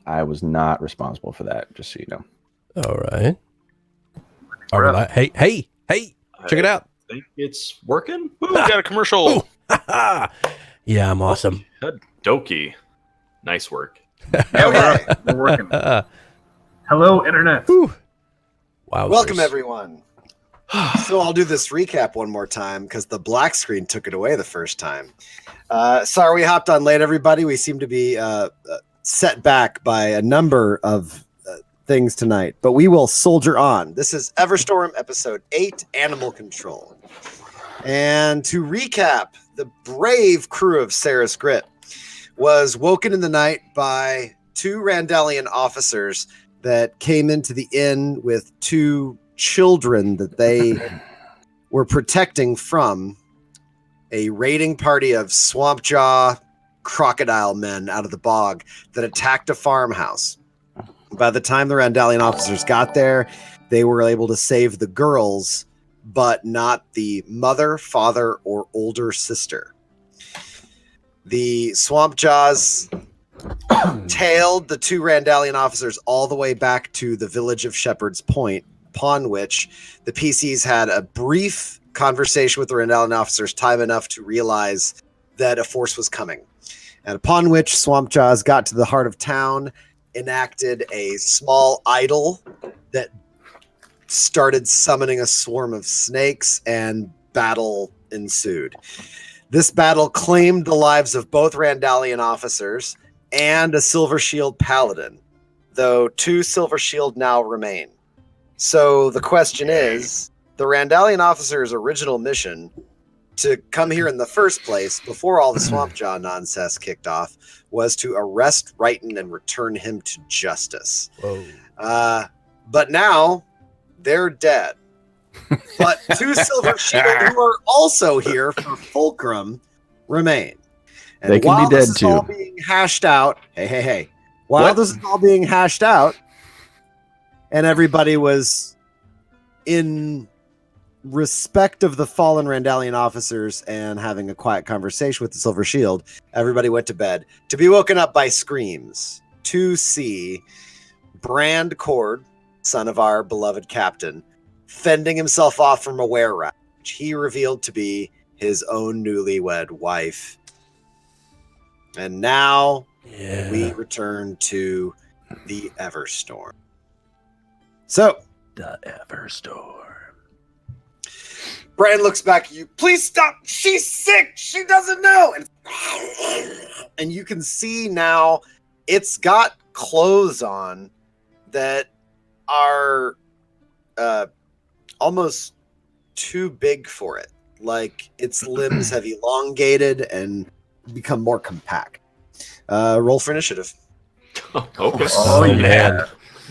I was not responsible for that, just so you know. All right. All right. Hey, check it out. I think it's working. Ooh, got a commercial. Yeah, I'm awesome. Doki. Nice work. Yeah, we're working. Hello, Internet. Wow. Welcome, everyone. So I'll do this recap one more time because the black screen took it away the first time. Sorry we hopped on late, everybody. We seem to be set back by a number of things tonight, but we will soldier on. This is Everstorm, episode 8, Animal Control. And to recap, the brave crew of Sarah's Grit was woken in the night by 2 Randallian officers that came into the inn with 2 children that they were protecting from a raiding party of Swampjaw crocodile men out of the bog that attacked a farmhouse. By the time the Randallian officers got there, they were able to save the girls, but not the mother, father, or older sister. The Swampjaws tailed the 2 Randallian officers all the way back to the village of Shepherd's Point, upon which the PCs had a brief conversation with the Randallian officers, time enough to realize that a force was coming. And upon which Swampjaws got to the heart of town, enacted a small idol that started summoning a swarm of snakes, and battle ensued. This battle claimed the lives of both Randallian officers and a Silver Shield paladin, though 2 Silver Shield now remain. So the question is, the Randallian officer's original mission to come here in the first place, before all the Swampjaw nonsense kicked off, was to arrest Righton and return him to justice. Whoa. But now, they're dead. But 2 Silver Shield, who are also here for Fulcrum, remain. And they can be dead too. While this is all being hashed out, hey. While this is all being hashed out, and everybody was in respect of the fallen Randallian officers and having a quiet conversation with the Silver Shield, everybody went to bed to be woken up by screams to see Brand Cord, son of our beloved captain, fending himself off from a were-rat, which he revealed to be his own newlywed wife. And now we return to the Everstorm. So, the Everstorm. Brian looks back at you. Please stop. She's sick. She doesn't know. And you can see now it's got clothes on that are almost too big for it. Like its limbs have elongated and become more compact. Roll for initiative. Okay. Oh, man.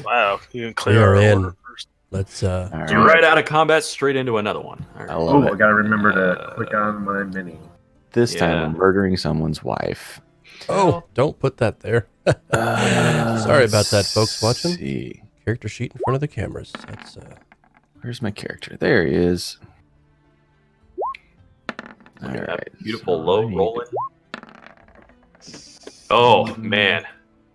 Wow. You can We clear are our in. order first. Let's You're right out of combat, straight into another one. All right. I love Oh, it. I gotta remember to click on my mini. This time Yeah. I'm murdering someone's wife. Oh, don't put that there. Sorry about that, folks watching. See. Character sheet in front of the cameras. That's Where's my character? There he is. All Look at that right. beautiful so low I need rolling. Oh, man.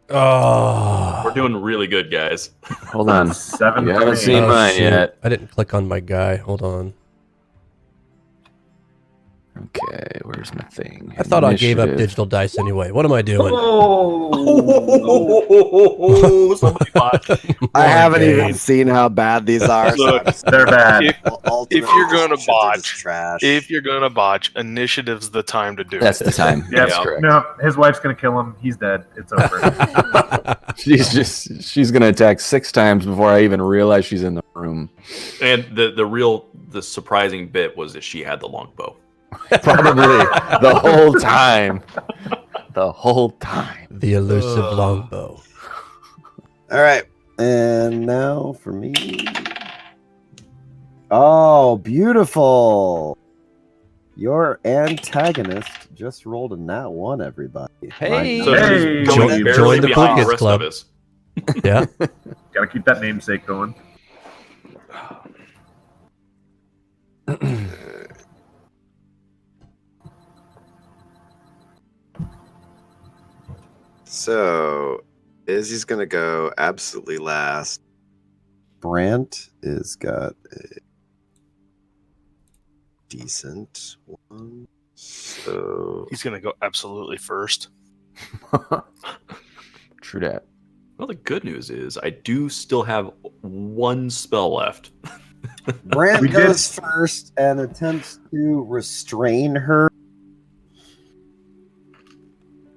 oh. We're doing really good, guys. Hold on. 7 You for haven't me. seen mine shoot. yet. I didn't click on my guy. Hold on. Okay, where's my thing? I thought I gave up Initiative. digital dice anyway. What am I doing? Oh, Somebody botched. I haven't even Gabe. seen how bad these are. Look, they're bad. Ultimately, if you're gonna they're just botch, trash. if you're gonna botch, initiative's the time to do That's it. the time. Yeah, That's correct. no, his wife's gonna kill him. He's dead. It's over. She's gonna attack 6 times before I even realize she's in the room. And the surprising bit was that she had the longbow. Probably the whole time. The whole time. The elusive longbow. All right, and now for me. Oh, beautiful! Your antagonist just rolled a nat 1, everybody. Hey. So Hey. she's going Join barely the behind the Plickus rest Club. of us. Yeah. Gotta keep that namesake going. So, Izzy's gonna go absolutely last. Brant is got a decent one. So He's gonna go absolutely first. True that. Well, the good news is I do still have one spell left. Brant We did- goes first and attempts to restrain her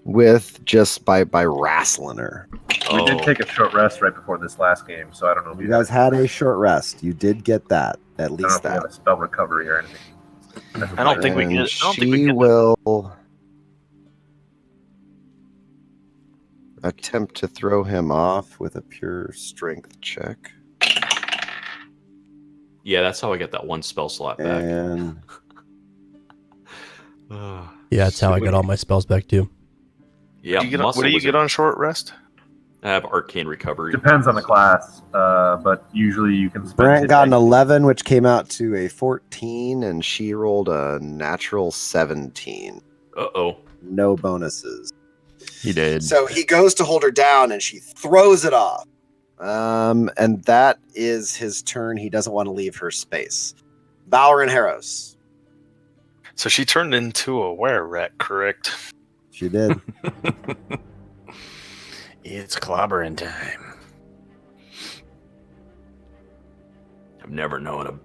with just by wrestling her. We did take a short rest right before this last game, so I don't know if You guys had a short rest. You did get that, at I don't know least if we have that. a spell recovery or anything. I don't think we And get. I don't think we she get. will attempt to throw him off with a pure strength check. Yeah, that's how I get that one spell slot back. And Uh, Yeah, that's how I got all my spells back too. yeah, Do you get on, muscle what do you wizard. get on short rest? I have arcane recovery. Depends on the class, but usually you can spend Brant hit got an dice. 11, which came out to a 14, and she rolled a natural 17. Uh-oh. No bonuses. He did. So he goes to hold her down, and she throws it off. And that is his turn. He doesn't want to leave her space. Valor and Harrows. So she turned into a were rat, correct? She did. It's clobbering time. I've never known a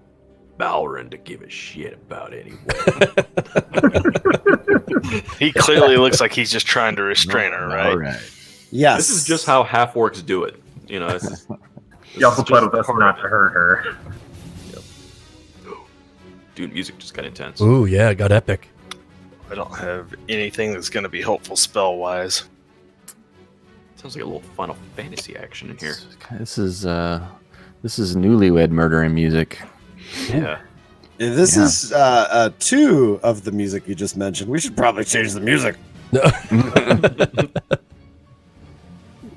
Balrin to give a shit about anyone. He clearly looks like he's just trying to restrain her, right? All right. Yes. This is just how half-orcs do it. You know, this He also is played just with us part not of to it. hurt her. Dude, music just got intense. Ooh, yeah, it got epic. I don't have anything that's going to be helpful spell-wise. Sounds like a little Final Fantasy action in here. This is newlywed murdering music. Yeah. This Yeah. is two of the music you just mentioned. We should probably change the music.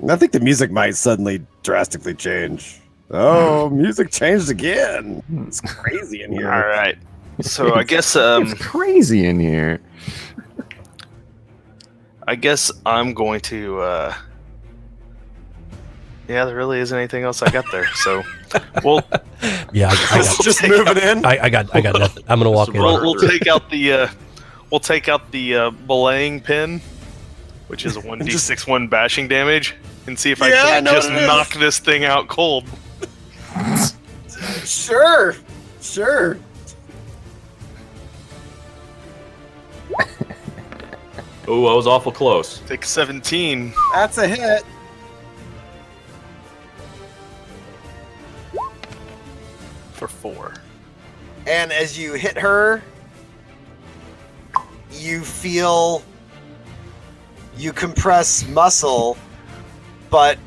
I think the music might suddenly drastically change. Oh, music changed again. It's crazy in here. All right. So I guess It's crazy in here. I'm going to. Yeah, there really isn't anything else I got there. So, we'll Yeah, I Just moving in. got nothing. I'm gonna walk in. Well, we'll take out the belaying pin, which is a 1d6 bashing damage, and see if I Yeah, I can know just what it is. knock this thing out cold. Sure. Oh, I was awful close. Take 17. That's a hit. For 4. And as you hit her, you feel you compress muscle, but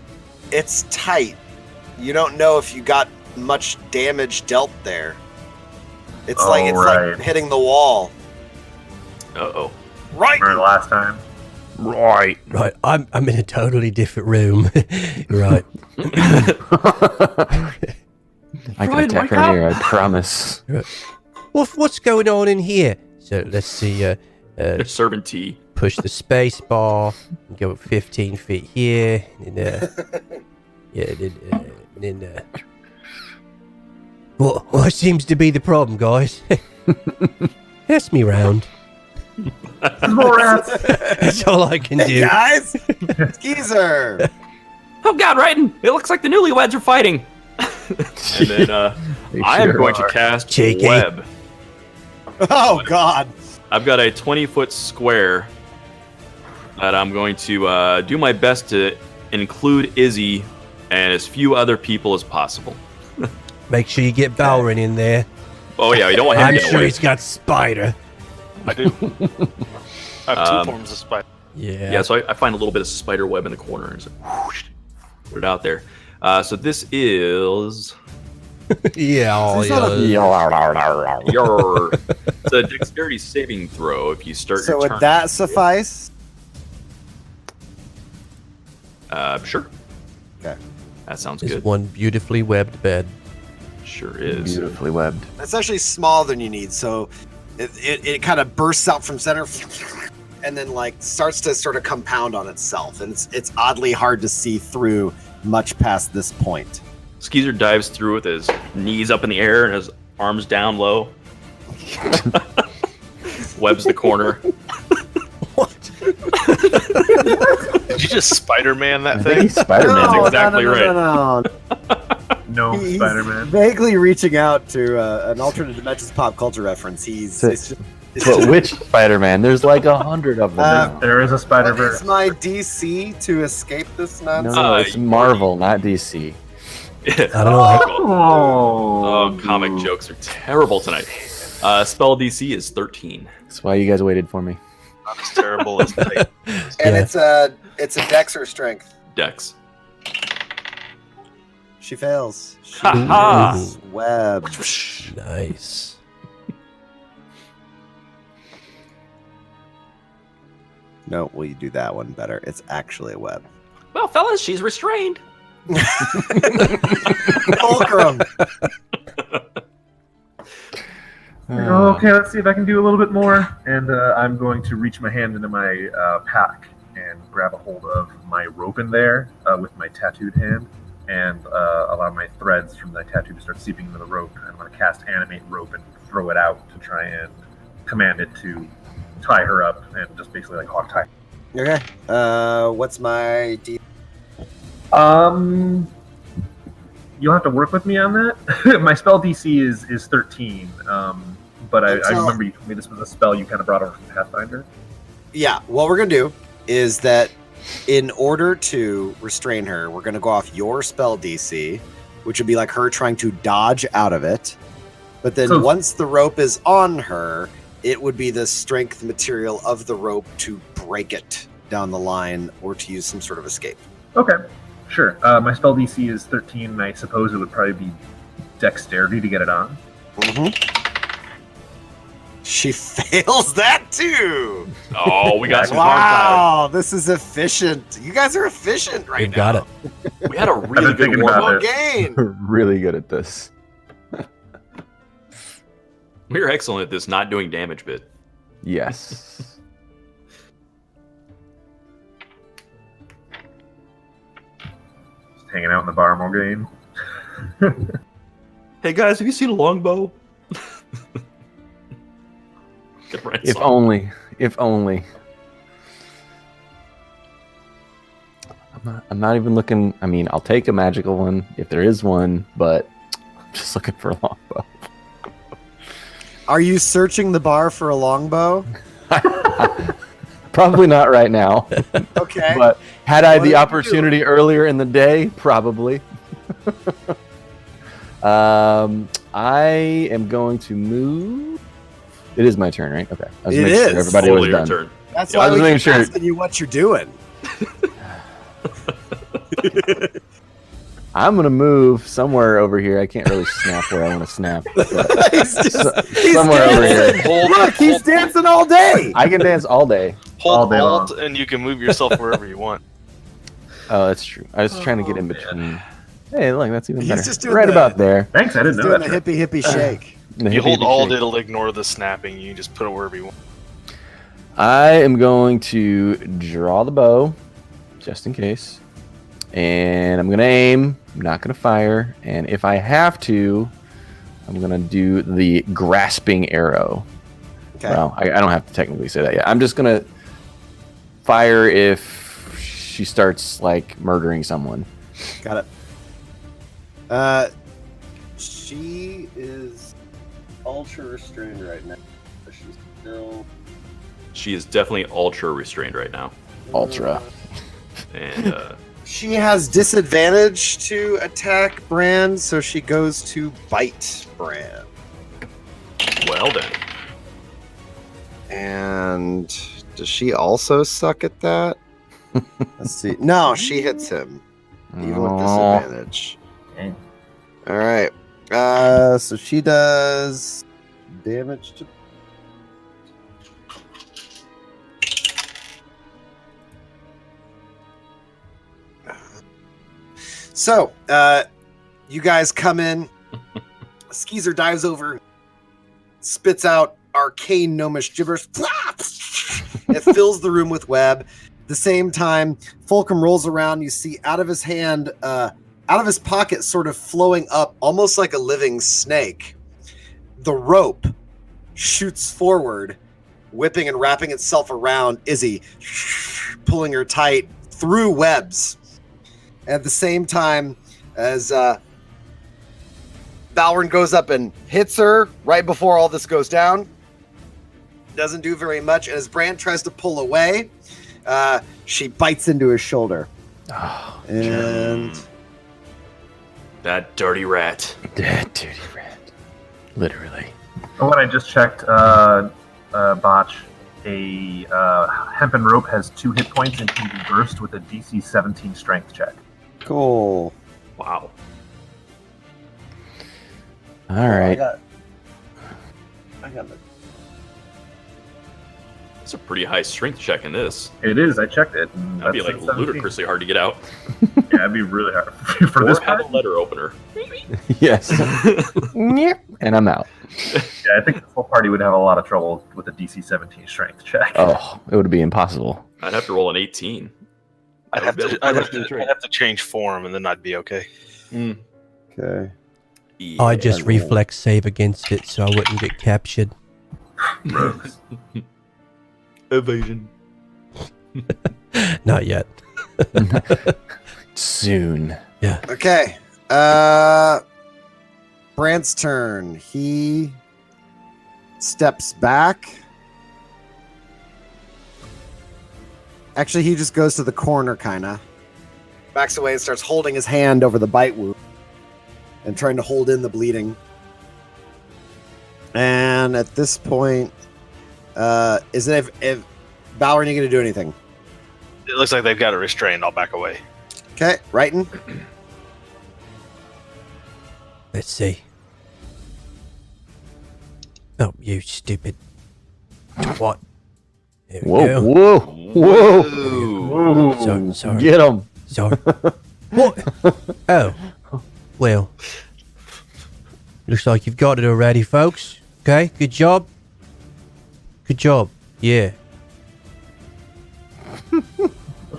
it's tight. You don't know if you got much damage dealt there. It's like right. hitting the wall. Uh-oh. Right. Remember last time? Right. Right, I'm in a totally different room. Right. I can Brian, attack wake her up. here, I promise. What's going on in here? So let's see. There's servant tea. Push the space bar. Go 15 feet here. And then. What seems to be the problem, guys? Pass me round. More rats! That's all I can Hey do. guys, Skeezer. Oh God, Ryden! It looks like the newlyweds are fighting. And then They I am sure going are. to cast Cheeky. web. Oh God. I've got a 20-foot square that I'm going to do my best to include Izzy and as few other people as possible. Make sure you get Balrin in there. Oh yeah, you don't want him I'm getting sure away. he's got Spider. I do. I have 2 forms of spider. Yeah. Yeah, so I find a little bit of spider web in the corner and just whoosh, put it out there. So this is Yeah. Oh, Is this not a- yeah. your it's a dexterity saving throw if you start So your would turn. that suffice? Sure. Okay. That sounds Is good. one beautifully webbed bed. Sure is. Beautifully webbed. It's actually smaller than you need, so it kind of bursts out from center and then like starts to sort of compound on itself, and it's oddly hard to see through much past this point. Skeezer dives through with his knees up in the air and his arms down low. Webs the corner. Did you just Spider-Man that I think thing? he's Spider-Man. That's exactly right. No, He's Spider-Man. vaguely reaching out to an alternate dimensions pop culture reference. But which Spider-Man? There's like 100 of them. There is a What Spider-Verse. is my DC to escape this nonsense? No, it's Marvel, not DC. I don't know. Oh, comic jokes are terrible tonight. Spell DC is 13. That's why you guys waited for me. Not as terrible as they. And it's a dex or strength. Dex. She fails. She Ha ha! is web. Nice. No, will you do that one better? It's actually a web. Well, fellas, she's restrained. Fulcrum. Okay, let's see if I can do a little bit more. And I'm going to reach my hand into my pack and grab a hold of my rope in there with my tattooed hand and allow my threads from the tattoo to start seeping into the rope. And I'm going to cast Animate Rope and throw it out to try and command it to tie her up and just basically like hog tie. Okay. What's my D? You'll have to work with me on that. My spell DC is 13, but I remember you told me this was a spell you kind of brought over from Pathfinder. Yeah. What we're gonna do is that in order to restrain her, we're gonna go off your spell DC, which would be like her trying to dodge out of it. But then So- once the rope is on her, it would be the strength material of the rope to break it down the line or to use some sort of escape. Okay, sure. My spell DC is 13, and I suppose it would probably be dexterity to get it on. Mm-hmm. She fails that too. Oh, we got some hog Wow, this is efficient. You guys are efficient right We've now. got it. tie. We had a really been good thinking warm about up. it. Gain. Really good at this. We were excellent at this not doing damage bit. Yes. Just hanging out in the bar more game. Hey guys, have you seen a longbow? Good Brand If song. only. If only. I'm not even looking. I mean, I'll take a magical one if there is one, but I'm just looking for a longbow. Are you searching the bar for a longbow? Probably not right now. Okay. But had I What the did you opportunity earlier in the day, probably. I am going to move. It is my turn, right? Okay. I was It making sure is. everybody Totally was your done. turn. That's I why was we making keep sure. asking you what you're doing. I'm gonna move somewhere over here. I can't really snap where I want to snap. but he's he's somewhere over dancing. here. Look, he's dancing all day. I can dance all day. All Hold day Alt, long. and you can move yourself wherever you want. Oh, that's true. I was trying to get in between. Hey, look, that's even He's better. just doing Right the- about there. Thanks, I He's didn't know doing that. the hippie shake. The You hippie hold Alt, shake. it'll ignore the snapping. You can just put it wherever you want. I am going to draw the bow, just in case. And I'm going to aim. I'm not going to fire. And if I have to, I'm going to do the grasping arrow. Okay. Well, I don't have to technically say that yet. I'm just going to fire if she starts, like, murdering someone. Got it. She is ultra restrained right now. She's still She is definitely ultra restrained right now. Ultra. And She has disadvantage to attack Brand, so she goes to bite Brand. well then. And does she also suck at that? Let's see. No, she hits him. Even with Aw. disadvantage. Okay. All right. So she does damage to. So, you guys come in. Skeezer dives over, spits out arcane gnomish gibberish, It fills the room with web. At the same time, Fulcrum rolls around. You see out of his hand, out of his pocket, sort of flowing up, almost like a living snake. The rope shoots forward, whipping and wrapping itself around Izzy, pulling her tight through webs. At the same time, as Balrin goes up and hits her right before all this goes down, doesn't do very much. And as Brand tries to pull away, she bites into his shoulder. Oh, and that dirty rat. that dirty rat. Literally. Oh, and I just checked, Botch. A hempen rope has 2 hit points and can be burst with a DC 17 strength check. cool. Wow. All right. I got it. It's a pretty high strength check in this. It is. I checked it. And That'd be that's like 17. ludicrously hard to get out. Yeah, it'd be really hard for Or this have part. a letter opener. Yes. Yep. And I'm out. Yeah, I think this whole party would have a lot of trouble with a DC 17 strength check. Oh, it would be impossible. I'd have to roll an 18. I'd have to change form, and then I'd be okay. Okay. Yeah. I just reflex save against it so I wouldn't get captured. Rogues. Evasion. Not yet. Soon. Yeah. Okay. Brand's turn. He steps back. Actually, he just goes to the corner, kind of. Backs away and starts holding his hand over the bite wound and trying to hold in the bleeding. And at this point, is it if Balrin, are you going to do anything? It looks like they've got it restrained. I'll back away. Okay, Righton. Let's see. Oh, you stupid. What? There we Whoa, go. whoa, whoa. Whoa. Sorry. Get him. Sorry. What? Oh. Well. Looks like you've got it already, folks. Okay, good job. Good job. Yeah.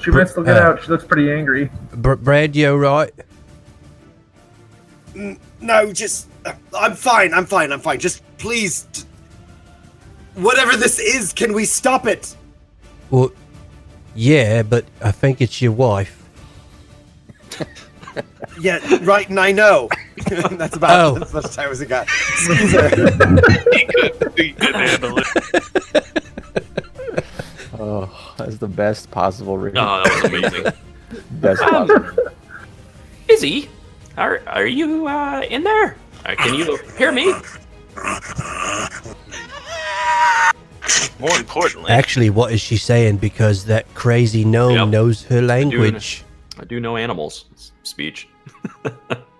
She might still get out. She looks pretty angry. Brad, you alright? No, just I'm fine. Just please, whatever this is, can we stop it? Well, yeah, but I think it's your wife. Yeah, right, and I know. That's about as much time as it got. Excuse her. He could handle it. Oh, that's the best possible read. Oh, that was amazing. Best possible. Izzy, are you in there? Can you hear me? More importantly, Actually, what is she saying? Because that crazy gnome Yep. knows her language. I do know animals speech.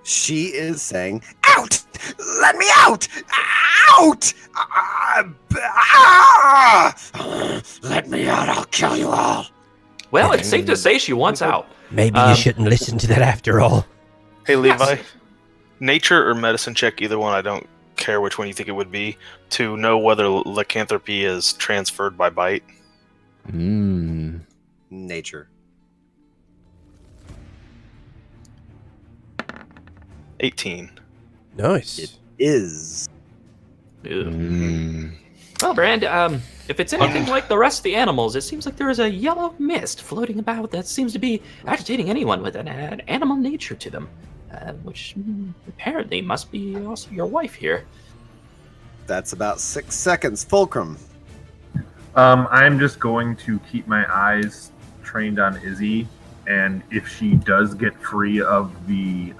She is saying, "Out! Let me out! Out! Let me out! I'll kill you all." Well, it's safe to say she wants out. Maybe you shouldn't listen to that after all. hey Levi, nature or medicine check, either one. I don't care which one you think it would be, to know whether lycanthropy is transferred by bite. Nature. 18. Nice. Is. Ew. Well, Brand, if it's anything like the rest of the animals, it seems like there is a yellow mist floating about that seems to be agitating anyone with an animal nature to them, which apparently must be also your wife here. That's about 6 seconds. Fulcrum. I'm just going to keep my eyes trained on Izzy, and if she does get free of the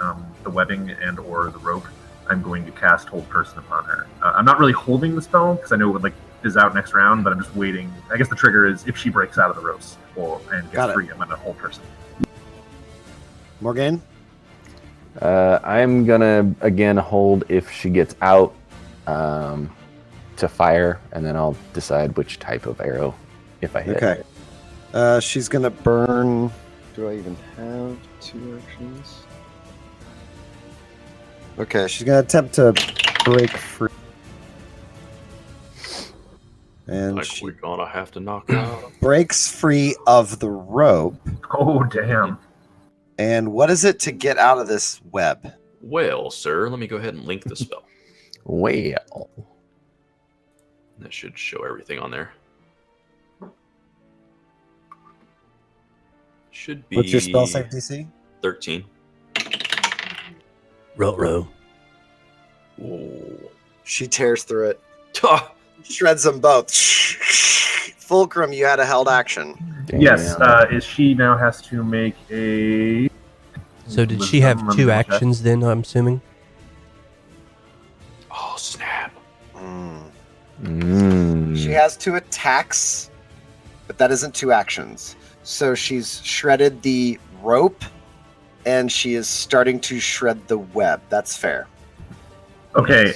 webbing and or the rope, I'm going to cast Hold Person upon her. I'm not really holding the spell because I know it would is out next round, but I'm just waiting. I guess the trigger is if she breaks out of the ropes and gets free, I'm going to Hold Person. Morgan. I'm gonna again hold if she gets out to fire, and then I'll decide which type of arrow if I hit. Okay. She's gonna burn. Do I even have 2 actions? Okay, she's gonna attempt to break free. And Like she we're gonna have to knock her out. breaks free of the rope. Oh, damn. And what is it to get out of this web? Well, sir, let me go ahead and link the spell. Well. That should show everything on there. Should be. What's your spell save DC? 13. Row. Whoa. She tears through it. Ah, Shreds them both. Fulcrum, you had a held action. Damn. Yes, is she now has to make a... So did she have Wisdom, two let me check. actions then, I'm assuming? oh, snap. She has 2 attacks, but that isn't 2 actions. So she's shredded the rope, and she is starting to shred the web. That's fair. Okay,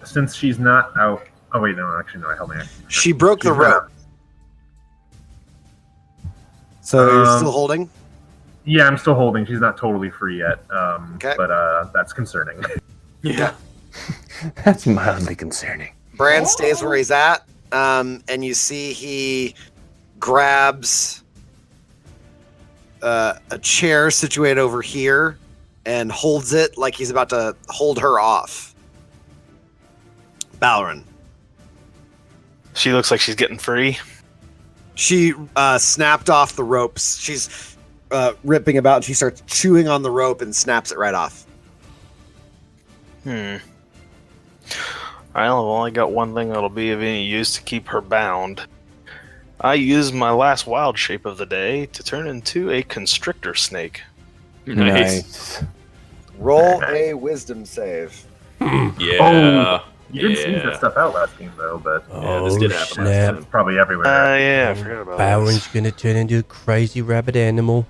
since she's not out... Oh, wait, no, actually, no, I held my action. She broke the She's not- rope. So you're Um, still holding? Yeah, I'm still holding. She's not totally free yet, Okay. but that's concerning. Yeah. That's mildly concerning. Bran stays where he's at, and you see he grabs a chair situated over here and holds it like he's about to hold her off. Balrin. She looks like she's getting free. She snapped off the ropes. She's ripping about, and she starts chewing on the rope and snaps it right off. I've only got one thing that'll be of any use to keep her bound. I use my last wild shape of the day to turn into a constrictor snake. Nice. Roll a wisdom save. Yeah. You did sneeze Yeah. that stuff out last game, though, but Yeah, this did happen last snap. time. it's probably everywhere. Yeah, I forgot about Bowen's that. gonna turn into a crazy rabbit animal.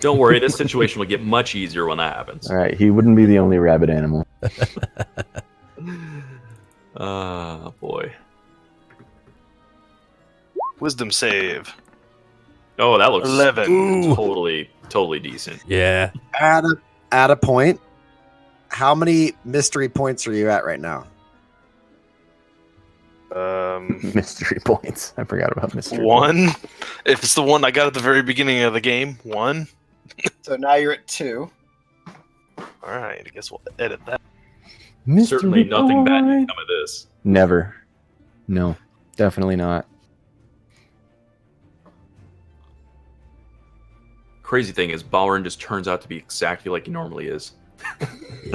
Don't worry, this situation will get much easier when that happens. All right, he wouldn't be the only rabbit animal. Ah, boy. Wisdom save. Oh, that looks 11. totally decent. Yeah. At a point, how many mystery points are you at right now? Mystery points. I forgot about mystery. One. If it's the one I got at the very beginning of the game, 1. So now you're at 2. All right, I guess we'll edit that. Mystery Certainly nothing bad boy. can come of this. Never. No, definitely not. Crazy thing is, Balrin just turns out to be exactly like he normally is.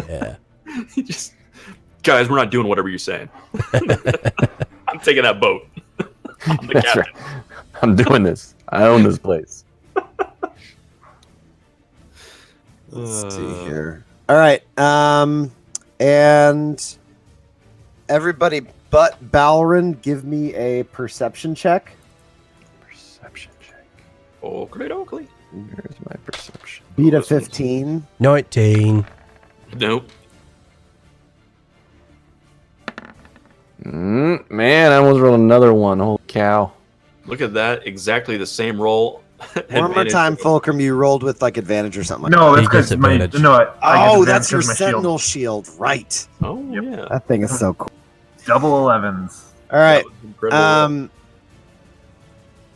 Yeah. He just, guys, we're not doing whatever you're saying. I'm taking that boat. I'm the That's captain. right. I'm doing this. I own this place. Let's see here. All right. And everybody but Balrin, give me a perception check. Perception check. Oakley. Where's my perception? Beat a This one's- 15. 19. Nope. Man, I almost rolled another one. Holy cow. Look at that. Exactly the same roll. One more time, Fulcrum. You rolled with like advantage or something like No, He that's gets because my... advantage. No, I that. get Oh, advantage that's your 'cause of my shield. Sentinel shield. Right. Oh, Yep. yeah. That thing is so cool. Double 11s. All right. That was incredible.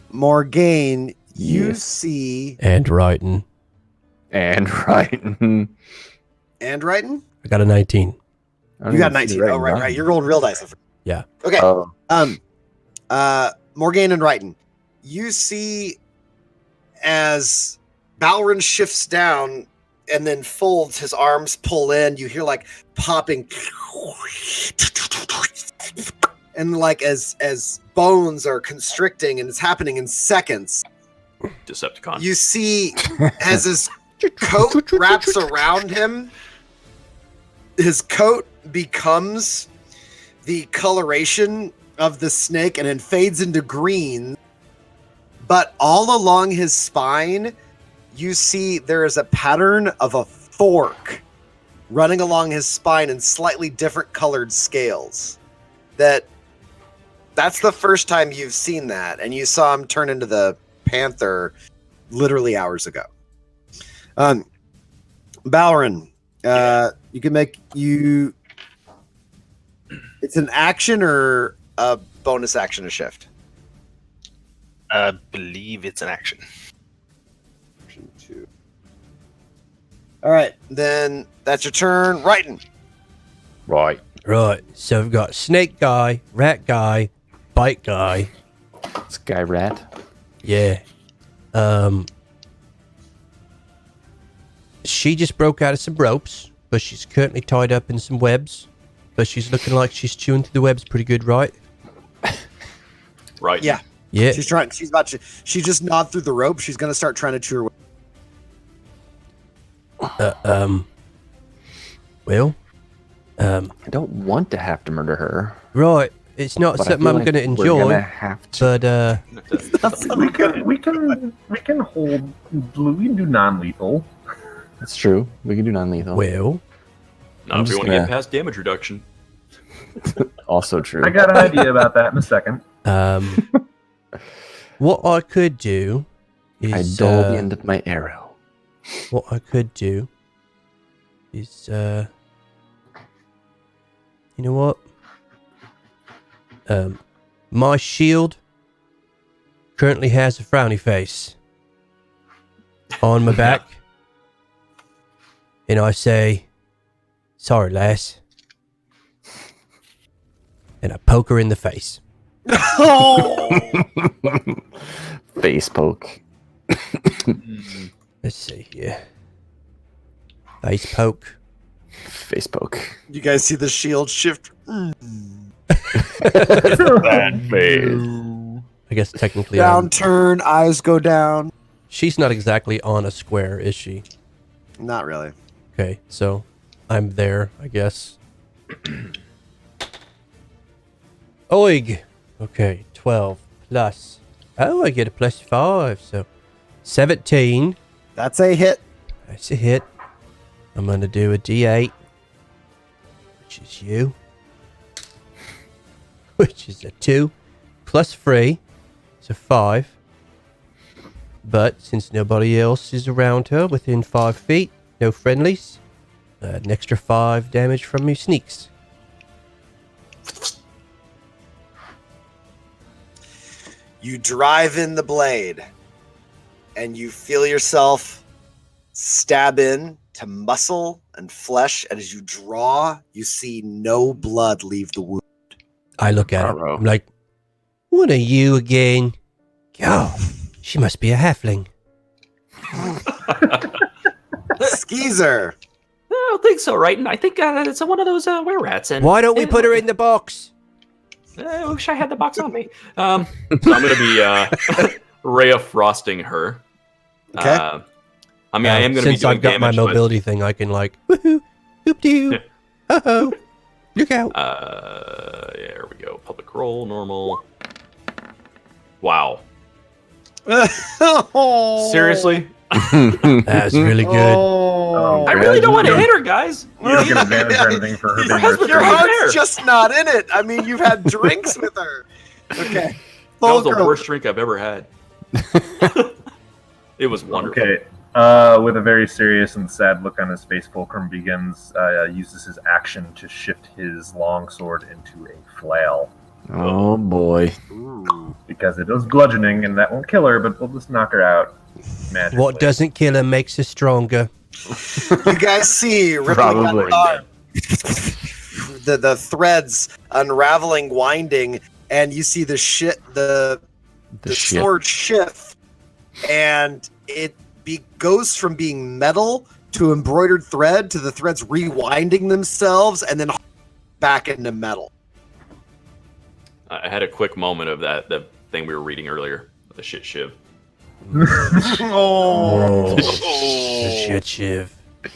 Morgaine, you Yes. see... And writing. And right. And Wrighton? I got a 19. You got 19. Oh, right. You're rolling real dice. Yeah. Okay. Oh, Morgaine and Wrighton, you see as Balrin shifts down and then folds, his arms pull in, you hear like popping and like as bones are constricting, and it's happening in seconds. Decepticon. You see as his coat wraps around him, his coat becomes the coloration of the snake and then fades into green. But all along his spine, you see there is a pattern of a fork running along his spine in slightly different colored scales. That's the first time you've seen that, and you saw him turn into the panther literally hours ago. Balrin, you can make it's an action or a bonus action to shift? I believe it's an action. Action 2. All right, then that's your turn. Righton. Right. Right. So we've got snake guy, rat guy, bite guy. Sky rat. Yeah. She just broke out of some ropes, but she's currently tied up in some webs. But she's looking like she's chewing through the webs pretty good, right? Right. Yeah. Yeah. She's trying. She's about to. She just gnawed through the rope. She's gonna start trying to chew her way. Well. I don't want to have to murder her. Right. It's not But I something feel I'm like going to we're enjoy. gonna have to. But We can hold. We can do non-lethal. That's true. We can do non-lethal. well, Not I'm if we just want to get gonna- past damage reduction. Also true. I got an idea about that in a second. what I could do I is dull the end of my arrow. what I could do is you know what? My shield currently has a frowny face on my back. And I say, sorry, lass. And I poke her in the face. Face poke. Let's see here. Face poke. Face poke. You guys see the shield shift? That face. I guess technically Down turn, eyes go down. she's not exactly on a square, is she? Not really. Okay, so I'm there, I guess. Oig! Okay, 12 plus. Oh, I get a plus 5, so 17. That's a hit. That's a hit. I'm going to do a d8, which is you, which is a 2, plus 3, so 5. But since nobody else is around her within 5 feet, no friendlies, an extra 5 damage from me sneaks. You drive in the blade, and you feel yourself stab in to muscle and flesh. And as you draw, you see no blood leave the wound. I look at it. Bravo. I'm like, what are you again? Oh, she must be a halfling. Skeezer. I don't think so, right? And I think it's one of those were-rats. And Why don't we put her in the box? I wish I had the box on me. So I'm going to be Ray of Frosting her. Okay. I mean, I am going to be Since doing I've got my damage, but, mobility thing, I can like, woohoo, hoop-doo, uh-oh, look out. there we go. Public roll, normal. Wow. Seriously? That's really good. Oh, I really don't want to hit her, guys. You don't get advantage or anything for her Your being husband- Your Right restrained. there. heart's just not in it. I mean, you've had drinks with her. Okay. That was the Fulcrum. worst drink I've ever had. It was wonderful. Okay. With a very serious and sad look on his face, Fulcrum uses his action to shift his longsword into a flail. Oh boy. Ooh. Because it is bludgeoning, and that won't kill her, but we'll just knock her out magically. What doesn't kill her makes her stronger. You guys see rippling down Probably. the arm. The threads unraveling, winding, and you see the The shit. sword shift, and it goes from being metal to embroidered thread to the threads rewinding themselves and then back into metal. I had a quick moment of the thing we were reading earlier, the shit shiv. Oh. The shit shiv.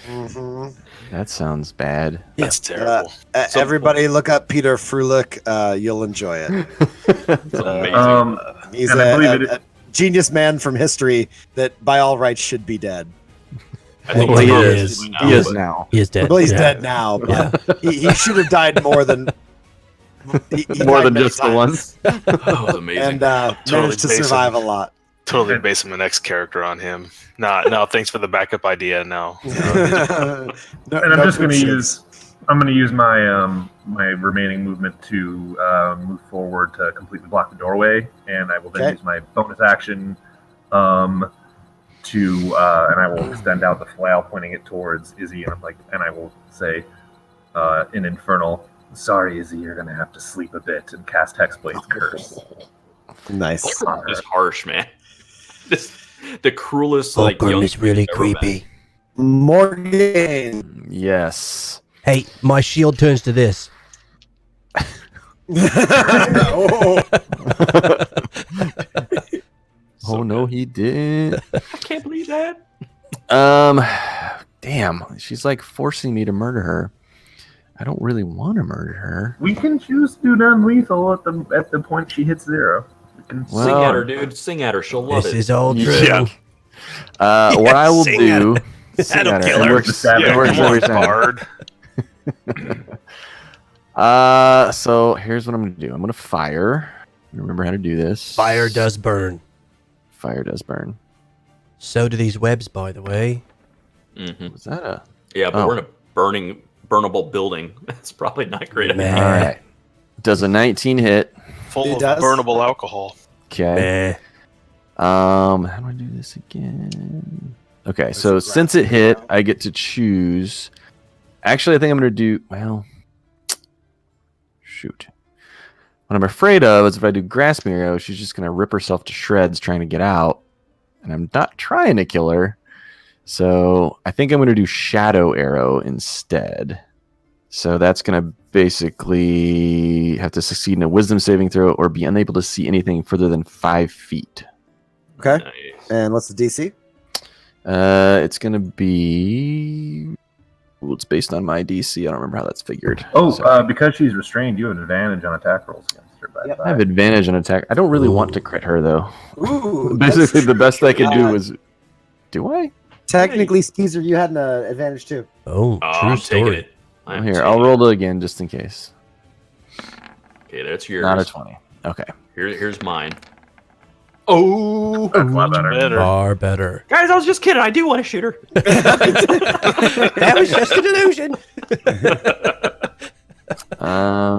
Mhm. That sounds bad. That's terrible. Everybody look up Peter Frulich. You'll enjoy it. It's amazing. He's And I believe a genius man from history that by all rights should be dead. I think Well, he he's is. probably He is but- now. He is dead. Well, he's Yeah. dead now, but he should have died more than he More died than many just the times. once. That was amazing. And Totally managed to basic. survive a lot. Totally basing the next character on him. No, thanks for the backup idea. No. And I'm just going to use I'm going to use my my remaining movement to move forward to completely block the doorway, and I will then use my bonus action to and I will extend out the flail, pointing it towards Izzy, and I will say in Infernal, "Sorry, Izzy, you're going to have to sleep a bit," and cast Hexblade's Curse. Nice. This is harsh, man. The cruelest Fulcrum is really creepy. Morgan. Yes. Hey, my shield turns to this. Oh. Oh no, he did. I can't believe that. Damn. She's like forcing me to murder her. I don't really want to murder her. We can choose to do non-lethal at the point she hits 0. We can Well, Sing at her, dude. Sing at her. She'll love This it. is all true. Yeah. What I will do. That'll at her. kill It her. works, it works every time. So here's what I'm gonna do. I'm gonna fire. Remember how to do this. Fire does burn. Fire does burn. So do these webs, by the way. Mm-hmm. Was that a? Yeah, but Oh. we're in a burnable building. That's probably not great. Man. All right. Does a 19 hit? Full It of does. burnable alcohol. Okay. Meh. How do I do this again? Okay, so it since it hit, I get to choose. Actually, I think I'm gonna do shoot. What I'm afraid of is if I do grasping arrow, she's just gonna rip herself to shreds trying to get out, and I'm not trying to kill her. So I think I'm gonna do shadow arrow instead. So that's gonna basically have to succeed in a wisdom saving throw or be unable to see anything further than 5 feet. Okay. Nice. And what's the DC? It's gonna be. Well, it's based on my DC. I don't remember how that's figured. So because she's restrained, you have an advantage on attack rolls against her. By I have advantage on attack. I don't really want to crit her though. Ooh, Basically, that's the best I could do Yeah. was. Do I? technically, Caesar, you had an advantage too. Oh, Oh, true I'm story. taking it. I'm Here, taking I'll it. roll it again just in case. Okay, that's yours. Not a 20. Okay. Here's mine. Oh, That's a lot better. Far better. guys, I was just kidding. I do want to shoot her. That was just an illusion.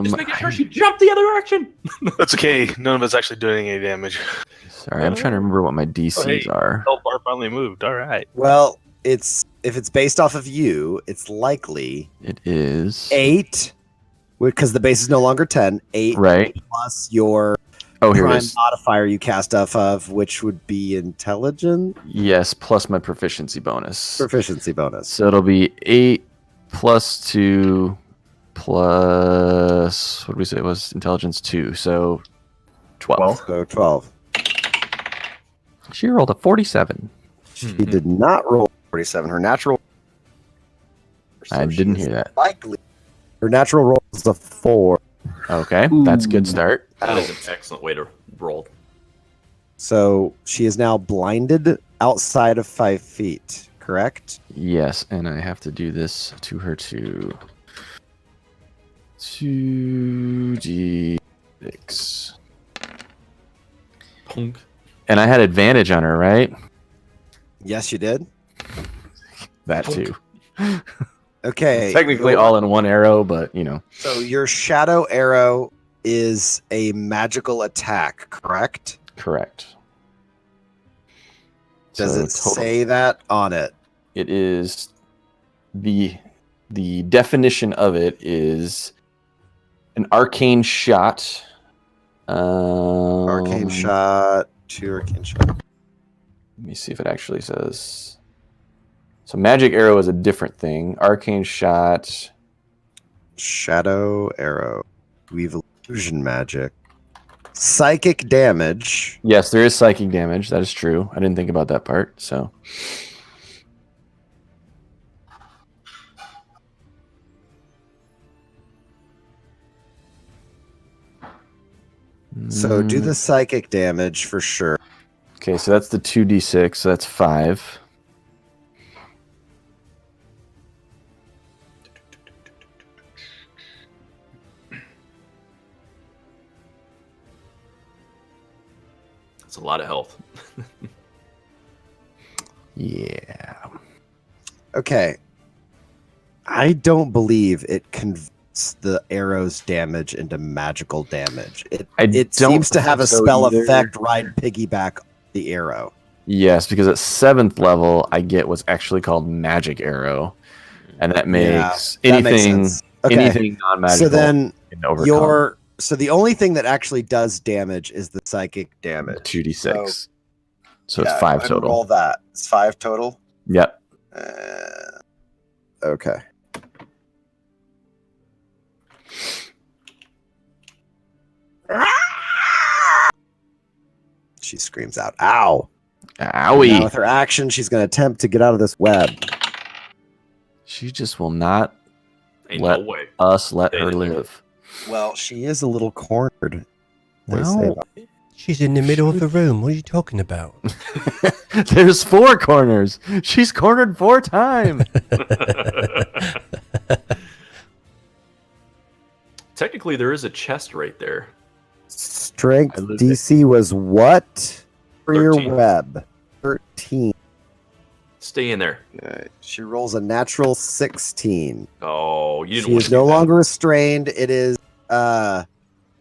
Just making sure she jumped the other direction. That's okay. None of us actually doing any damage. Sorry, I'm trying to remember what my DCs hey. are. Health bar finally moved. All right. Well, if it's based off of you, it's likely It is 8, because the base is no longer 10. 8 right. plus your Oh, here it prime is. modifier you cast off of, which would be intelligence Yes, plus my proficiency bonus. proficiency bonus. So it'll be 8 plus 2 plus what did we say it was intelligence 2, so 12. So 12. She rolled a 47. She did not roll 47. Her natural. I didn't hear that. Likely, her natural roll is a 4. Okay, that's a good start. That is an excellent way to roll. So she is now blinded outside of 5 feet. Correct. Yes, and I have to do this to her too. 2d6. Punk. And I had advantage on her, right? Yes, you did. That too. Okay. Technically all in one arrow, but you know. So your shadow arrow is a magical attack, correct? Correct. Does So it say that on it? It is the definition of it is an arcane shot. Arcane shot, 2 arcane shot. Let me see if it actually says. So magic arrow is a different thing. Arcane shot. Shadow arrow. Weave illusion magic. Psychic damage. Yes, there is psychic damage. That is true. I didn't think about that part. So. So do the psychic damage for sure. Okay, so that's the 2d6. So that's 5. That's a lot of health. Yeah. Okay. I don't believe it converts the arrow's damage into magical damage. It don't seems to have a think so spell either. effect ride piggyback the arrow. Yes, because at 7th level, I get what's actually called Magic Arrow, and that makes that makes anything sense. Okay. anything non-magical. So then can overcome. so the only thing that actually does damage is the psychic damage. 2d6. So Yeah, it's 5 go ahead and total. Roll that. It's 5 total. Yep. Okay. She screams out, "Ow!" Owie. Now with her action, she's going to attempt to get out of this web. She just will not Ain't let no way. us let her They- live. Well, she is a little cornered. They say No. that. She's in the middle of the room. What are you talking about? There's 4 corners. She's cornered 4 times. Technically, there is a chest right there. Strength I lose DC was what for 13. your web? 13. Stay in there. She rolls a natural 16. Oh, you didn't She want is to no do that. longer restrained. It is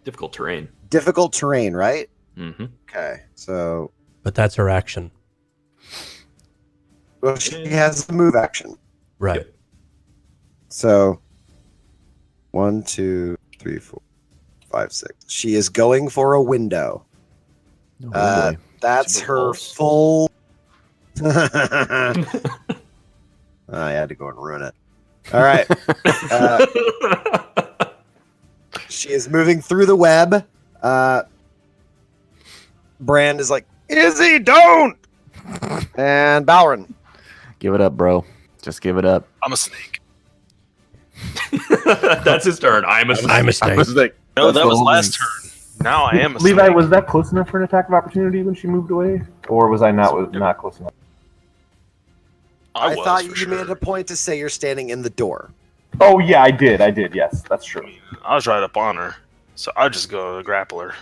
Difficult terrain. difficult terrain, right? Mm-hmm. Okay, so But that's her action. well, she has the move action. Right. Yep. So 1, 2, 3, 4, 5, 6. She is going for a window. Oh, boy. That's Super her close. full. I had to go and ruin it. All right. She is moving through the web. Brand is like, Izzy, don't! And Balrin. Give it up, bro. Just give it up. I'm a snake. That's his turn. I'm a snake. I'm a snake. like, No, that was Bones. last turn. Now I am a Levi, snake. was that close enough for an attack of opportunity when she moved away? Or was I not close enough? I was, thought for you sure. made it a point to say you're standing in the door. Oh, yeah, I did. Yes, that's true. I was right up on her, so I just go to grapple her.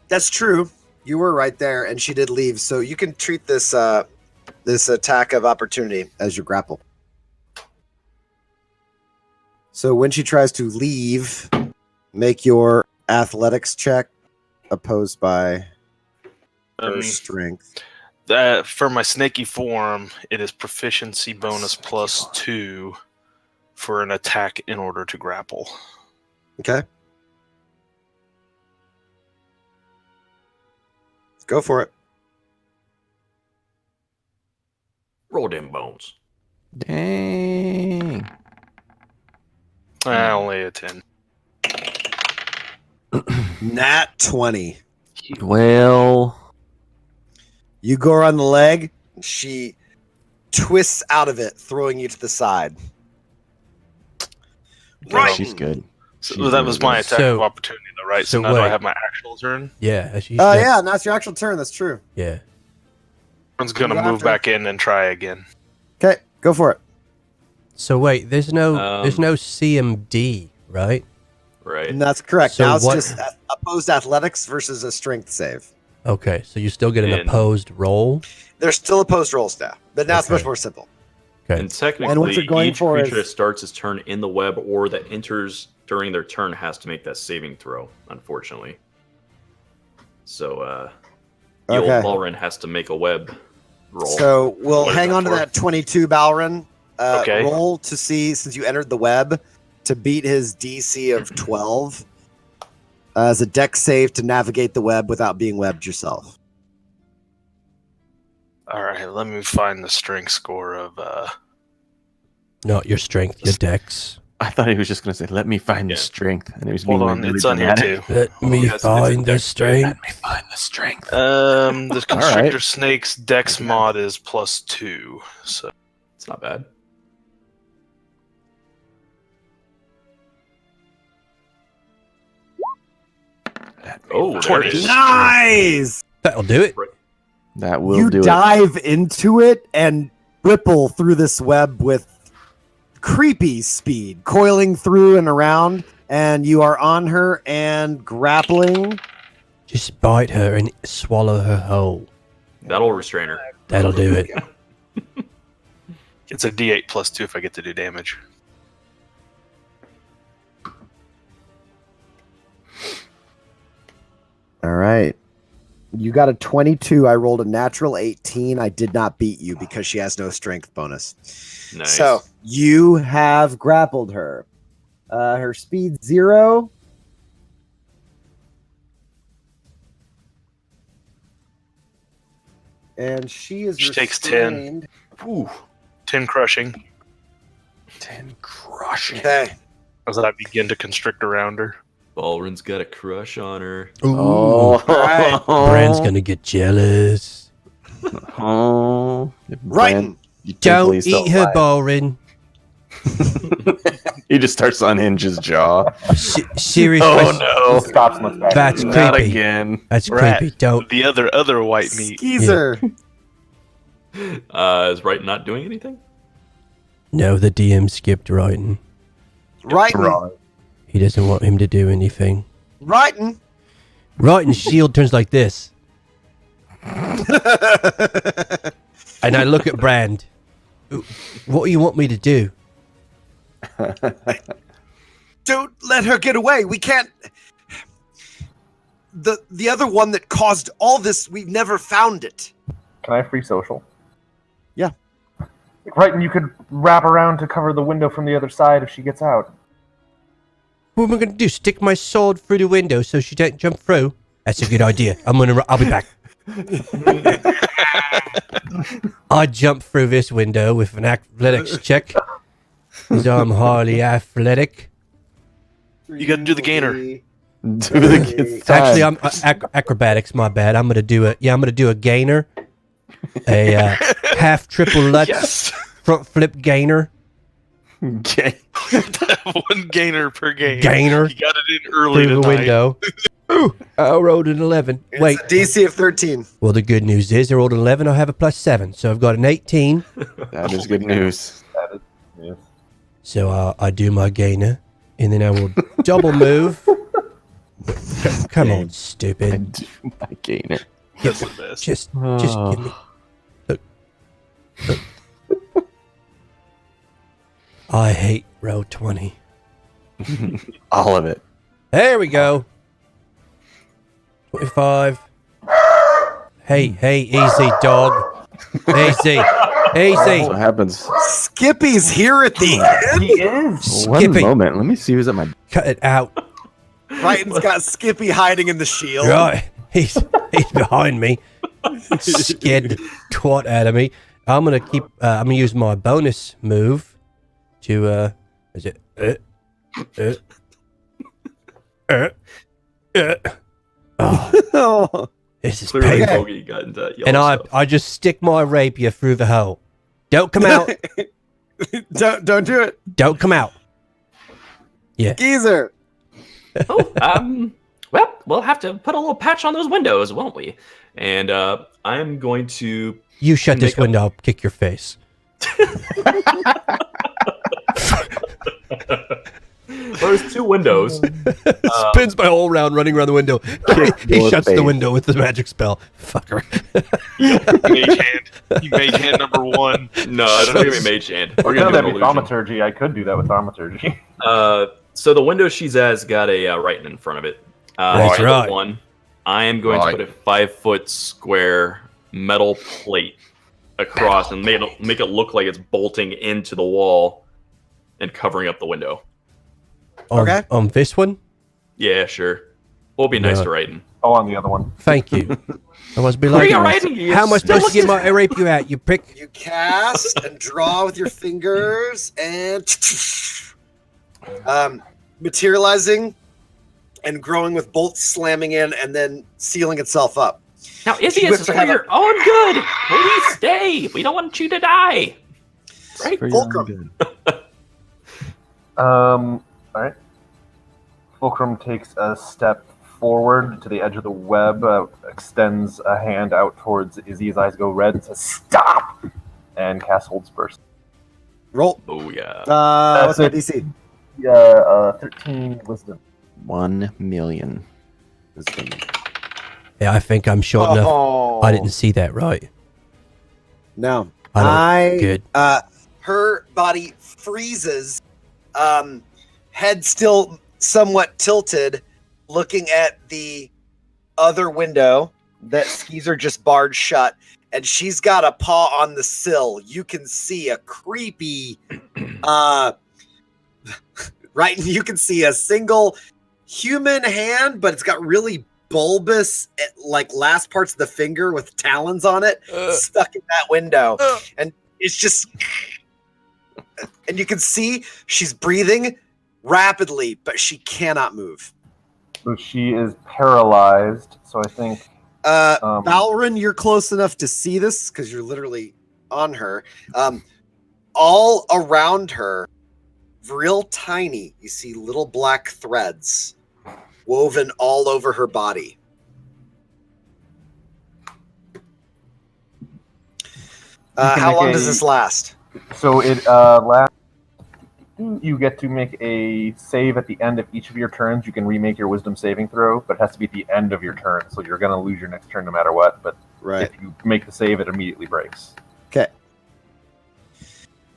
That's true. You were right there, and she did leave. So you can treat this this attack of opportunity as your grapple. So when she tries to leave, make your athletics check opposed by her strength. For my snaky form, it is proficiency bonus plus 2 for an attack in order to grapple. Okay. Go for it. Roll them bones. dang. Only a 10. Nat 20. Well, You go around the leg. She twists out of it, throwing you to the side. yeah, Right. she's good. So She's that was really my good. attack So- of opportunity, though, right? So, so now do I wait. have my actual turn? Yeah. As you Oh, said. yeah, now it's your actual turn. That's true. Yeah. Everyone's going to You move after. back in and try again. Okay, go for it. So wait, there's no CMD, right? Right. And that's correct. So now it's what- just opposed athletics versus a strength save. Okay, so you still get an And- opposed roll. There's still opposed rolls now, but now it's Okay. much more simple. Okay. And technically, And what you're going each for creature is- that starts its turn in the web or that enters during their turn has to make that saving throw, unfortunately. So, the Okay. old Balrin has to make a web roll. So we'll What is hang that on to for? that 22 Balrin. Okay. Roll to see, since you entered the web, to beat his DC of 12 as a dex save to navigate the web without being webbed yourself. All right, let me find the strength score of. Not your strength, your dex. I thought he was just going to say, let me find the Yeah. strength. And he was Hold being on, like, really it's on here dramatic. too. Let me yes, it's a find the dex. strength. Let me find the strength. The constrictor right. snake's dex mod is plus 2. So It's not bad. Oh, there it is. Nice! That'll do it. That will You do it. dive into it and ripple through this web with creepy speed, coiling through and around, and you are on her and grappling. Just bite her and swallow her whole. That'll restrain her. That'll do it. It's a D8 plus 2 if I get to do damage. All right. You got a 22. I rolled a natural 18. I did not beat you because she has no strength bonus. Nice. So you have grappled her. Her speed 0. And she is She takes 10. restrained. Ooh, 10 crushing 10 crushing. Okay. as I begin to constrict around her. Balrin's got a crush on her. Ooh. Oh, right. Brand's gonna get jealous. Oh, Right. Brand, you Don't please eat her, lie. Balrin. He just starts to unhinge his jaw. Seriously, Oh He stops and looks back. That's Not creepy. again. that's Rat. creepy. Don't. The other white meat. Skeezer. Is Right not doing anything? No, the DM skipped writing. Writing. He doesn't want him to do anything. Writing. Writing's shield turns like this, and I look at Brand. What do you want me to do? Don't let her get away. We can't. The other one that caused all this, we've never found it. Can I have free social? Yeah. Right, and you could wrap around to cover the window from the other side if she gets out. What am I gonna do? Stick my sword through the window so she don't jump through? That's a good idea. I'll be back. I jump through this window with an athletics check, because I'm highly athletic. You gotta do the gainer. Do the Actually, I'm acrobatics. My bad. I'm gonna do a gainer, a half triple lutz Yes. front flip gainer. Okay. One gainer per game. Gainer You got it in early through the tonight. window. Ooh, I rolled an 11. Wait, It's a DC of 13. well, the good news is I rolled an 11. I have a +7, so I've got an 18. That is good news. Yes. So I do my gainer, and then I will double move. Come on, I stupid. do my gainer. That's the best. Just Oh. give me. Look. I hate row 20. All of it. There we go. 25. Hey, easy, dog. Easy. What happens? Skippy's here at the end. He is. One Skippy, moment. Let me see who's at my. cut it out. Writing's got Skippy hiding in the shield. Right. He's behind me. Scared the twat out of me. I'm gonna use my bonus move to is it Oh. this is Clearly, painful. Bogey got into that yellow And stuff. I just stick my rapier through the hole. Don't come out. don't do it. Don't come out. Geezer. Well, we'll have to put a little patch on those windows, won't we? And I'm going to. You shut this Make a- window, I'll kick your face. There's two windows. Spins my whole round running around the window. He your shuts the face. window with the magic spell. Fucker. Mage hand. Mage hand number 1. No, I don't give me mage hand. We're No, gonna do that'd an be illusion. thaumaturgy. I could do that with thaumaturgy. So the window she's at's got a writing in front of it. That's the right. One. I am going to put a 5-foot square metal plate across and make it look like it's bolting into the wall and covering up the window. Okay. On this one? Yeah, sure. We'll be nice Yeah. to writing. Oh, on the other one. Thank you. I must be Where are like, you writing? You how am I supposed to get my rape you at, you prick? You cast and draw with your fingers and materializing and growing with bolts slamming in and then sealing itself up. Now, Izzy, She this whips is her for head your own good. Please stay. We don't want you to die. Right? For your own Fulcrum. good. All right. Fulcrum takes a step forward to the edge of the web, extends a hand out towards Izzy. His eyes go red and says, "Stop!" and casts Hold Spurs. Roll. Oh, yeah. What's my it. DC? 13 wisdom. 1 million. Yeah, I think I'm short enough. Oh. I didn't see that right. No. I don't. Good. her body freezes, head still somewhat tilted, looking at the other window that Skeezer just barred shut, and she's got a paw on the sill. You can see a creepy, right? You can see a single human hand, but it's got really bulbous, like last parts of the finger with talons on it, stuck in that window, and it's just, and you can see she's breathing rapidly, but she cannot move. So she is paralyzed. So I think. Balrin, you're close enough to see this because you're literally on her. All around her, real tiny, you see little black threads woven all over her body. How long does this last? So it lasts. You get to make a save at the end of each of your turns. You can remake your wisdom saving throw, but it has to be at the end of your turn. So you're going to lose your next turn no matter what. But Right. if you make the save, it immediately breaks. Okay.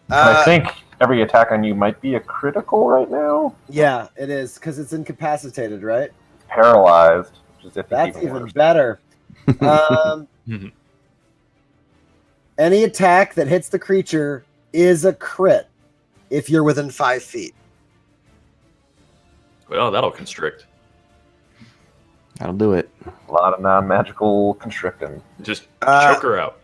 And I think every attack on you might be a critical right now. Yeah, it is because it's incapacitated, right? It's paralyzed, which is That's even worse. better. Any attack that hits the creature is a crit if you're within 5 feet. Well, that'll constrict. That'll do it. A lot of non-magical constricting. Just choke her out.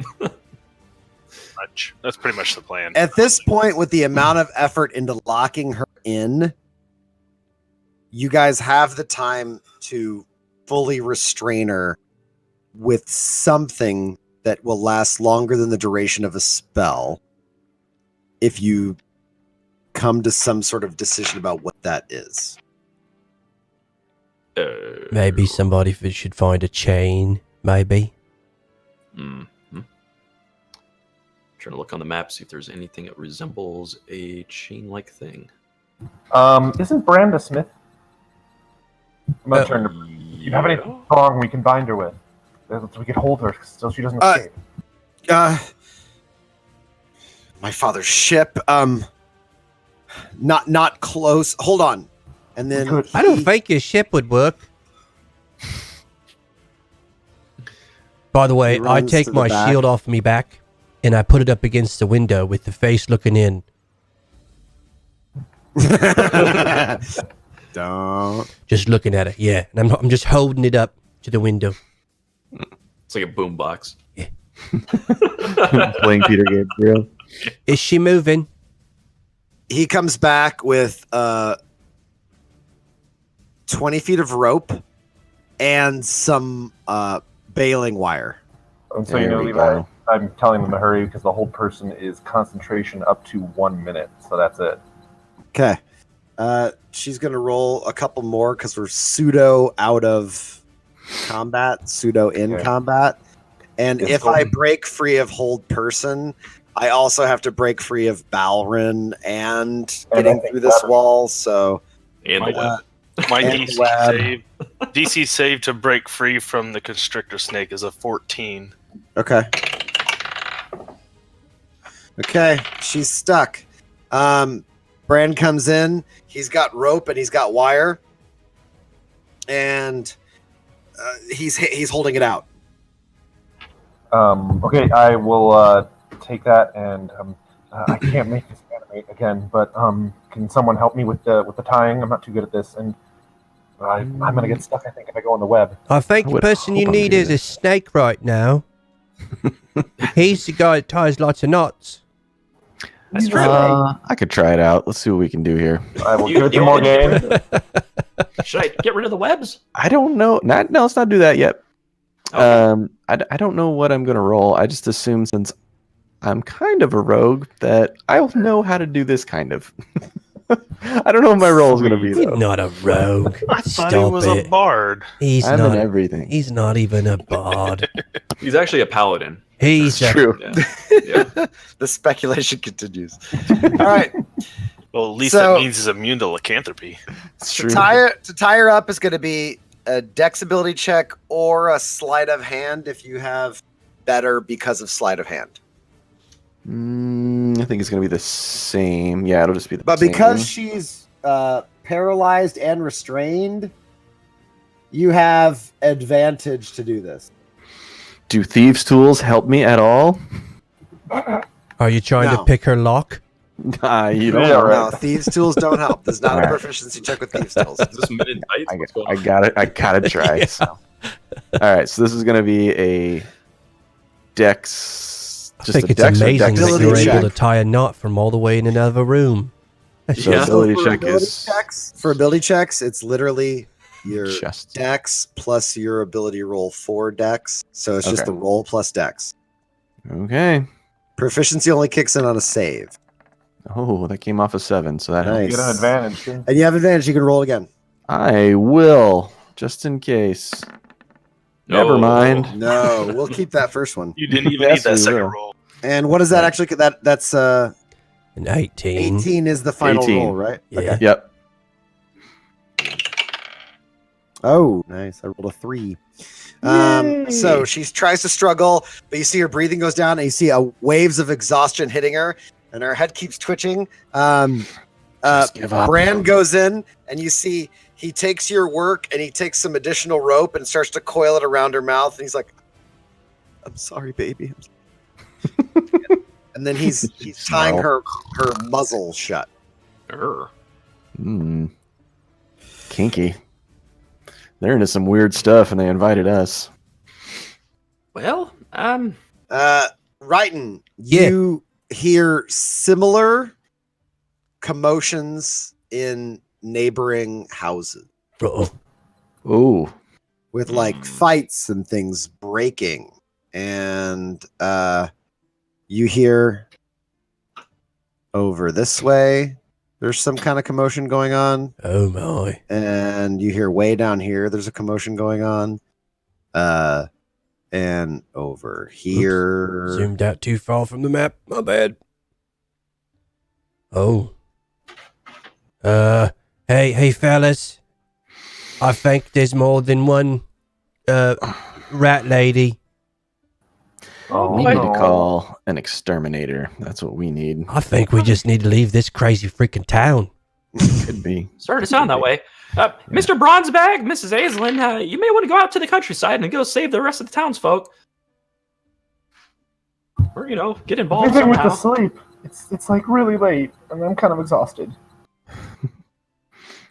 That's pretty much the plan. At this point, with the amount of effort into locking her in, you guys have the time to fully restrain her with something that will last longer than the duration of a spell if you come to some sort of decision about what that is. Maybe somebody should find a chain, maybe. Trying to look on the map, see if there's anything that resembles a chain-like thing. Isn't Brand a smith? I'm gonna turn to. Do you have anything strong we can bind her with? So we can hold her so she doesn't escape. My father's ship. Not close. Hold on. And then I don't think your ship would work. By the way, He I runs take to the my back. shield off me back and I put it up against the window with the face looking in. don't. Just looking at it, yeah. And I'm just holding it up to the window. It's like a boombox. Playing Peter Gabriel. Is she moving? He comes back with 20 feet of rope and some bailing wire. And so you There know, we Levi, go. I'm telling them to hurry because the hold person is concentration up to 1 minute. So that's it. Okay. She's going to roll a couple more because we're pseudo out of combat, pseudo in Okay. combat. And It's if I going- break free of hold person, I also have to break free of Balrin and getting I think through this that- wall. So And the web. My And DC web. save, DC save to break free from the constrictor snake is a 14. okay. Okay, she's stuck. Brand comes in. He's got rope and he's got wire, and he's holding it out. Okay, I will take that, and I can't make this animate again. But can someone help me with the tying? I'm not too good at this, and I'm gonna get stuck. I think if I go on the web. I think I the would person you hope I'm need good is at a snake right now. He's the guy that ties lots of knots. That's true. I could try it out. Let's see what we can do here. I will You- give it to you Morgan. want to Should I get rid of the webs? I don't know. No, let's not do that yet. Okay. I don't know what I'm gonna roll. I just assume since I'm kind of a rogue that I'll know how to do this kind of. I don't know what my role is gonna be He's though. not a rogue. I thought Stop he was it. a bard. He's I'm not. in everything. He's not even a bard. He's actually a paladin. He's It's a, true. Yeah. Yeah. The speculation continues. All right. Well, at least So- that means he's immune to lycanthropy. It's To true. tie her up is going to be a dex ability check or a sleight of hand if you have better because of sleight of hand. I think think it's going to be the same. Yeah, it'll just be the But same. because she's paralyzed and restrained, you have advantage to do this. Do thieves' tools help me at all? Are you trying No. to pick her lock? You don't Yeah, know. right. No, thieves' tools don't help. There's not a Alright. proficiency check with thieves' tools. Is this men in tights? What's going I on? got it. I gotta try. Yeah. So. All right, so this is gonna be a dex. I Just think a it's dex or amazing dex that Ability you're saving able check. to tie a knot from all the way in another room. So Yeah. ability For check ability is checks, for ability checks, it's literally your just dex plus your ability roll for dex. So it's just Okay. the roll plus dex. okay. Proficiency only kicks in on a save. Oh, that came off a 7, so that Nice. You get an advantage. Too. And you have advantage. You can roll again. I will, just in case. Never No. mind. No, we'll keep that first one. You didn't even Yes, need that we second will. roll. And what is that actually? That's An 18. 18 is the final 18. roll, right? Yeah. Yep. Oh, nice. I rolled a 3. So she tries to struggle, but you see her breathing goes down, and you see waves of exhaustion hitting her, and her head keeps twitching. Just give up. Bran goes in, and you see he takes your work, and he takes some additional rope and starts to coil it around her mouth, and he's like, "I'm sorry, baby." And then he's tying her muzzle shut. Err. Kinky. They're into some weird stuff, and they invited us. Well, Ryton, Yeah. you hear similar commotions in neighboring houses Uh-oh. Oh, with like fights and things breaking. And you hear over this way, there's some kind of commotion going on. Oh my. And you hear way down here, there's a commotion going on. And over here. Zoomed out too far from the map. My bad. Oh. Hey fellas. I think there's more than one rat lady. Oh, we need no. to call an exterminator. That's what we need. I think we just need to leave this crazy freaking town. Could be. starting to sound that way. Mr. Bronzebag, Mrs. Aislinn, you may want to go out to the countryside and go save the rest of the townsfolk. Or, get involved Everything with somehow. the sleep. It's like really late, and I'm kind of exhausted.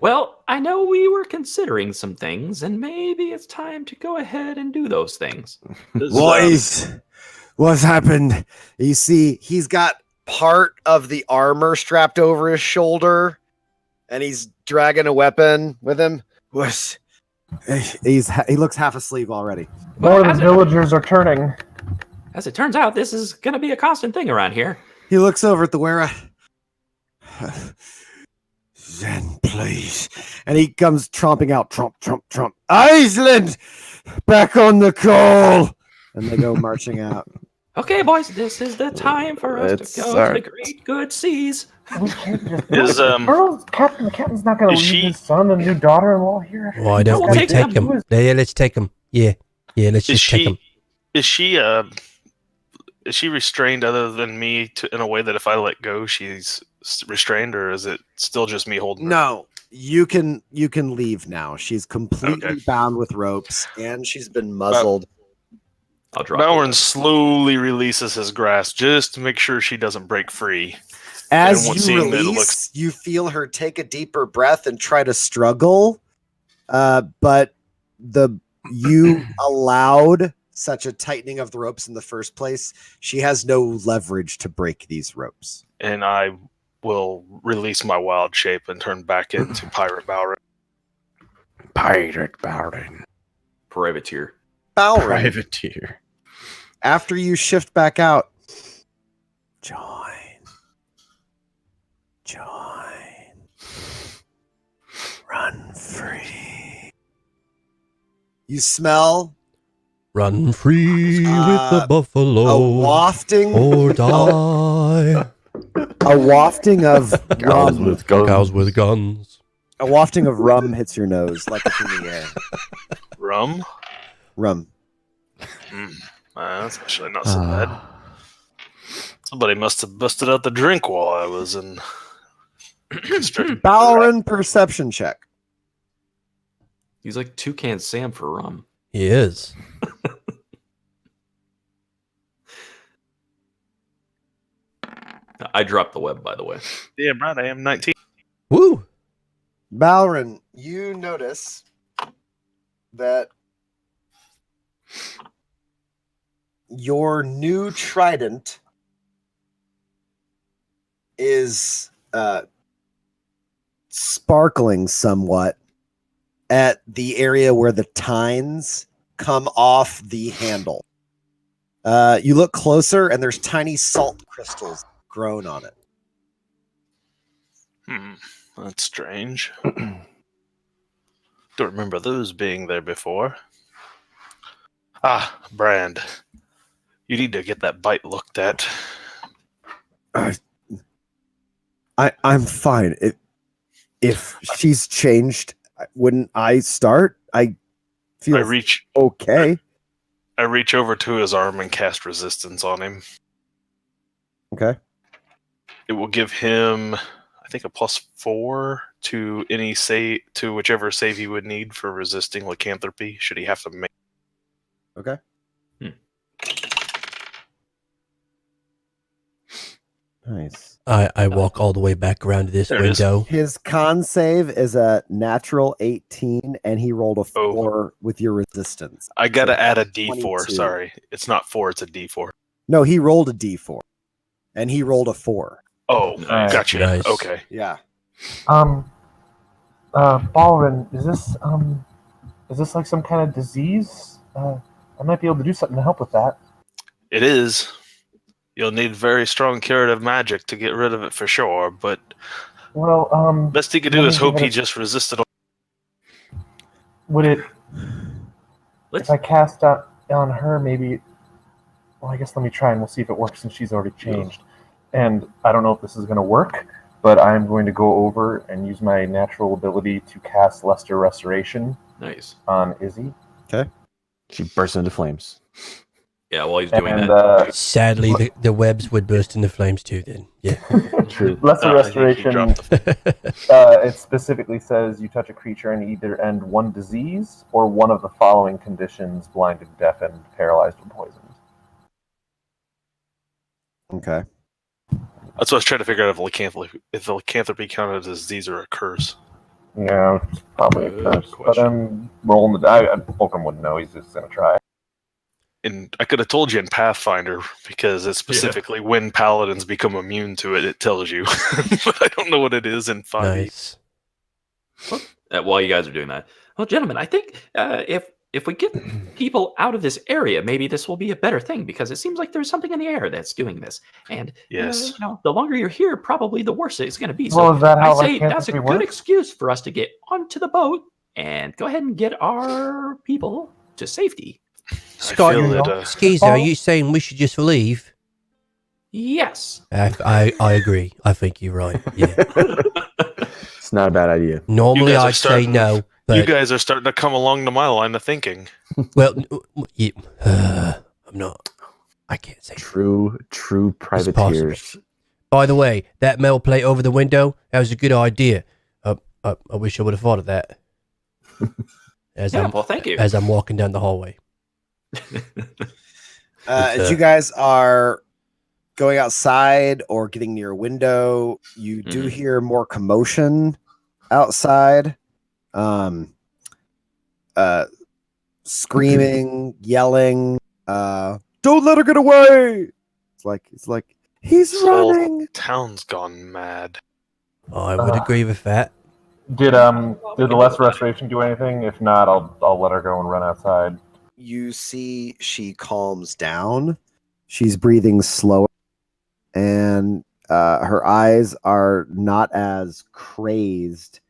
Well, I know we were considering some things, and maybe it's time to go ahead and do those things. What's happened? You see, he's got part of the armor strapped over his shoulder, and he's dragging a weapon with him. He looks half asleep already. More of as the it- villagers are turning. As it turns out, this is going to be a constant thing around here. He looks over at the wearer. Zen, please. And he comes tromping out. Tromp, tromp, tromp. Iceland! Back on the call! And they go marching out. Okay, boys, this is the time for us Let's to go start. to the great good seas. We can't just. Is the captain's not going to is leave she- his son and new daughter-in-law here. Why don't we'll we take take them. him? Yeah, let's take him. Yeah, let's is just take him. is she restrained other than me in a way that if I let go she's restrained, or is it still just me holding her? No, you can leave now. She's completely Okay. bound with ropes, and she's been muzzled. I'll drop Bowern it. slowly releases his grasp just to make sure she doesn't break free. As And you seeing that it release, looks- you feel her take a deeper breath and try to struggle, but you allowed such a tightening of the ropes in the first place. She has no leverage to break these ropes. And I will release my wild shape and turn back into Pirate Bowron. Pirate Bowden. Privateer. Bowron, Privateer. after you shift back out, join. Run free. You smell Run free with the a buffalo wafting, or die. a wafting of Cows rum. with guns. Cows with guns. A wafting of rum hits your nose like it's in the air. Rum? Rum. That's actually not so bad. Somebody must have busted out the drink while I was in. Balrin perception check. He's like Toucan Sam for rum. He is. I dropped the web, by the way. Damn right, I am 19. Woo! Balrin, you notice that your new trident is sparkling somewhat at the area where the tines come off the handle. You look closer, and there's tiny salt crystals grown on it. That's strange. Don't remember those being there before. Ah, Brand. You need to get that bite looked at. I'm fine. If she's changed, wouldn't I start? I feel okay. I reach over to his arm and cast resistance on him. Okay. It will give him, I think, a +4 to any save, to whichever save he would need for resisting lycanthropy. Should he have to make? Okay. Nice. I walk all the way back around to this There it is. window. His con save is a natural 18, and he rolled a 4 with your resistance. I gotta add a D4. 22. Sorry, it's not 4; it's a D4. No, he rolled a D4, and he rolled a 4. Oh, Nice. gotcha. Nice. Okay. Yeah. Balrin, is this like some kind of disease? I might be able to do something to help with that. It is. You'll need very strong curative magic to get rid of it for sure, but Well, best he could do is hope he just resisted. would it? Let's. If I cast on her, maybe. Well, I guess let me try and we'll see if it works since she's already changed. And I don't know if this is going to work, but I'm going to go over and use my natural ability to cast Lesser Restoration Nice. on Izzy. She bursts into flames. Yeah, while he's doing And that. Sadly, the webs would burst into flames too. Then, yeah. True. Lesser I think he Restoration, dropped it specifically says you touch a creature and either end one disease or one of the following conditions: blinded, deafened, paralyzed, or poisoned. Okay. That's what I was trying to figure out if the lycanthropy counted as a disease or a curse. Yeah, it's probably a Good curse. But question. I'm rolling the die. Fulcrum wouldn't know. He's just going to try. And I could have told you in Pathfinder, because it's specifically when paladins become immune to it, it tells you. But I don't know what it is in 5e. Nice. While you guys are doing that, well, gentlemen, I think if we get people out of this area, maybe this will be a better thing because it seems like there's something in the air that's doing this. And Yes. the longer you're here, probably the worse it's going to be. Well, So is that how I say that's a lycanthropy good works? excuse for us to get onto the boat and go ahead and get our people to safety. Scott, I feel that, Skeezer, are you saying we should just leave? Yes. I agree. I think you're right. Yeah. It's not a bad idea. Normally You guys are I'd say starting- no, you but guys are starting to come along to my line of thinking. well, yeah, I'm not. I can't say. True possible. privateers. By the way, that metal plate over the window, that was a good idea. I wish I would have thought of that. Well, thank you. As I'm walking down the hallway. As you guys are going outside or getting near a window, you do hear more commotion outside. Screaming, yelling. Don't let her get away! It's like he's This whole running. town's gone mad. I would agree with that. Did the Lesser Restoration do anything? If not, I'll let her go and run outside. You see she calms down. She's breathing slower, and her eyes are not as crazed,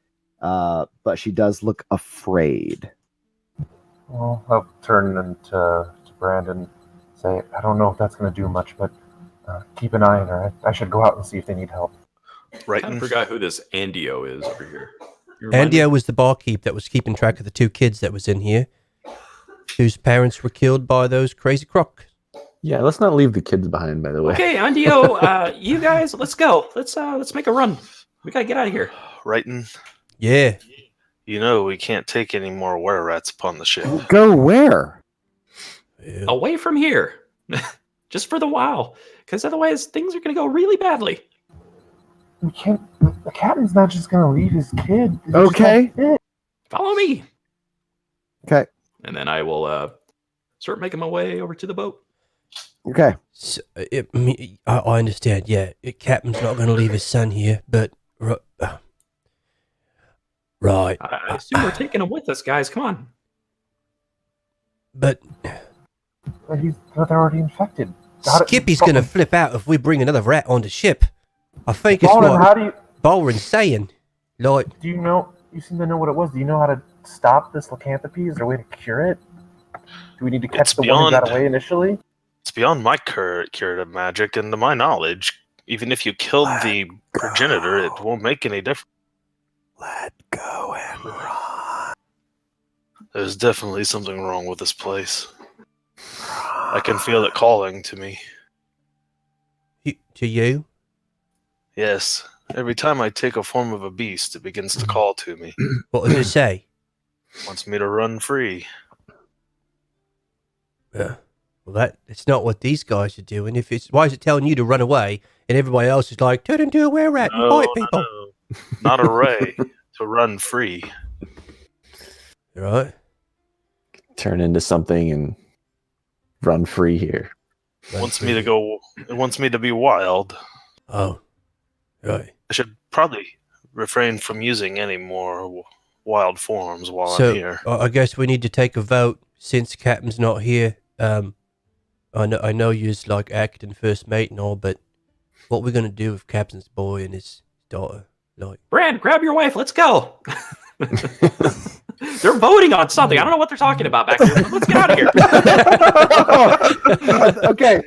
but she does look afraid. Well, I'll turn to Brandon and say, I don't know if that's going to do much, but keep an eye on her. I should go out and see if they need help. Right. I kind of forgot who this Andio is over here. You remind me? Andio was the barkeep that was keeping track of the 2 kids that was in here, whose parents were killed by those crazy crocs. Yeah, let's not leave the kids behind, by the way. Okay, Andio, you guys, let's go. Let's make a run. We gotta get out of here. Wrighton, Yeah. you know we can't take any more were-rats upon the ship. Go where? Yeah. Away from here. Just for the while. Because otherwise things are gonna go really badly. We can't. The captain's not just gonna leave his kid. It's just Okay. not fit. Follow me. Okay. And then I will start making my way over to the boat. Okay. So, I understand. Yeah, Captain's not going to leave his son here, but right. I assume we're taking him with us, guys. Come on. But But they're already infected. How do- Skippy's going to flip out if we bring another rat on the ship. I think it's Baldwin, what how do you? Byron's saying. Like, Do you know? You seem to know what it was. Do you know how to stop this lycanthropy? Is there a way to cure it? Do we need to catch It's the one who got beyond- away initially? It's beyond my curative magic, and to my knowledge, even if you killed the progenitor, it won't make any difference. Let go and run. There's definitely something wrong with this place. I can feel it calling to me. to you? Yes, every time I take a form of a beast, it begins to call to me. What does it say? Wants me to run free. Well, it's not what these guys are doing. Why is it telling you to run away, and everybody else is like, turn into a were-rat and bite people? No. Not a ray. To run free. Right? Turn into something and run free here. It wants me to go. It wants me to be wild. Oh, right. I should probably refrain from using any more wild forms while So I'm here. I guess we need to take a vote since Captain's not here. I know you're like acting first mate and all, but what we're gonna do with Captain's boy and his daughter? Like, Brand, grab your wife. Let's go. They're voting on something. I don't know what they're talking about back there. Let's get out of here. Okay.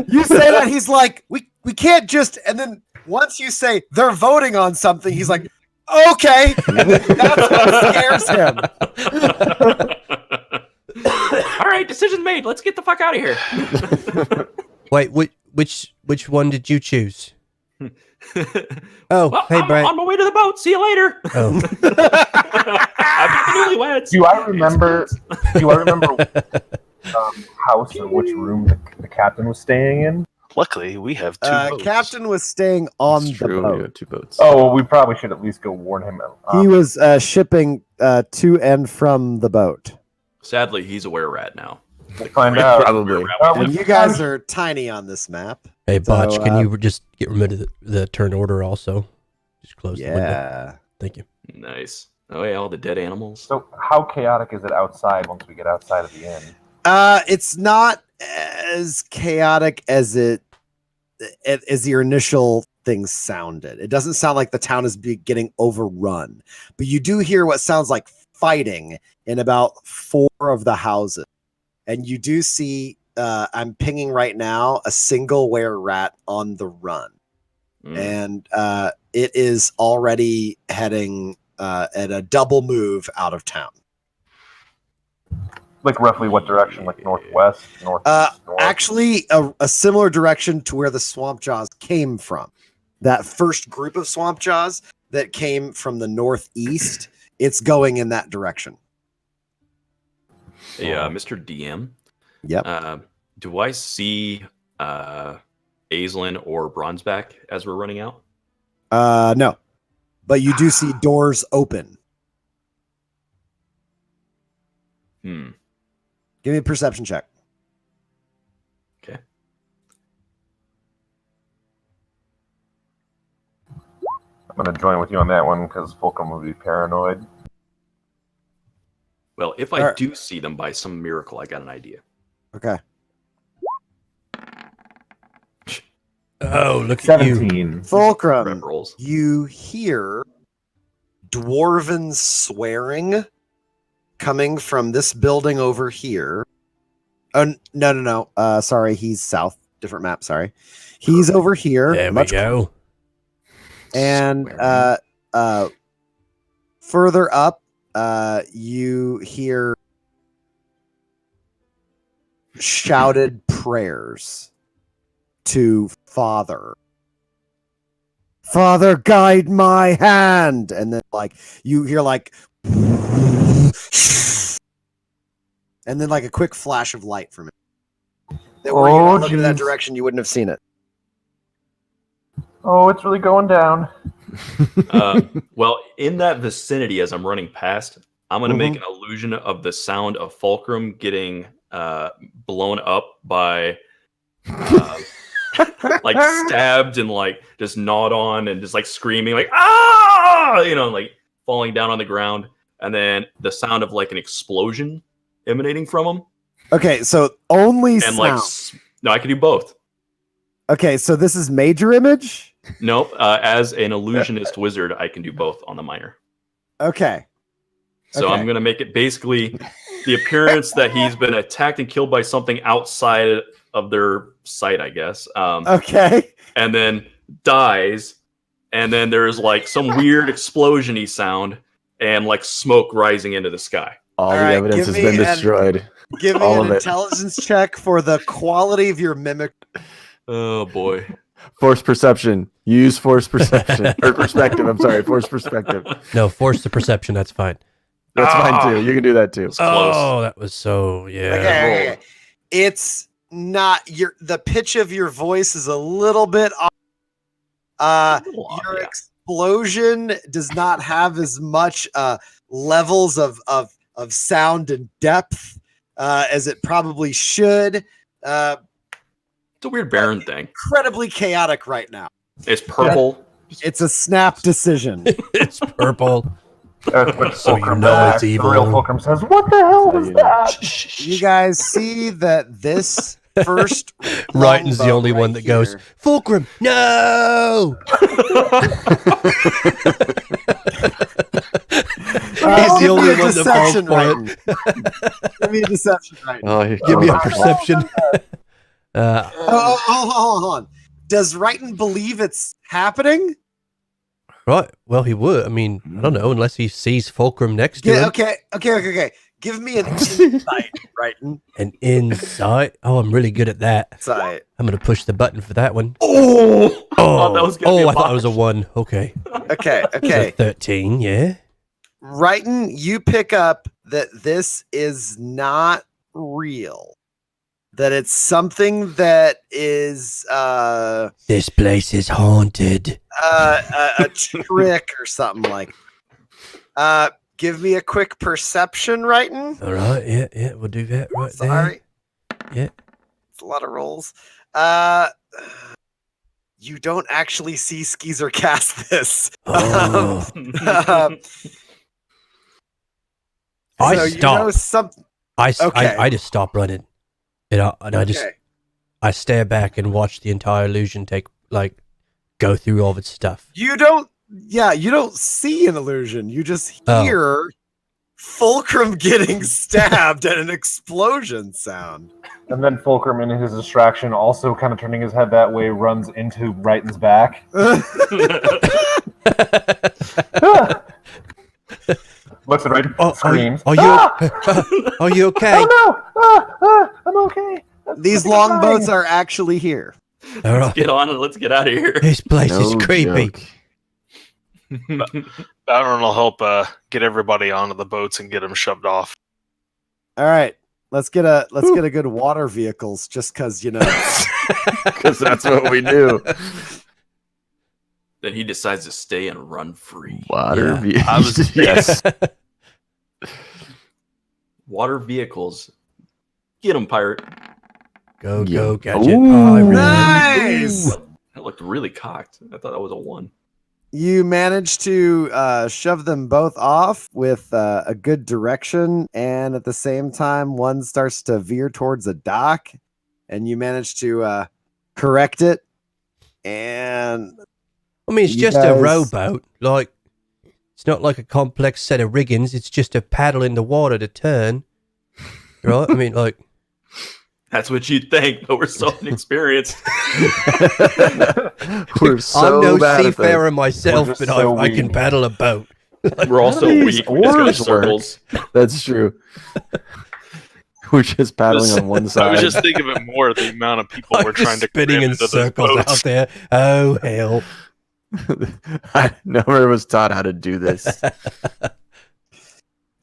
You say that, he's like, we can't just, and then once you say they're voting on something, he's like, okay. That's what scares him. All right, decision made. Let's get the fuck out of here. wait, which one did you choose? Oh, Well, hey, I'm Brad. on my way to the boat. See you later. Oh, I've got the newlyweds. Do I remember? House or which room the captain was staying in? Luckily, we have two boats. Captain was staying on It's the true. We boat. got 2 boats. Oh, well, we probably should at least go warn him. He was shipping to and from the boat. Sadly, he's a were-rat now. We'll find out. Probably. And you guys are tiny on this map. hey, Botch, So, can you just get rid of the turn order also? Just close the window. Yeah. Thank you. Nice. Oh yeah, all the dead animals. So, how chaotic is it outside once we get outside of the inn? It's not as chaotic as your initial things sounded. It doesn't sound like the town is getting overrun, but you do hear what sounds like fighting in about 4 of the houses, and you do see. I'm pinging right now a single were-rat on the run, and it is already heading at a double move out of town. Like roughly what direction? Like northwest, northeast, north? Actually, a similar direction to where the swamp jaws came from. That first group of swamp jaws that came from the northeast, it's going in that direction. Hey, Mr. DM. Yep. Do I see Aislinn or Bronzeback as we're running out? No, but you do see doors open. Hmm. Give me a perception check. Okay. I'm going to join with you on that one because Fulcrum will be paranoid. Well, if I Alright. do see them by some miracle, I got an idea. Okay. Oh, look at you. 17. Rep Fulcrum, rolls. you hear dwarven swearing coming from this building over here. Oh, no. Sorry, he's south. Different map, sorry. He's over here. There we much go. And Swearing. further up, you hear shouted prayers to Father. Father, guide my hand, and then like you hear like, and then like a quick flash of light from it. That were you not looking in that direction, you wouldn't have seen it. Oh, it's really going down. Well, in that vicinity, as I'm running past, I'm going to make an illusion of the sound of Fulcrum getting blown up by, like stabbed and like just gnawed on and just like screaming like ah, like falling down on the ground, and then the sound of like an explosion emanating from him. Okay, so only And sound. like, no, I can do both. Okay, so this is major image? Nope. As an illusionist wizard, I can do both on the minor. Okay. So Okay. I'm going to make it basically the appearance that he's been attacked and killed by something outside of their sight, I guess. Okay. And then dies. And then there's like some weird explosion-y sound and like smoke rising into the sky. All the right, evidence give has me been destroyed. Give me All an of it. intelligence check for the quality of your mimic. Oh, boy. Force perception. Use force perception. Or perspective. I'm sorry. Force perspective. No, force the perception. That's fine. That's fine too. You can do that too. It's close. Oh, that was so yeah. Okay. It's not the pitch of your voice is a little bit off. Your Yeah. explosion does not have as much levels of sound and depth as it probably should. It's a weird Baron thing. Incredibly chaotic right now. It's purple. It's a snap decision. It's purple. When So you Fulcrum know back, it's the evil. real Fulcrum says, "What the hell was that?" You guys see that this first Ryton's the longbow only one right that goes, here- Fulcrum, no! He's the give only me a one that falls deception, for it. Ryton. Give me a deception, right? Oh, Give me a perception. Hold on. Does Ryton believe it's happening? Right. Well, he would. I mean, I don't know, unless he sees Fulcrum next to Yeah. him. Okay. Give me an insight, Ryton. An insight. Oh, I'm really good at that. Insight. I'm going to push the button for that one. Oh! I thought that was gonna be a I thought it was a botch. 1. Okay. Okay. So Okay. 13, yeah. Ryton, you pick up that this is not real. That it's something that is This place is haunted. a trick or something like. Give me a quick perception, Ryton. All right. Yeah. We'll do that right Sorry. there. Yeah. It's a lot of rolls. You don't actually see Skeezer cast this. Oh. So I you know stop. something. I just stop running. I just Okay. I stare back and watch the entire illusion go through all of its stuff. You don't see an illusion. You just Oh. hear Fulcrum getting stabbed and an explosion sound. And then Fulcrum, in his distraction, also kind of turning his head that way, runs into Ryton's back. Looks at Ryton, screams. Are you are you okay? Oh no! I'm okay. These I'm longboats fine. are actually here. All right. Get on and let's get out of here. This place is No creepy. joke. Baron will help get everybody onto the boats and get them shoved off. All right, let's get a good water vehicles, just because Because that's what we do. Then he decides to stay and run free. Water Yeah. view. I was- yes. Water vehicles. Get him, pirate. Go Yeah. gadget. Ooh. Pirate. Nice. That looked really cocked. I thought that was a 1. You managed to shove them both off with a good direction, and at the same time, one starts to veer towards a dock, and you manage to correct it. And I mean, it's You just a guys- rowboat. Like, it's not like a complex set of riggings. It's just a paddle in the water to turn. Right? I mean, like, That's what you'd think, but we're so inexperienced. We're so I'm no bad at this. seafarer myself, We're just but so I can weak. paddle a boat. We're also How do these weak. We just go in oars work? circles. That's true. We're just paddling on one I side. was just thinking of it more, the amount of people were I'm just trying to spinning cram in into those circles boats. out there. Oh, hell. I never was taught how to do this.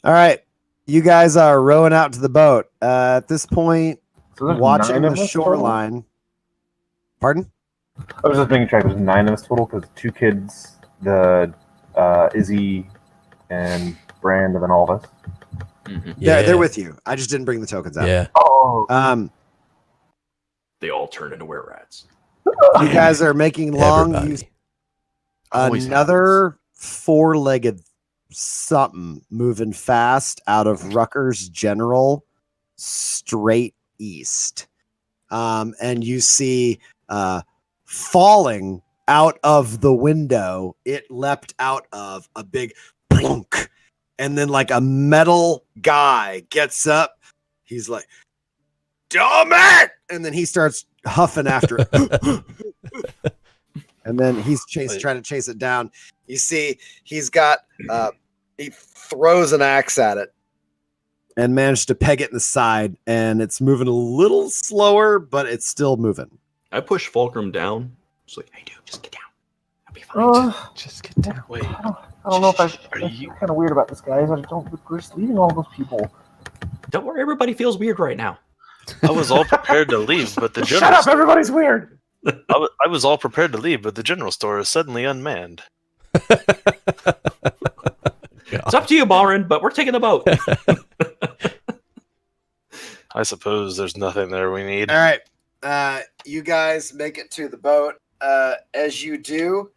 All right. You guys are rowing out to the boat. At this point, So there's watching 9 of the us total? shoreline. Pardon? I was just making track. There's 9 of us total because 2 kids, the Izzy and Brand, and then all of us. Mhm. Yeah, They're with you. I just didn't bring the tokens out. Yeah. Oh, They all turn into were-rats. You guys are making long Everybody. use. Always Another 4-legged something moving fast out of Rutgers General straight east. And you see falling out of the window, it leapt out of a big plunk. And then like a metal guy gets up. He's like, "Damn it!" And then he starts huffing after it. And then he's trying to chase it down. You see, he's got he throws an axe at it and managed to peg it in the side, and it's moving a little slower, but it's still moving. I push Fulcrum down. It's like, hey, dude, just get down. I'll be fine. Just get down. Wait, I don't know if Are I'm you- kind of weird about this, guys. I don't. We're just leaving all those people. Don't worry, everybody feels weird right now. I was all prepared to leave, but the Shut general up! Everybody's weird. I was all prepared to leave, but the general store is suddenly unmanned. It's up to you, Balrin, but we're taking the boat. I suppose there's nothing there we need. All right. You guys make it to the boat. As you do,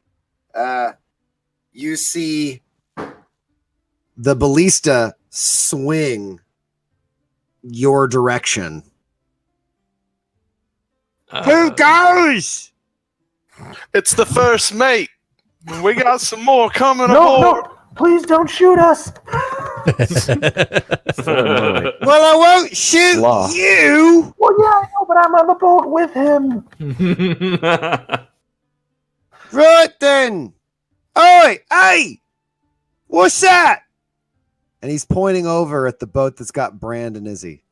you see the ballista swing your direction. Who goes? It's the first mate. We got some more coming No, aboard. no! Please don't shoot us. Annoying. Well, I won't shoot Sloth. you. Well, yeah, I know, but I'm on the boat with him. Right then. Oi, hey! What's that? And he's pointing over at the boat that's got Brand and Izzy.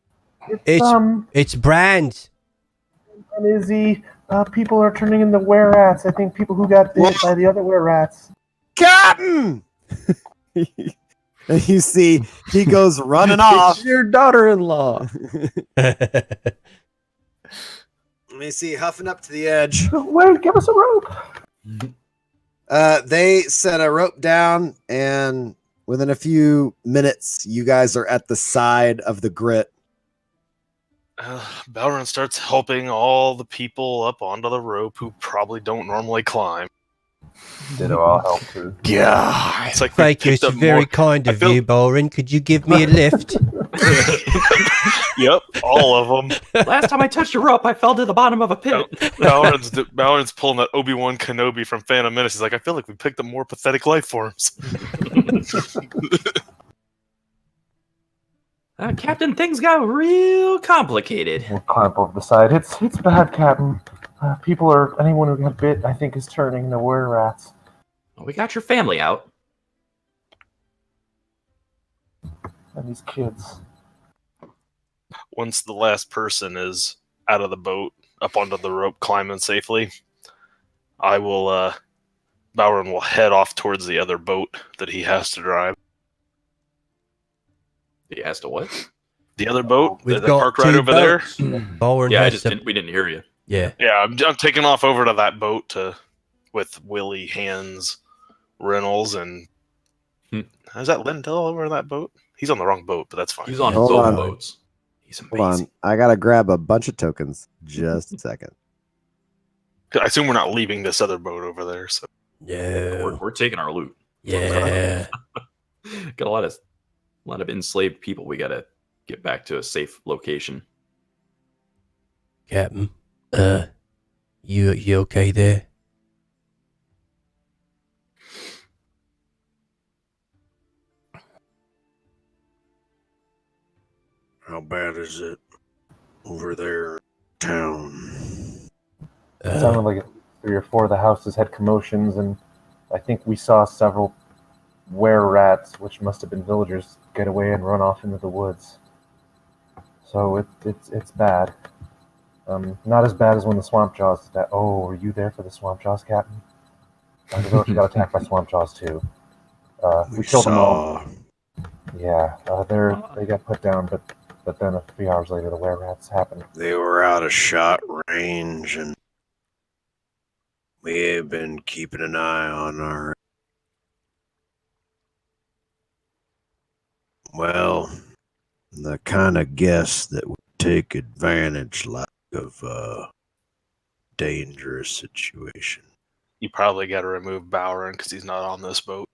It's- It's Brand. and Izzy. People are turning into were-rats. I think people who got bit What? by the other were-rats. Captain! And you see he goes running off. It's your daughter-in-law. Let me see, huffing up to the edge. Wait, give us a rope. They set a rope down, and within a few minutes, you guys are at the side of the grit. Balron starts helping all the people up onto the rope who probably don't normally climb. Ditto, I'll help too. God. It's like we Thank you. picked It's up very more- kind I of feel- you, Balrin. Could you give me a lift? Yep, all of them. Last time I touched a rope, I fell to the bottom of a pit. Balron's pulling that Obi-Wan Kenobi from Phantom Menace. He's like, I feel like we picked up more pathetic life forms. Captain, things got real complicated. We'll climb over the side. It's bad, Captain. People are anyone who got bit, I think, is turning into were-rats. Well, we got your family out. And these kids. Once the last person is out of the boat, up onto the rope, climbing safely, I will, Balron will head off towards the other boat that he has to drive. He asked to what? The other boat, We've the got park right two over there. boats. Balrin Yeah, has to- we didn't hear you. Yeah. Yeah, I'm taking off over to that boat with Willie, Hands, Reynolds, and is that Lindell over in that boat? He's on the wrong boat, but that's fine. He's on Hold both on. boats. He's Hold amazing. on. I got to grab a bunch of tokens. Just a second. I assume we're not leaving this other boat over there. So No. We're taking our loot. Yeah. Got a lot of enslaved people. We gotta get back to a safe location. Captain. You okay there? How bad is it over there in town? It sounded like 3 or 4 of the houses had commotions, and I think we saw several were-rats, which must have been villagers, get away and run off into the woods. So it's bad. Not as bad as when the swamp jaws. Oh, were you there for the swamp jaws, Captain? The village got attacked by swamp jaws too. We killed them all. Yeah, they got put down, but then a few hours later, the were-rats happened. They were out of shot range, and we've been keeping an eye on our. Well, the kind of guests that would take advantage, like of a dangerous situation. You probably got to remove Bowron because he's not on this boat.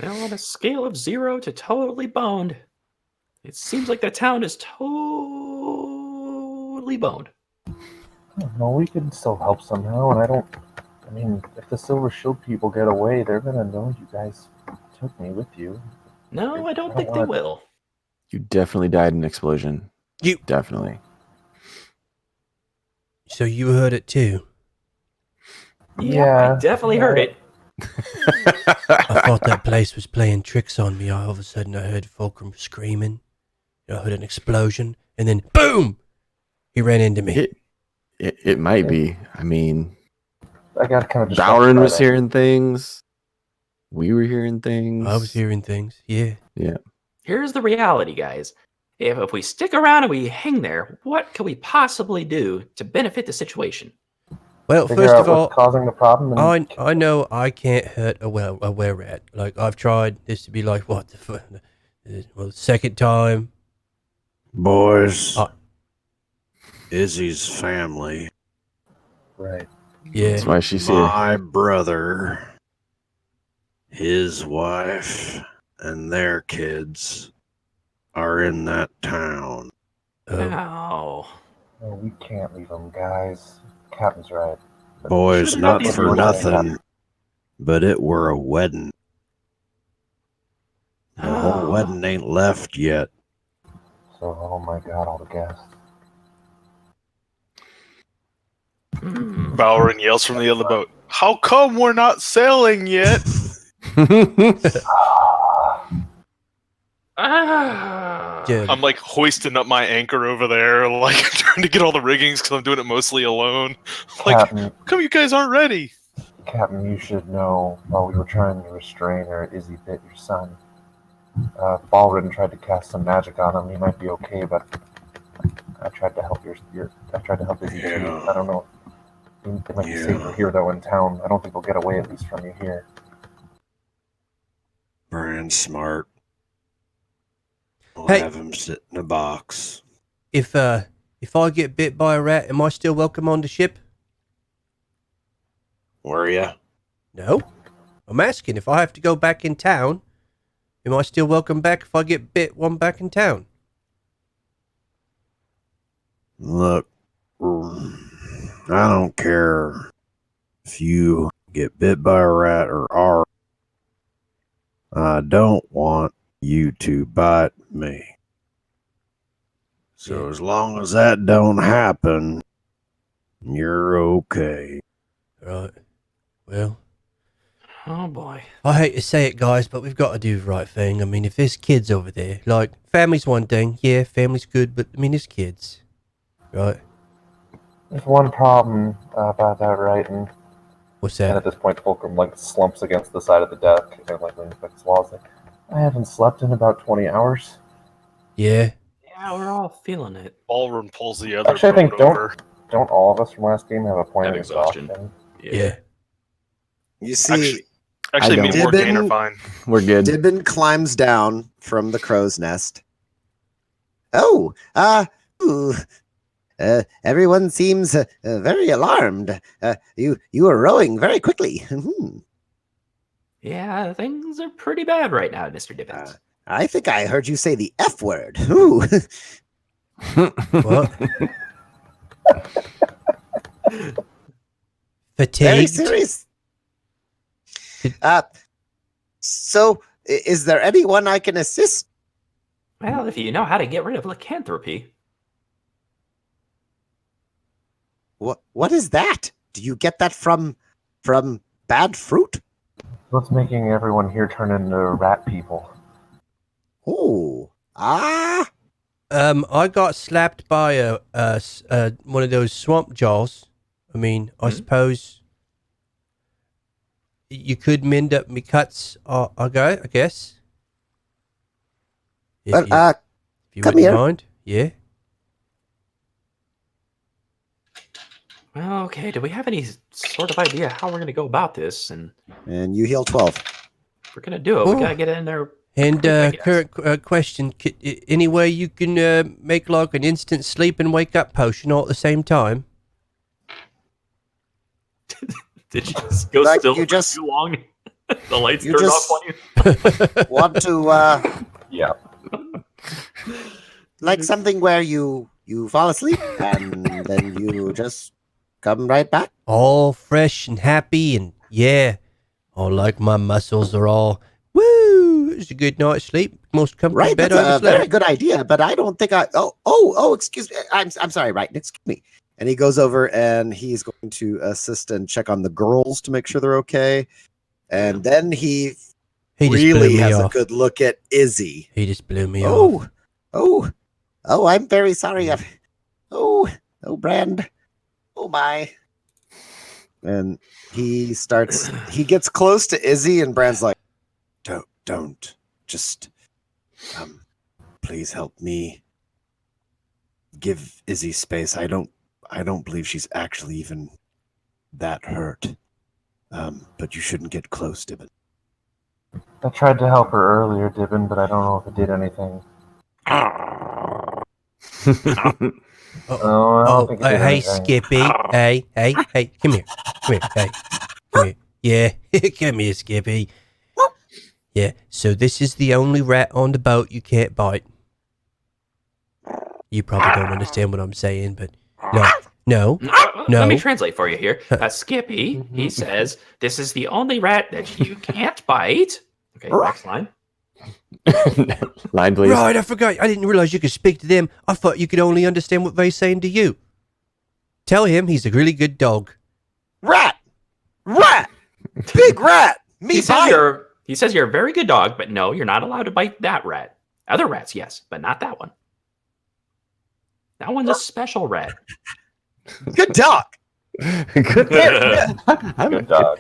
Well, on a scale of 0 to totally boned, it seems like the town is totally boned. No, we can still help somehow, and I mean, if the Silver Shield people get away, they're gonna know you guys took me with you. No, I don't think they will. You definitely died in an explosion. You definitely. So you heard it too? Yeah, I definitely heard it. I thought that place was playing tricks on me. All of a sudden, I heard Fulcrum screaming. I heard an explosion, and then boom! He ran into me. It might be. I mean, I got kind of. Bowron was hearing things. We were hearing things. I was hearing things. Yeah. Yeah. Here's the reality, guys. If we stick around and we hang there, what can we possibly do to benefit the situation? Well, Figure first out of all, what's causing the problem. And I know I can't hurt a were-rat. Like, I've tried this to be like, what the fuck? Well, second time. Boys, Izzy's family. Right. Yeah. That's why she's here. My brother, his wife, and their kids are in that town. Oh. No, we can't leave them, guys. Captain's right. Boys, not for nothing, but it were a wedding. The whole wedding ain't left yet. So, oh my God, all the guests. Bowron yells from the other boat, "How come we're not sailing yet?" I'm like hoisting up my anchor over there, like trying to get all the riggings because I'm doing it mostly alone. Like, Captain, how come you guys aren't ready? Captain, you should know while we were trying to restrain her, Izzy bit your son. Ballridden tried to cast some magic on him. He might be okay, but I tried to help I tried to help Izzy too. I don't know. It might be safer here though in town. I don't think they'll get away at least from you here. Brand smart. We'll Hey. have him sit in a box. If I get bit by a rat, am I still welcome on the ship? Were ya? No. I'm asking if I have to go back in town, am I still welcome back if I get bit while I'm back in town? Look, I don't care if you get bit by a rat or are. I don't want you to bite me. So as long as that don't happen, you're okay. Right. Well, Oh boy. I hate to say it, guys, but we've got to do the right thing. I mean, if there's kids over there, like, family's one thing. Yeah, family's good, but, I mean, there's kids. Right? There's one problem about that, right? And What's at that? this point, Fulcrum slumps against the side of the deck and leans back his walls. I haven't slept in about 20 hours. Yeah. Yeah, we're all feeling it. Ballroom pulls the other Actually, I think boat over. don't all of us from last game have a point Have of exhaustion. exhaustion? Yeah. You see, Actually, I me don't. and Morgaine Dibben- are fine. We're good. Dibben climbs down from the crow's nest. Oh, everyone seems very alarmed. You are rowing very quickly. Yeah, things are pretty bad right now, Mr. Dibbins. I think I heard you say the F word. Ooh. What? Very Fatigued? serious. So, is there anyone I can assist? Well, if you know how to get rid of lycanthropy. What is that? Do you get that from bad fruit? What's making everyone here turn into rat people? Oh, Ah, I got slapped by one of those swamp jaws. I mean, I suppose you could mend up me cuts. I guess. If well, you come wouldn't here. mind, yeah. Well, okay. Do we have any sort of idea how we're going to go about this? And And you heal 12. if we're going to do it, we got to get in there. And quick, I guess. current question: any way you can make like an instant sleep and wake up potion all at the same time? Did you just go Like, still you for just- too long? The lights you turned just- off on you? Want to Yeah. like something where you fall asleep and then you just come right back? All fresh and happy, and yeah, all like my muscles are all woo. It's a good night's sleep, most comfortable Right, bed that's I've a ever slept. very good idea, but I don't think I. Oh, excuse me. I'm sorry. Right, excuse me. And he goes over and he's going to assist and check on the girls to make sure they're okay. And then he He just really blew me has a off. good look at Izzy. He just blew me off. Oh, I'm very sorry. Oh, Brand. Oh my. And he gets close to Izzy and Brand's like, don't, just, please help me give Izzy space. I don't believe she's actually even that hurt. But you shouldn't get close, Dibbin. I tried to help her earlier, Dibbin, but I don't know if it did anything. Oh, I don't think it did hey, anything. Skippy. Hey, come here. Hey, come here. Yeah, come here, Skippy. Yeah, so this is the only rat on the boat you can't bite. You probably don't understand what I'm saying, but no. Let me translate for you here. Skippy, he says, this is the only rat that you can't bite. Okay, next line. Line, please. Right, I forgot. I didn't realize you could speak to them. I thought you could only understand what they're saying to you. Tell him he's a really good dog. Rat! Big rat! Me He says, bite! he says you're a very good dog, but no, you're not allowed to bite that rat. Other rats, yes, but not that one. That one's a special rat. Good dog! Good. Good dog.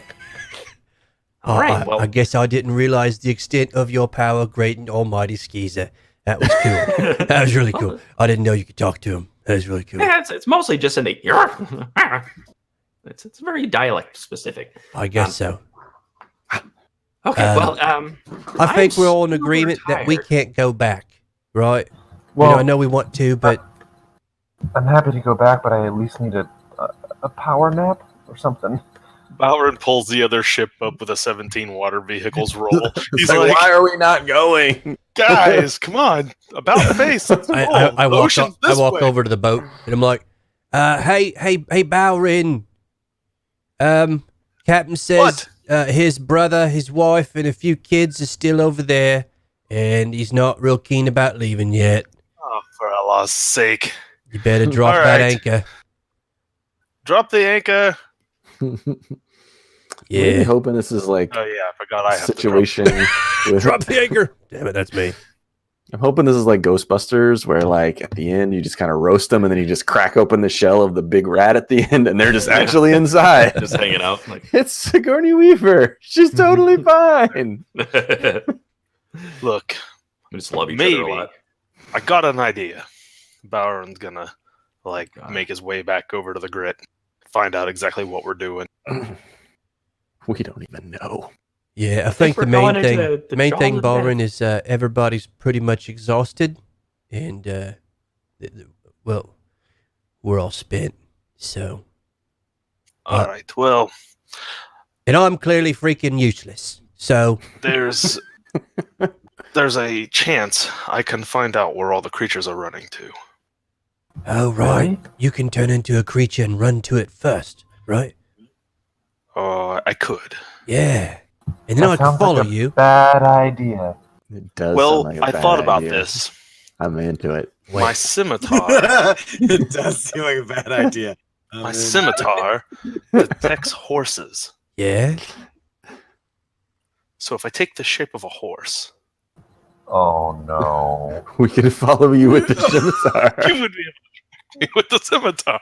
All right, well, I guess I didn't realize the extent of your power, great and almighty Skeezer. That was cool. That was really cool. I didn't know you could talk to him. That was really cool. yeah, it's mostly just in the. It's very dialect specific. I guess so. Okay, I think we're all in agreement that we can't go back, right? Well, I know we want to, but I'm happy to go back, but I at least need a power nap or something. Bowron pulls the other ship up with a 17 water vehicles roll. He's Like, like, why are we not going? guys, come on. About face. Let's roll. I The walk ocean's I this walk way." over to the boat and I'm like, hey, Bowrin. Captain says his brother, his wife, and a few kids are still over there, and he's not real keen about leaving yet. Oh, for Allah's sake. You better drop All that right. anchor. Drop the anchor. Really Yeah. hoping this is like Oh, yeah, I forgot I a have situation. with, Drop the anchor. Damn it, that's me. I'm hoping this is like Ghostbusters, where like at the end you just kind of roast them, and then you just crack open the shell of the big rat at the end, and they're just actually inside. just hanging out. Like, It's Sigourney Weaver. She's totally fine. we Look, just love each other a maybe lot. I got an idea. Bowron's gonna God. make his way back over to the grit, find out exactly what we're doing. We don't even know. Yeah, I think we're the main going into thing, the main jaws thing, of death. Ballrin, is everybody's pretty much exhausted, and well, we're all spent. So, All right. Well, and I'm clearly freaking useless. So, there's a chance I can find out where all the creatures are running to. oh right, Really? you can turn into a creature and run to it first, right? I could. Yeah, and then I That can sounds follow like a you. Bad idea. It does. Well, sound like a I bad thought about idea. this. I'm into it. My scimitar. It does seem like a bad idea. My scimitar detects horses. Yeah. So if I take the shape of a horse, Oh no. We can follow you with the scimitar. You would be able to with the scimitar.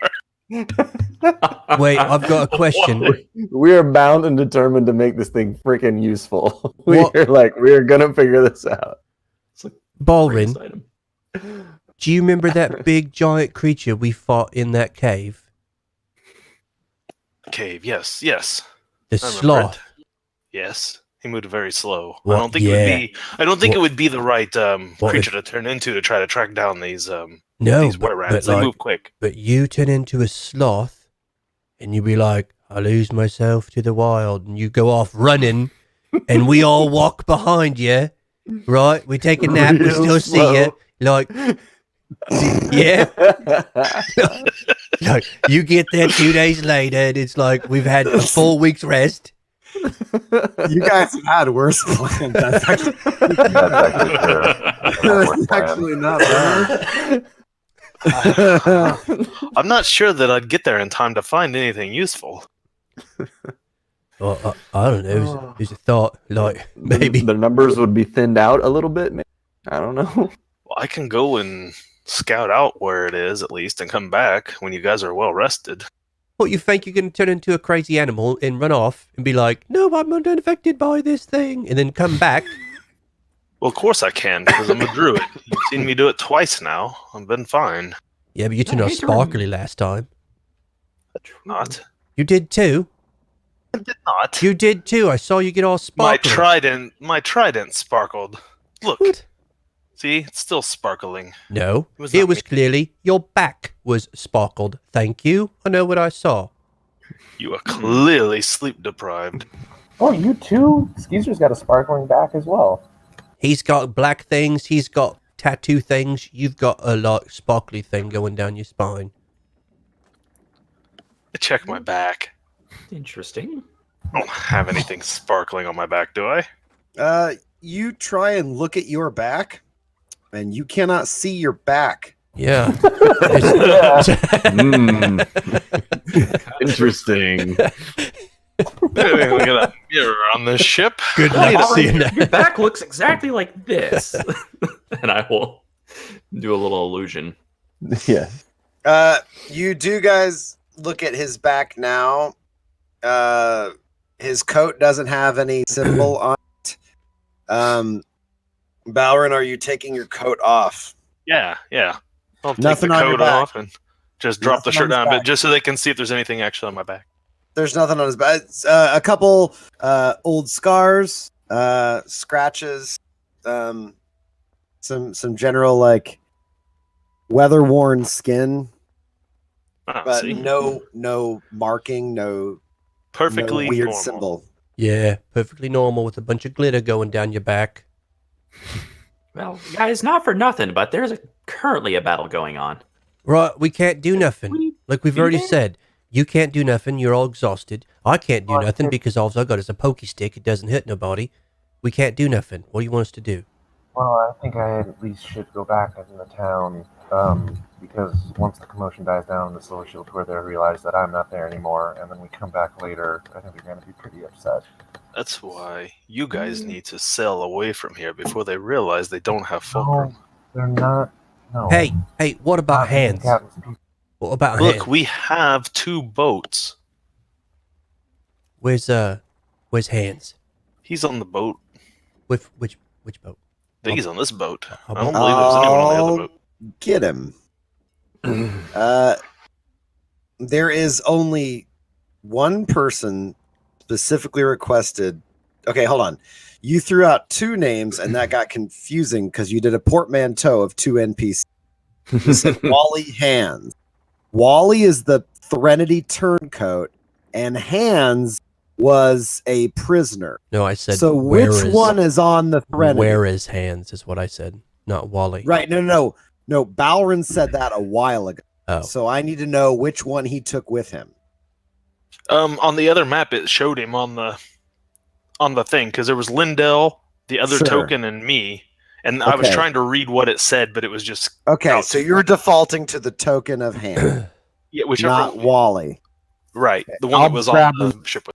Wait, I've got a question. We are bound and determined to make this thing freaking useful. What- We're gonna figure this out. Balrin, Greatest item. do you remember that big giant creature we fought in that cave? Cave, yes. The I remember sloth. it. Yes. He moved very slow. What? I don't think Yeah. it would be the right What creature if- to turn into to try to track down these No, these but, wet rats. but, They like, move quick. but you turn into a sloth and you be like, I lose myself to the wild. And you go off running and we all walk behind you, right? We take a nap, we Real still slow. see you. Like, yeah. Like, you get there 2 days later and it's like we've had a full week's rest. You guys have had worse plans. That's actually, That's actually true. that's actually not bad. I'm not sure that I'd get there in time to find anything useful. Well, I don't know. It was a thought. Like, maybe. their numbers would be thinned out a little bit. Maybe. I don't know. Well, I can go and scout out where it is at least and come back when you guys are well rested. What, you think you're going to turn into a crazy animal and run off and be like, no, I'm unaffected by this thing, and then come back? Well, of course I can because I'm a druid. You've seen me do it twice now. I've been fine. Yeah, but you turned I out hate to sparkly last time. Not. You did too. I did not. You did too. I saw you get all My sparkly. trident sparkled. Look, What? see, it's still sparkling. No, It was it not was me. clearly your back was sparkled. Thank you. I know what I saw. You are clearly sleep deprived. Oh, you too? Skeezer's got a sparkling back as well. He's got black things. He's got tattoo things. You've got a like sparkly thing going down your spine. I check my back. Interesting. I don't have anything sparkling on my back, do I? You try and look at your back, and you cannot see your back. Yeah. Interesting. Maybe we got a mirror on this ship. Good Well, luck all seeing right, your that. back looks exactly like this. And I will do a little illusion. Yeah. You do guys look at his back now. His coat doesn't have any symbol on it. Balrin, are you taking your coat off? Yeah. I'll take Nothing the on your coat back. off and just drop the Nothing shirt on his down a bit back. just so they can see if there's anything actually on my back. There's nothing on his back. It's, a couple old scars, scratches, some general like weather worn skin, Ah, but see? no marking, no Perfectly weird normal. symbol. Yeah, perfectly normal with a bunch of glitter going down your back. Well, guys, not for nothing, but there's currently a battle going on. Right, we can't do nothing. Like we've already Okay. said, you can't do nothing. You're all exhausted. I can't do nothing because all I got is a pokey stick. It doesn't hit nobody. We can't do nothing. What do you want us to do? Well, I think I at least should go back in the town, because once the commotion dies down and the Solar Shield Tour there realize that I'm not there anymore, and then we come back later, I think they're going to be pretty upset. That's why you guys need to sail away from here before they realize they don't have fulcrum. No, they're not. No. Hey, what about Not hands? Captain's people. What about Look, hands? we have 2 boats. Where's hands? He's on the boat. With which boat? I think he's on this boat. How I don't about- believe there's anyone on the other boat. Get him. There is only one person specifically requested. Okay, hold on. You threw out 2 names, and that got confusing because you did a portmanteau of 2 NPCs. You said Wally Hands. Wally is the Threnody turncoat, and Hands was a prisoner. No, I said. So where which is- one is on the Threnody? Where is hands? Is what I said. Not Wally. Right? No. Balrin said that a while ago. Oh, So I need to know which one he took with him. On the other map, it showed him on the thing because there was Lindell, the other Sure. token, and me. And I was Okay. trying to read what it said, but it was just Okay, out. so you're defaulting to the token of hand, whichever. not Wally. Right, the one I'll that was on grab the ship. With.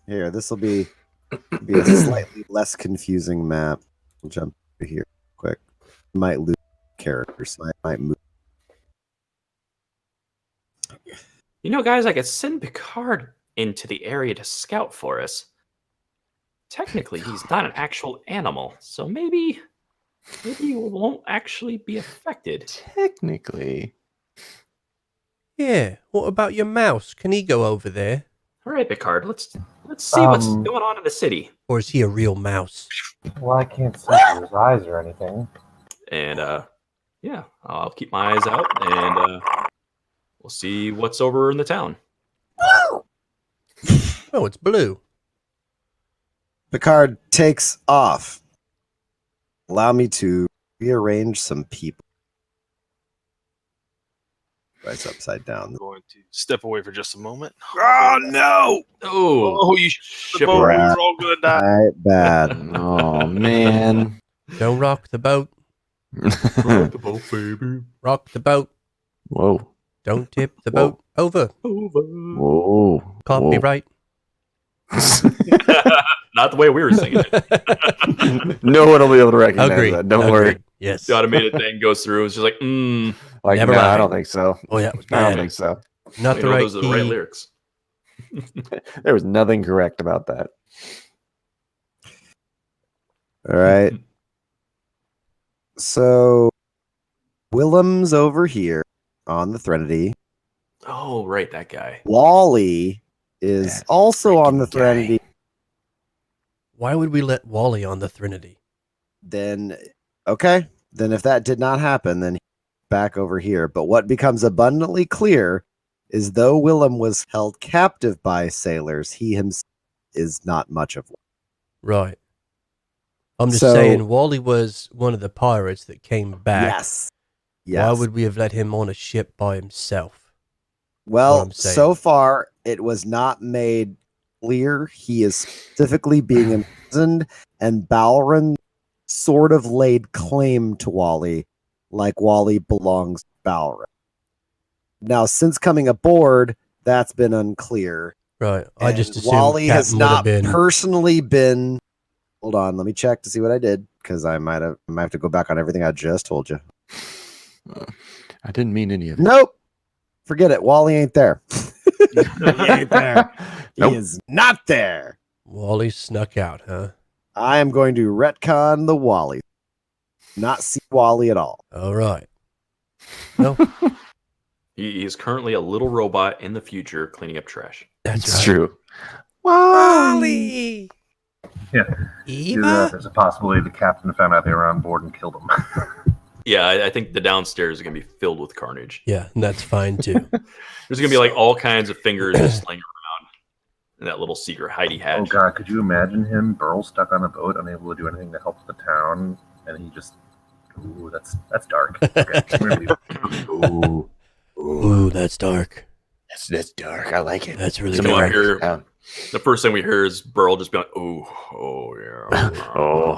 Here, this will be Be a slightly less confusing map. I'll jump to here quick. Might lose characters. So I might move. You know, guys, I could send Picard into the area to scout for us. Technically, he's not an actual animal, so maybe he won't actually be affected. Technically. Yeah. What about your mouse? Can he go over there? All right, Picard, let's see what's going on in the city. Or is he a real mouse? Well, I can't see through his eyes or anything. And yeah, I'll keep my eyes out, and we'll see what's over in the town. Oh, it's blue. Picard takes off. Allow me to rearrange some people. Right upside down. I'm going to step away for just a moment. Oh no! Oh, you the shipwreck. boat. Right. We're all gonna die. Right, bad. Oh, man. Don't rock the boat. Rock the boat, baby. Rock the boat. Whoa. Don't tip the boat over. Over. Whoa. Copyright. Not the way we were singing it. No one will be able to recognize Agreed. that. Don't worry. Agreed. Yes. The automated thing goes through. It's just like, Like, Never no, I mind. don't think so. Oh, yeah. It was I don't bad. think so. Not you the know, right those are the right key. lyrics. There was nothing correct about that. All right. So Willem's over here on the Threnody. Oh, right, that guy. Wally is That also on the freaking guy. Threnody. Why would we let Wally on the Threnody? Then, okay. Then if that did not happen, then he's back over here. But what becomes abundantly clear is though Willem was held captive by sailors, he himself is not much of one. Right. I'm just So- saying, Wally was one of the pirates that came back. Yes. Why Yes. would we have let him on a ship by himself? what Well, I'm saying. so far it was not made clear he is specifically being imprisoned, and Balron sort of laid claim to Wally, like Wally belongs to Balron. Now, since coming aboard, that's been unclear. Right. I just And assumed Wally has Captain would have not been. personally been. Hold on, let me check to see what I did, because I might have to go back on everything I just told you. I didn't mean any of it. Nope. Forget it. Wally ain't there. He ain't there. Nope. He is not there. Wally snuck out, huh? I am going to retcon the Wally. Not see Wally at all. All right. No, He is currently a little robot in the future cleaning up trash. that's It's right. true. Wally! Yeah. Eva? There's a possibility the captain found out they were on board and killed them. Yeah, I think the downstairs is going to be filled with carnage. Yeah, and that's fine too. There's going to be like all kinds of fingers just laying around in that little secret hidey hatch. Oh god, could you imagine him, Burl, stuck on a boat, unable to do anything to help the town, and he just... Ooh, that's dark. Okay, we're gonna leave. Ooh. Ooh, that's dark. That's dark. I like it. That's really Somebody dark. up here, Down. the first thing we hear is Burl just be like, oh yeah. Oh.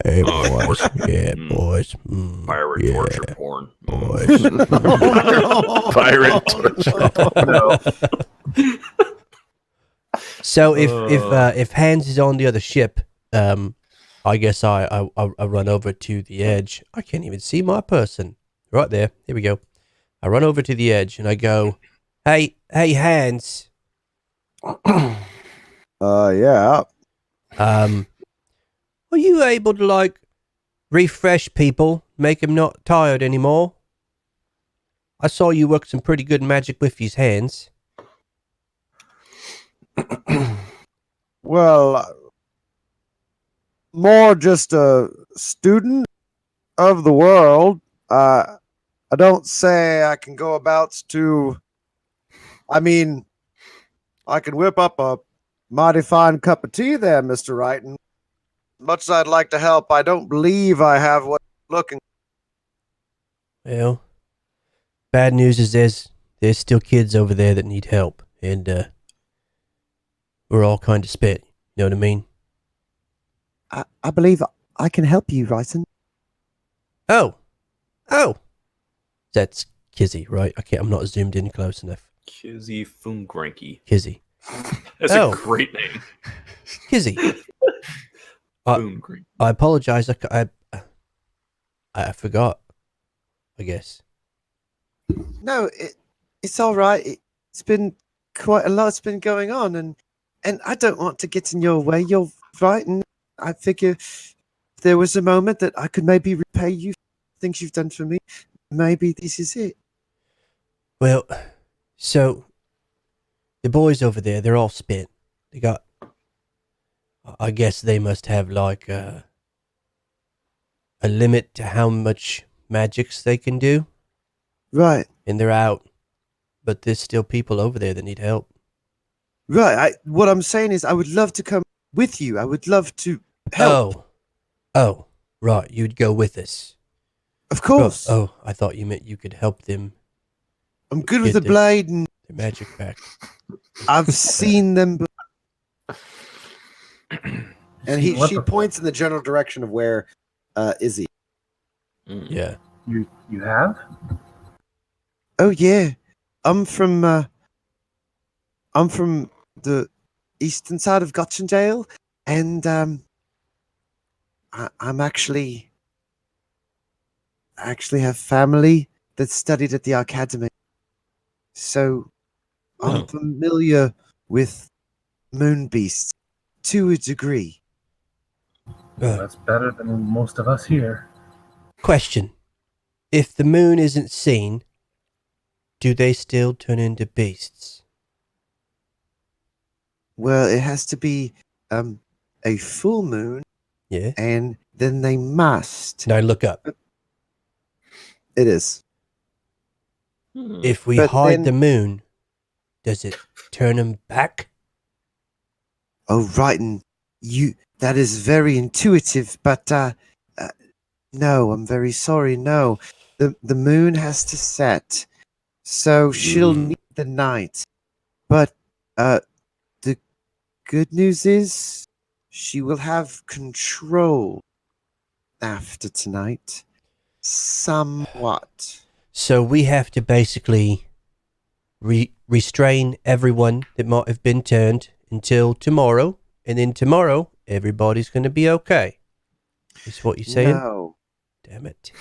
Hey, Oh, boys. Yeah, Mm. boys. Pirate yeah, torture porn. boys. Pirate torture. No. So if Hans is on the other ship, I guess I run over to the edge. I can't even see my person. Right there. Here we go. I run over to the edge and I go, hey Hans. Yeah. Are you able to like refresh people, make them not tired anymore? I saw you work some pretty good magic with these hands. Well, more just a student of the world. I don't say I can go about to. I mean, I can whip up a mighty fine cup of tea there, Mr. Wrighton. Much as I'd like to help, I don't believe I have what you're looking. Well, bad news is there's still kids over there that need help, and we're all kind of spit. You know what I mean? I believe I can help you, Wrighton. Oh, that's Kizzy, right? I'm not zoomed in close enough. Kizzy Fungranky. Kizzy. That's Oh. a great name. Kizzy. Boom, great. I apologize. I forgot. I guess. No, it's all right. It's been quite a lot's been going on, and I don't want to get in your way. You're right, and I figure if there was a moment that I could maybe repay you for things you've done for me, maybe this is it. Well, so the boys over there, they're all spent. They got. I guess they must have like a limit to how much magics they can do, Right, and they're out. But there's still people over there that need help. right. What I'm saying is, I would love to come with you. I would love to help. Oh, right. You'd go with us. Of course. Oh, I thought you meant you could help them I'm good with get the blade, and their magic back. I've seen them. And she points in the general direction of where Izzy. Yeah. You have? Oh yeah, I'm from the eastern side of Gotchendale, and I actually have family that studied at the academy, so I'm familiar with moon beasts to a degree. Well, that's better than most of us here. Question. If the moon isn't seen, do they still turn into beasts? Well, it has to be a full moon, Yeah. and then they must. Now look up. It is. If we But hide then- the moon, does it turn them back? Oh, right, and that is very intuitive, but no, I'm very sorry. No, the moon has to set, so she'll need the night. But the good news is she will have control after tonight, somewhat. So we have to basically restrain everyone that might have been turned until tomorrow, and then tomorrow everybody's going to be okay. Is what you're saying? No, Damn it.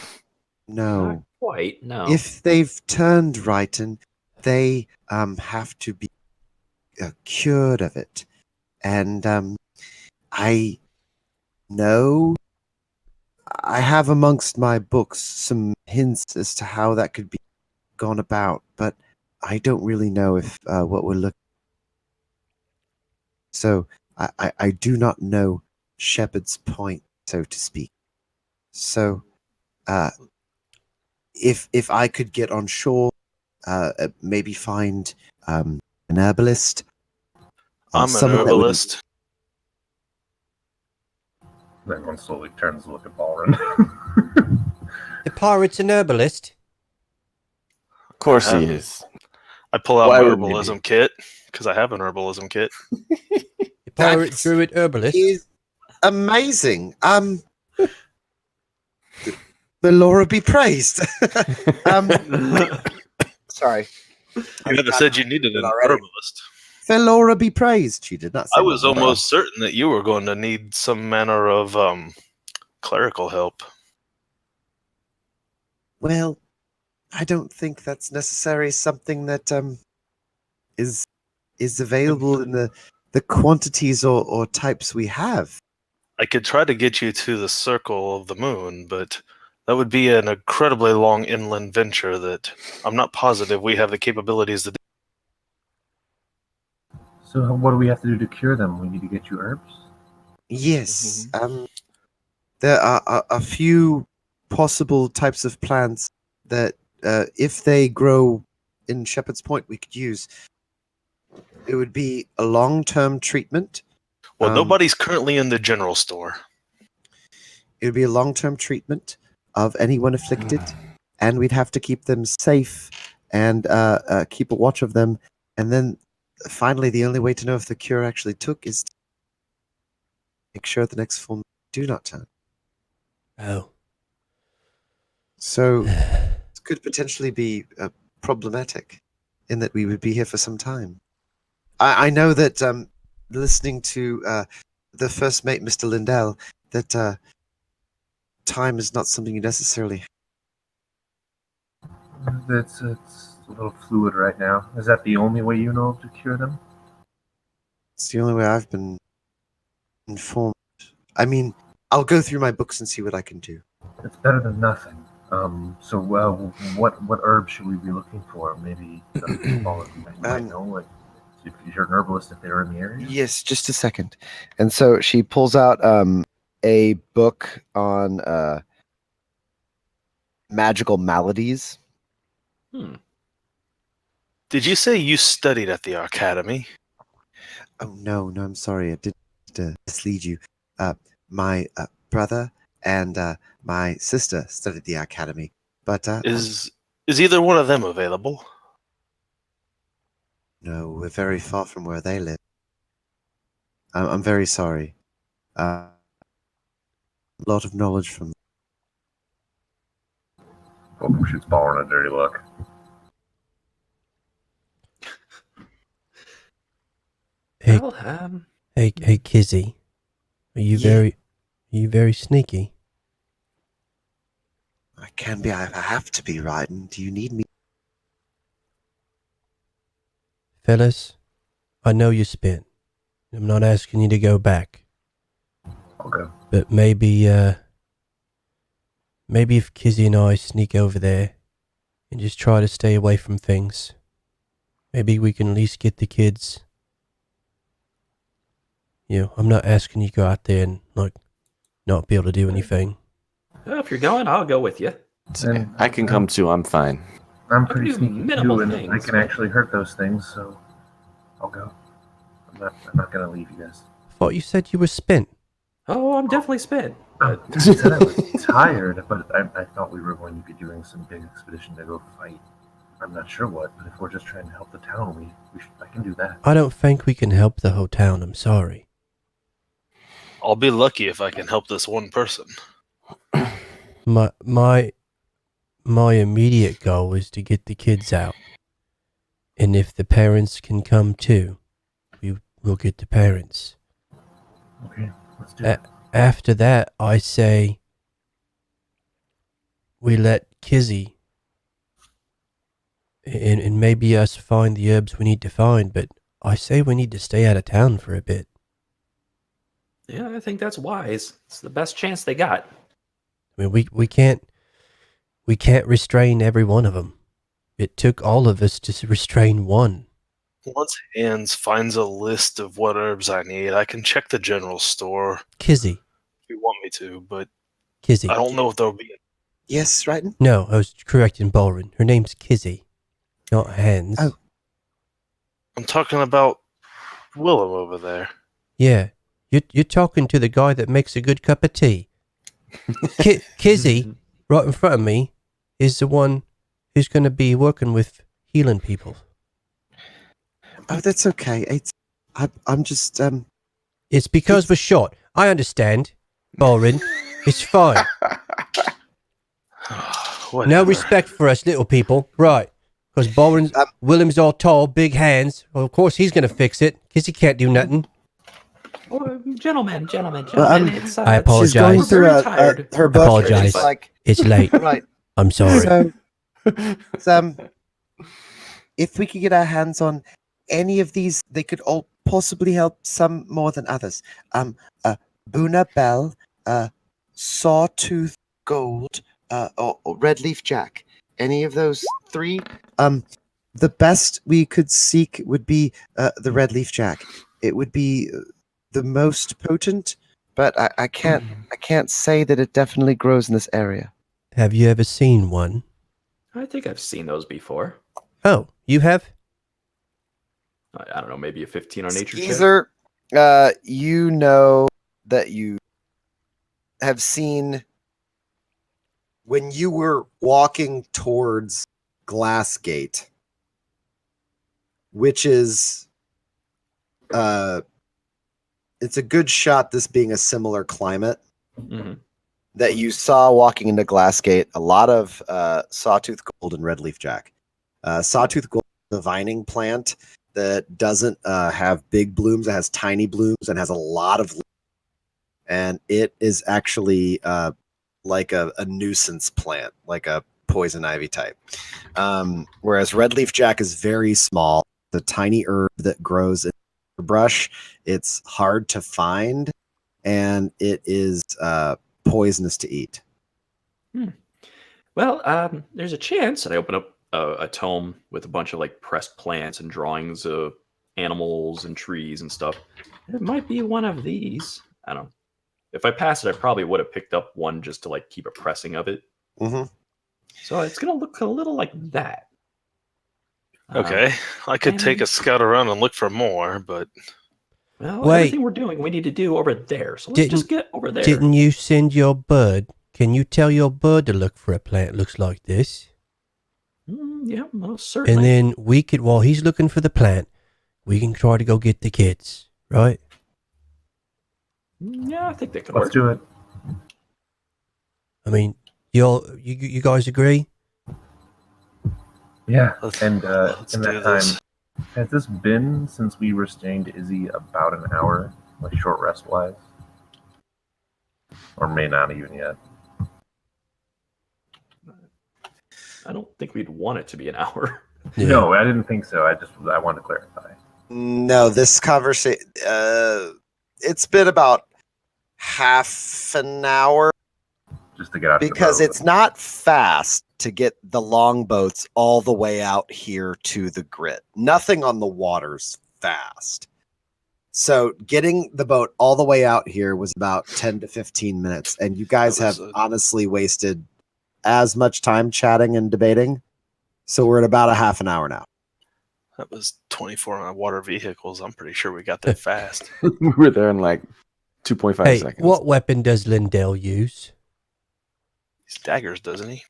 no. Not quite, no. If they've turned right, and they have to be cured of it, and I know I have amongst my books some hints as to how that could be gone about, but I don't really know if what we're looking. So I do not know Shepherd's Point, so to speak. So if I could get on shore, maybe find an herbalist. I'm an someone that would- herbalist. Everyone slowly turns to look at Ballroom. The pirate's an herbalist. Of course he is. I pull out Why my wouldn't he be? herbalism kit because I have an herbalism kit. The pirate That's- druid herbalist. is amazing. The Laura be praised. Sorry. You never said you needed an already. herbalist. The Laura be praised. She did not say I was that. almost certain that you were going to need some manner of clerical help. Well, I don't think that's necessarily something that is available in the quantities or types we have. I could try to get you to the circle of the moon, but that would be an incredibly long inland venture that I'm not positive we have the capabilities to do. So what do we have to do to cure them? We need to get you herbs? Yes. There are a few possible types of plants that, if they grow in Shepherd's Point, we could use. It would be a long-term treatment. Well, nobody's currently in the general store. It would be a long-term treatment of anyone afflicted, and we'd have to keep them safe and keep a watch of them. And then finally, the only way to know if the cure actually took is to make sure the next form do not turn. Oh. So it could potentially be problematic in that we would be here for some time. I know that listening to the first mate, Mr. Lindell, that time is not something you necessarily. It's a little fluid right now. Is that the only way you know to cure them? It's the only way I've been informed. I mean, I'll go through my books and see what I can do. It's better than nothing. So what herbs should we be looking for? Maybe some people might know, like if you're an herbalist, if they're in the area. Yes, just a second. And so she pulls out a book on magical maladies. Did you say you studied at the academy? Oh no, I'm sorry. I didn't mislead you. My brother and my sister studied the academy, but Is either one of them available? no, we're very far from where they live. I'm very sorry. A lot of knowledge from. Welcome shoots Ballern a dirty look. Hey, Well, hey, Kizzy. Are you very sneaky? I can be. I have to be, right? And do you need me? Fellas, I know you spent. I'm not asking you to go back. Okay. But maybe if Kizzy and I sneak over there and just try to stay away from things, maybe we can at least get the kids. You know, I'm not asking you to go out there and, like, not be able to do anything. well, if you're going, I'll go with you. And I can come too. I'm fine. I'm I pretty can do sneaky minimal too, and I things, can but- actually hurt those things, so I'll go. I'm not gonna leave you guys. I thought you said you were spent. Oh, I'm definitely spent. I said I was tired, but I thought we were going to be doing some big expedition to go fight. I'm not sure what, but if we're just trying to help the town, I can do that. I don't think we can help the whole town. I'm sorry. I'll be lucky if I can help this one person. My immediate goal is to get the kids out. And if the parents can come too, we'll get the parents. Okay, let's do it. After that, I say we let Kizzy and maybe us find the herbs we need to find, but I say we need to stay out of town for a bit. Yeah, I think that's wise. It's the best chance they got. I mean, we can't restrain every one of them. It took all of us to restrain one. Once Hans finds a list of what herbs I need, I can check the general store Kizzy. if you want me to, but Kizzy. I don't know if there'll be. Yes, right. No, I was correcting Ballrin. Her name's Kizzy, not Hans. Oh. I'm talking about Willem over there. Yeah, you're talking to the guy that makes a good cup of tea. Kizzy, right in front of me, is the one who's going to be working with healing people. Oh, that's okay. I'm just It's because we're short. I understand, Ballrin. It's fine. No Whatever. respect for us little people. Right. Because William's all tall, big hands. Well, of course he's going to fix it, because he can't do nothing. Oh, gentlemen. It's, I apologize. she's going I'm through very tired. her book. Apologize. It's like It's late. right. I'm sorry. So, if we could get our hands on any of these, they could all possibly help. Some more than others. Boona Bell, Sawtooth Gold, or Red Leaf Jack. Any of those three. The best we could seek would be the Red Leaf Jack. It would be the most potent, but I can't say that it definitely grows in this area. Have you ever seen one? I think I've seen those before. Oh, you have? I don't know, maybe a 15 on nature check. Caesar, you know that you have seen when you were walking towards Glassgate, which is it's a good shot, this being a similar climate, Mhm. that you saw walking into Glassgate a lot of Sawtooth Gold and Red Leaf Jack. Sawtooth Gold is a vining plant that doesn't have big blooms. It has tiny blooms and has a lot of, and it is actually like a nuisance plant, like a poison ivy type. Whereas red leaf jack is very small, the tiny herb that grows in the brush. It's hard to find, and it is poisonous to eat. Well, there's a chance that I open up a tome with a bunch of like pressed plants and drawings of animals and trees and stuff. It might be one of these. I don't know. If I passed it, I probably would have picked up one just to like keep a pressing of it. Mm-hmm. So it's gonna look a little like that. Okay, I could take a scout around and look for more, but Well, Wait. everything we're doing, we need to do over there. So let's just get over there. Didn't you send your bird? Can you tell your bird to look for a plant that looks like this? Yeah, most certainly. And then we could, while he's looking for the plant, we can try to go get the kids, right? Yeah, I think that could Let's work. do it. I mean, you guys agree? Yeah, Let's- and let's in do that this. time, has this been since we restrained Izzy about an hour, like short rest wise, or may not even yet? I don't think we'd want it to be an hour. Yeah. No, I didn't think so. I wanted to clarify. No, this conversation, it's been about half an hour Just to get out because of the boat. it's not fast to get the longboats all the way out here to the grit. Nothing on the water's fast. So getting the boat all the way out here was about 10 to 15 minutes. And you guys That was have honestly wasted as much time chatting and debating. So we're at about a half an hour now. that was 24 on water vehicles. I'm pretty sure we got that fast. We were there in like 2.5 Hey, seconds. what weapon does Lindell use? He's daggers, doesn't he?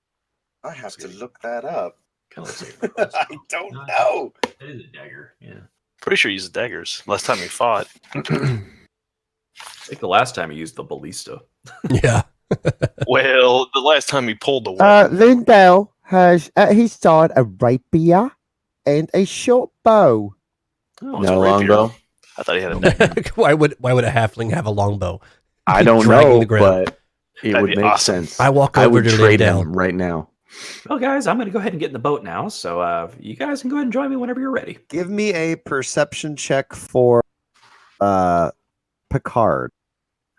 I have to look that up. Kind of looks like I don't know. it is a dagger. Yeah. Pretty sure he used daggers last time we fought. I think the last time he used the ballista. Yeah. Well, the last time he pulled the weapon. Lindell has at his side a rapier and a short bow. Oh, it's a No rapier. longbow. I thought he had a dagger. why would a halfling have a longbow? I don't Dragging know, the ground. but it That'd would be make awesome. sense. I walk I over would to trade Lindell. him right now. Well, guys, I'm going to go ahead and get in the boat now. So you guys can go ahead and join me whenever you're ready. Give me a perception check for Picard.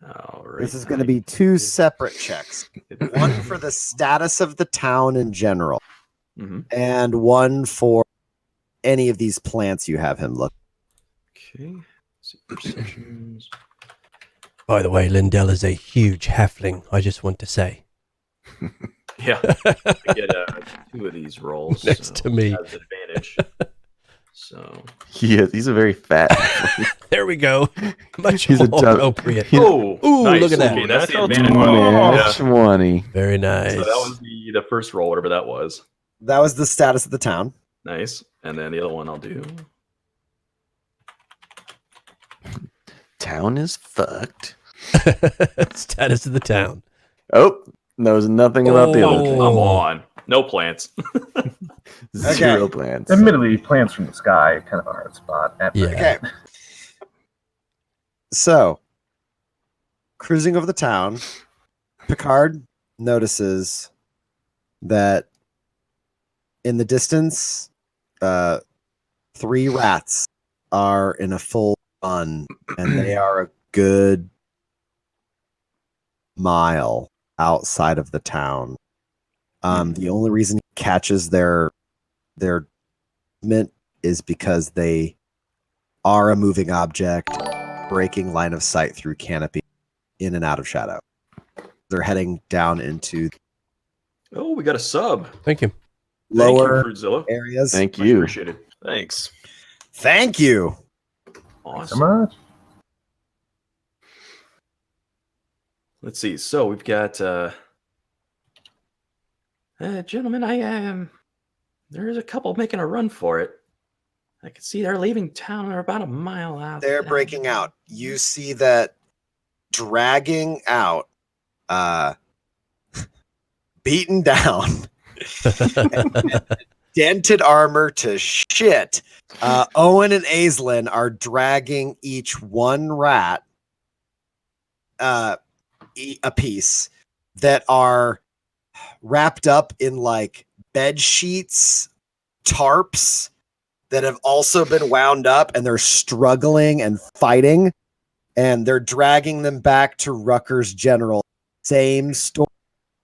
All right. This is going to be two separate checks. One for the status of the town in general, Mm-hmm. and one for any of these plants you have him look. Okay. Let's see, perceptions. By the way, Lindell is a huge halfling. I just want to say. Yeah. I get 2 of these rolls. Next to me. Has advantage. So. He's a very fat. There we go. Much He's a more tough- appropriate. he's- Oh, Ooh, nice. look at that. Okay, that's the Natural advantage. 20. Yeah. 20. Very nice. So that was the first roll, whatever that was. That was the status of the town. Nice. And then the other one I'll do. Town is fucked. Status of the town. Oh, knows nothing about the other Oh. thing. Come on. No plants. Zero plans. Admittedly, plants from the sky, kind of a hard spot. At Yeah. Okay. So, cruising over the town, Picard notices that in the distance, 3 rats are in a full run, and they are a good mile outside of the town. The only reason he catches their movement is because they are a moving object, breaking line of sight through canopy, in and out of shadow. They're heading down into Oh, we got a sub. Thank you. lower Thank you, Fruitzilla. areas. Thank Much you. appreciated. Thanks. Thank you. so Awesome. much. Let's see. So we've got gentlemen, I am there's a couple making a run for it. I can see they're leaving town. They're about a mile out. They're breaking out. You see that dragging out, beaten down, dented armor to shit. Owen and Aislinn are dragging each one rat a piece that are wrapped up in like bed sheets, tarps that have also been wound up, and they're struggling and fighting, and they're dragging them back to Rucker's General. Same story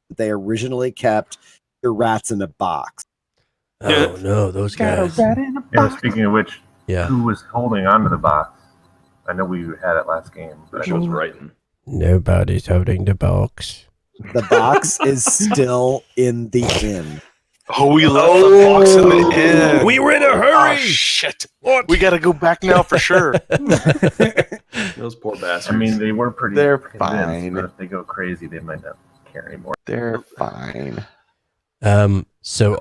that they originally kept. The rats in a box. Oh no, those guys. Yeah, speaking of which, Yeah. who was holding onto the box? I know we had it last game, but Which was writing. Nobody's holding the box. The box is still in the inn. Oh, we left the box in the inn. We were in a Oh, hurry. shit. What? We got to go back now for sure. Those poor bastards. I mean, they were pretty. They're convinced, fine. But if they go crazy, they might not care anymore. They're fine. So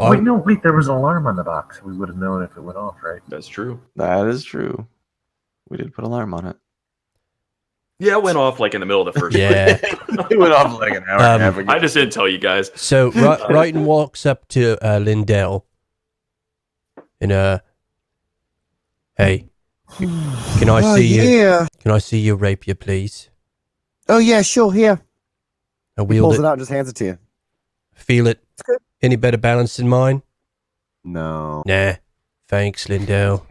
Wait, there was an alarm on the box. We would have known if it went off, right? that's true. That is true. We did put alarm on it. Yeah, it went off like in the middle of the first. yeah. It went off like an hour and a half ago. I just didn't tell you guys. So Ryton walks up to Lindell and hey, can I see you? Yeah. Can I see your rapier, please? Oh yeah, sure. Here. I He wield pulls it. it out and just hands it to you. Feel it. good. Any better balance than mine? No. Nah. Thanks, Lindell.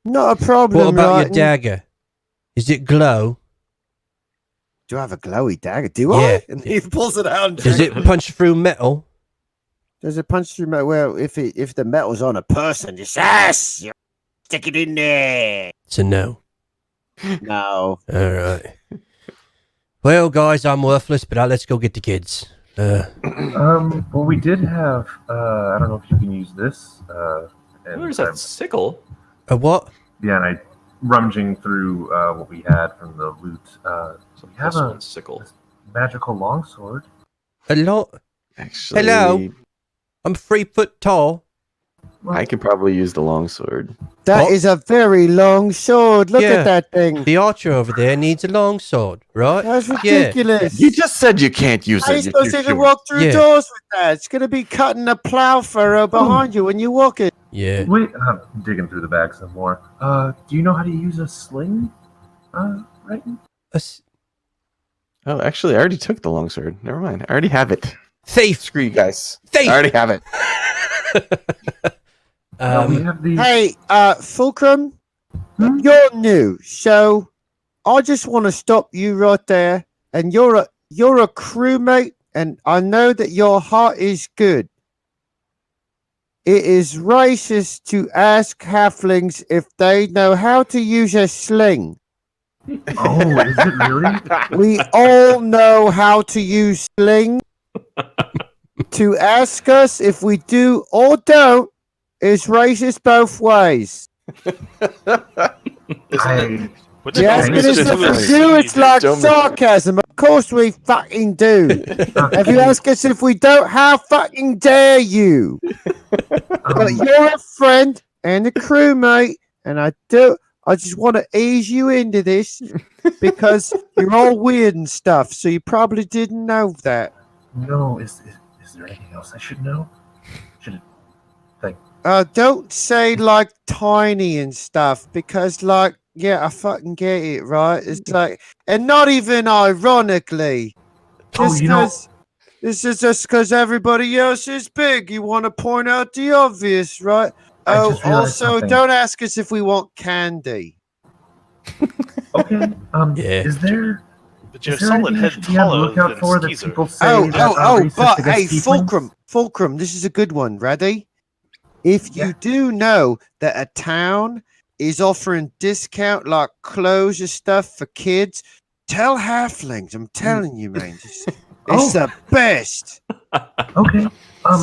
Not a problem. What about your Ryton. dagger? Is it glow? Do I have a glowy dagger? Do Yeah. I? And he pulls it out. And Does it punch through metal? Does it punch through my well? If the metal's on a person, just yes, you stick it in there. It's a no. No. All right. Well, guys, I'm worthless, but let's go get the kids. Well, we did have. I don't know if you can use this. Where's that sickle? A what? Yeah, and I rummaging through what we had from the loot. So we have this a one's sickle. magical longsword. A lot. Actually, Hello? I'm 3 foot tall. I could probably use the longsword. That Oh. is a very long sword. Look Yeah. at that thing. The archer over there needs a long sword, right? That's Yeah. ridiculous. You just said you can't use How are you it. supposed to even You're walk through Yeah. doors with that? It's going to be cutting a plow furrow behind you when you walk it. Yeah. Wait, I'm digging through the bag some more. Do you know how to use a sling? Right? Oh, actually, I already took the longsword. Never mind. I already have it. Thief! Screw you guys. Thief! I already have it. We have the. Hey, Fulcrum, you're new, so I just want to stop you right there. And you're a crewmate, and I know that your heart is good. It is racist to ask halflings if they know how to use a sling. Oh, is it really? We all know how to use sling. To ask us if we do or don't is racist both ways. What's The wrong asking with us this if we two-edged do, it's sword? like Don't- sarcasm. Of course we fucking do. If you ask us if we don't, how fucking dare you? But you're a friend and a crewmate, and I just want to ease you into this because you're all weird and stuff, so you probably didn't know that. No, is there anything else I should know? Should it, Don't say like tiny and stuff because like, yeah, I fucking get it, right? It's like, and not even ironically, just you know- because this is just because everybody else is big. You want to point out the obvious, right? I Oh, just realized also, something. don't ask us if we want candy. okay. Yeah. Is there? But you're a Is there solid anything I head should be on the taller lookout than for that Skeezer. people say Oh, that are racist but hey, against tieflings? Fulcrum, this is a good one. Ready? If you Yeah. do know that a town is offering discount like clothes and stuff for kids, tell halflings. I'm telling you, man. It's the best. Okay.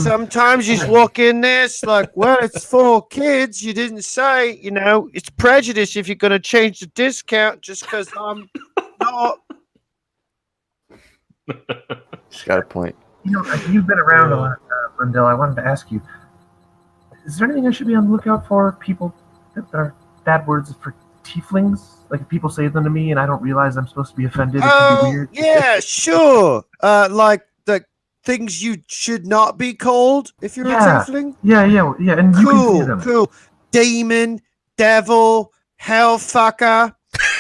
Sometimes you just walk in there, it's like, well, it's for kids. You didn't say, it's prejudice if you're going to change the discount just because I'm not. She's got a point. You've been around a lot, Lindell. I wanted to ask you: is there anything I should be on the lookout for? People that are bad words for tieflings? Like if people say them to me and I don't realize I'm supposed to be offended, it can be Oh, weird. yeah, sure. Like things you should not be called if you're Yeah. a tiefling? Yeah, and you can see them. Cool. Demon, devil, hellfucker,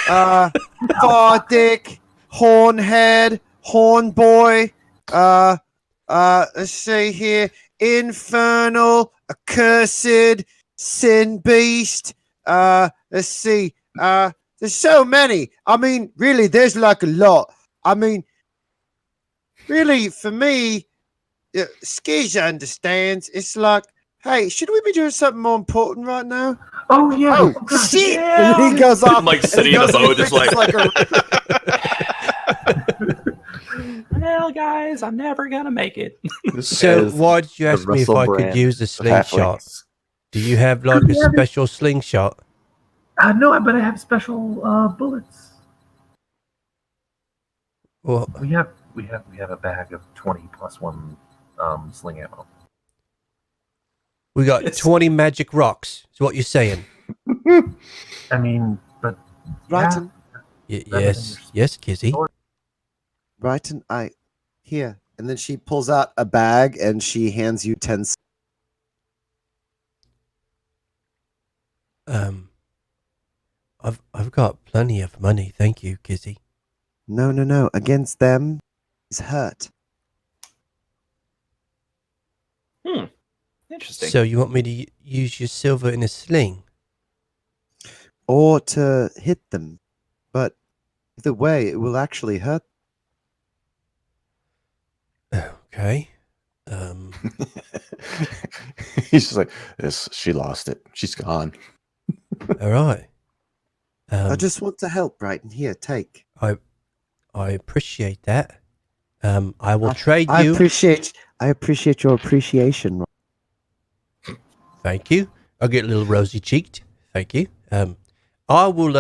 far dick, hornhead, horn boy, let's see here, infernal, accursed, sin beast, let's see, there's so many. I mean, really, there's like a lot. I mean, really, for me, Skiz understands. It's like, hey, should we be doing something more important right now? Oh yeah. Oh, gosh, shit! yeah. And he goes off. I'm like and he sitting in the goes and boat, just fixes like. a Well, guys, I'm never gonna make it. So why did you ask me if I could use a slingshot? Do you have like a special slingshot? No, but I have special bullets. Well, We have a bag of 20 plus 1 sling ammo. we got 20 magic rocks. Is what you're saying? I mean, but Brighton, Yes, Kizzy. Brighton, here. And then she pulls out a bag and she hands you 10. I've got plenty of money, thank you, Kizzy. No. Against them is hurt. Interesting. So you want me to use your silver in a sling? Or to hit them. But either way, it will actually hurt. Okay. He's just like, this. She lost it. She's gone. All right. I just want to help, Brighton. Here, take. I appreciate that. I will trade I you. appreciate your appreciation. Thank you. I'll get a little rosy cheeked. Thank you. I will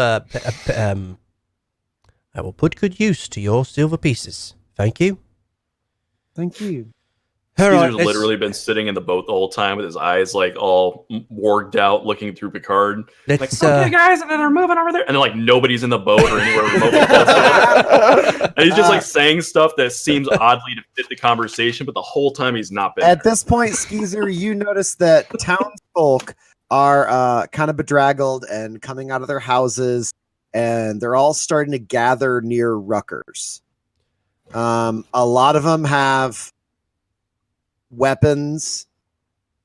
put good use to your silver pieces. Thank you. Thank you. All right, Caesar's literally been sitting in the boat the whole time with his eyes like all warged out, looking through Picard. Like, okay, guys, and then they're moving over there, and then like nobody's in the boat or anywhere remotely close to it. And he's just like saying stuff that seems oddly to fit the conversation, but the whole time he's not been. At this point, Skeezer, you notice that townsfolk are kind of bedraggled and coming out of their houses, and they're all starting to gather near Ruckers. A lot of them have weapons.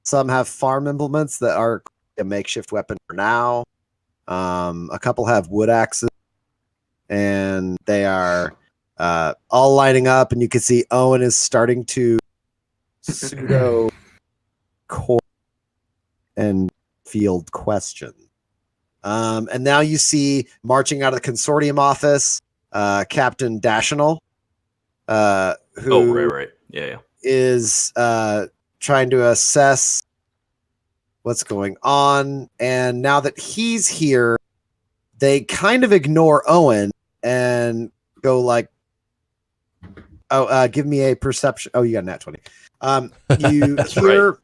Some have farm implements that are a makeshift weapon for now. A couple have wood axes, and they are all lining up, and you can see Owen is starting to pseudo core and field question. And now you see marching out of the consortium office, Captain Dashinal, who right. Yeah. is trying to assess what's going on. And now that he's here, they kind of ignore Owen and go like, give me a perception. Oh, you got a nat 20. You hear...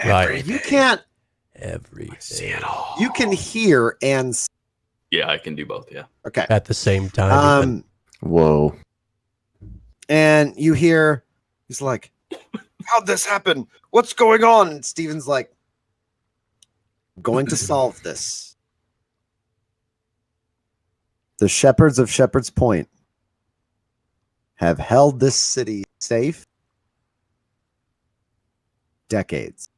Right. You can't... Everything. See it all. You can hear and... Yeah, I can do both, yeah. Okay. At the same time. Whoa. And you hear, he's like, how'd this happen? What's going on? And Steven's like, going to solve this. The shepherds of Shepherd's Point have held this city safe decades.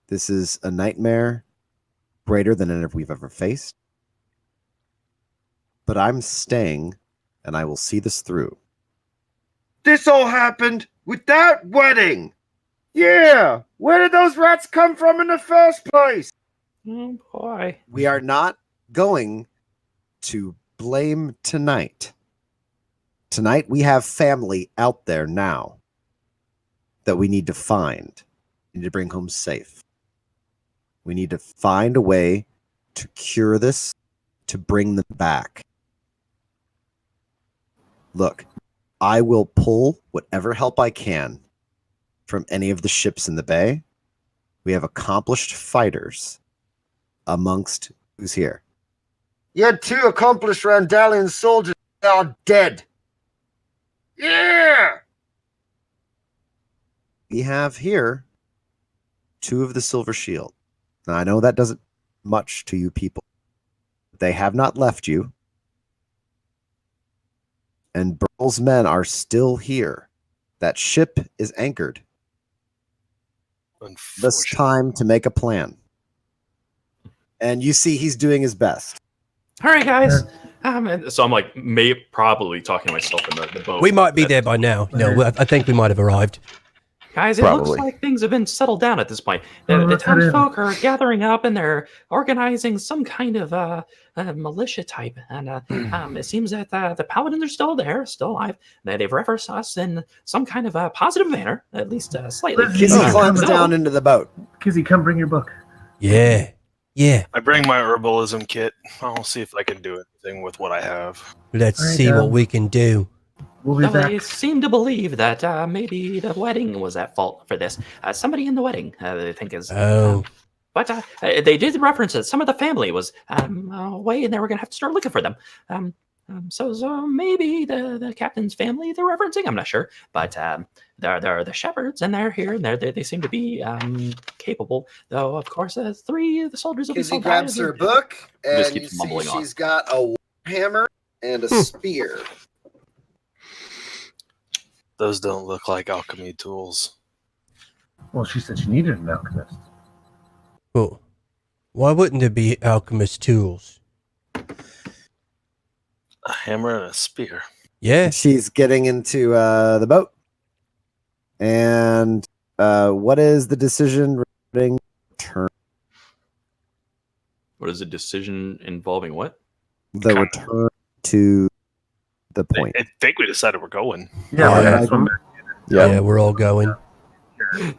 This is a nightmare greater than any we've ever faced. But I'm staying, and I will see this through. This all happened with that wedding. Yeah. Where did those rats come from in the first place? Oh, boy. We are not going to blame tonight. Tonight, we have family out there now that we need to find. We need to bring home safe. We need to find a way to cure this, to bring them back. Look, I will pull whatever help I can from any of the ships in the bay. We have accomplished fighters amongst who's here. You had 2 accomplished Randallian soldiers that are dead. Yeah. We have here 2 of the silver shield. Now, I know that doesn't much to you people. They have not left you. And Burl's men are still here. That ship is anchored. This time to make a plan. And you see he's doing his best. All right, guys. So I'm like, probably talking to myself in the boat. We might be there by now. No, I think we might have arrived. Guys, it Probably. looks like things have been settled down at this point. The townsfolk are gathering up and they're organizing some kind of militia type. And it seems that the paladins are still there, still alive. They've referenced us in some kind of a positive manner, at least slightly. Kizzy climbs down into the boat. Kizzy, come bring your book. Yeah. I bring my herbalism kit. I'll see if I can do anything with what I have. Let's All right, see what we can do. We'll be Now, back. they seem to believe that maybe the wedding was at fault for this. Somebody in the wedding, they think is. Oh. But they did reference that some of the family was away, and they were going to have to start looking for them. So maybe the captain's family they're referencing. I'm not sure, but they're the shepherds, and they're here, and they seem to be capable. Though, of course, 3 of the soldiers will be Kizzy grabs her book, Just and keeps you see mumbling on. she's got a hammer and a spear. Those don't look like alchemy tools. Well, she said she needed an alchemist. Well, why wouldn't there be alchemist tools? A hammer and a spear. Yeah. She's getting into the boat. And what is the decision regarding return? What is a decision involving what? The return to the point. I think we decided we're going. Yeah, Yeah. that's what Yeah, we're all going.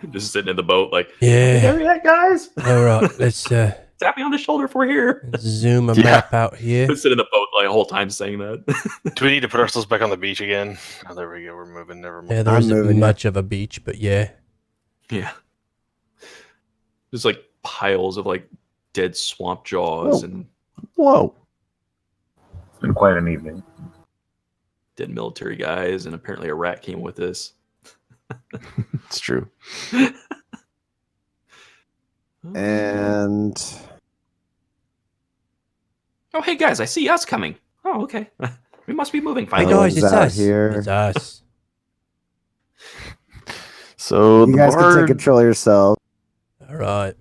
Just sitting in the boat, like, Yeah. there yet, guys? All right, let's Tap me on the shoulder if we're here. zoom a Yeah. map out here. Sit in the boat like the whole time saying that. Do we need to put ourselves back on the beach again? Oh, there we go. We're moving. Never mind. Yeah, there I'm isn't moving, much of a beach, but yeah. Yeah. Just like piles of like dead swamp jaws Oh. and Whoa. It's been quite an evening. dead military guys, and apparently a rat came with us. It's true. And Oh, hey guys, I see us coming. Oh, okay. We must be moving Hey finally. Oh, guys, it's is that us. here? It's us. So you the guys can take bard, control of yourself. All right.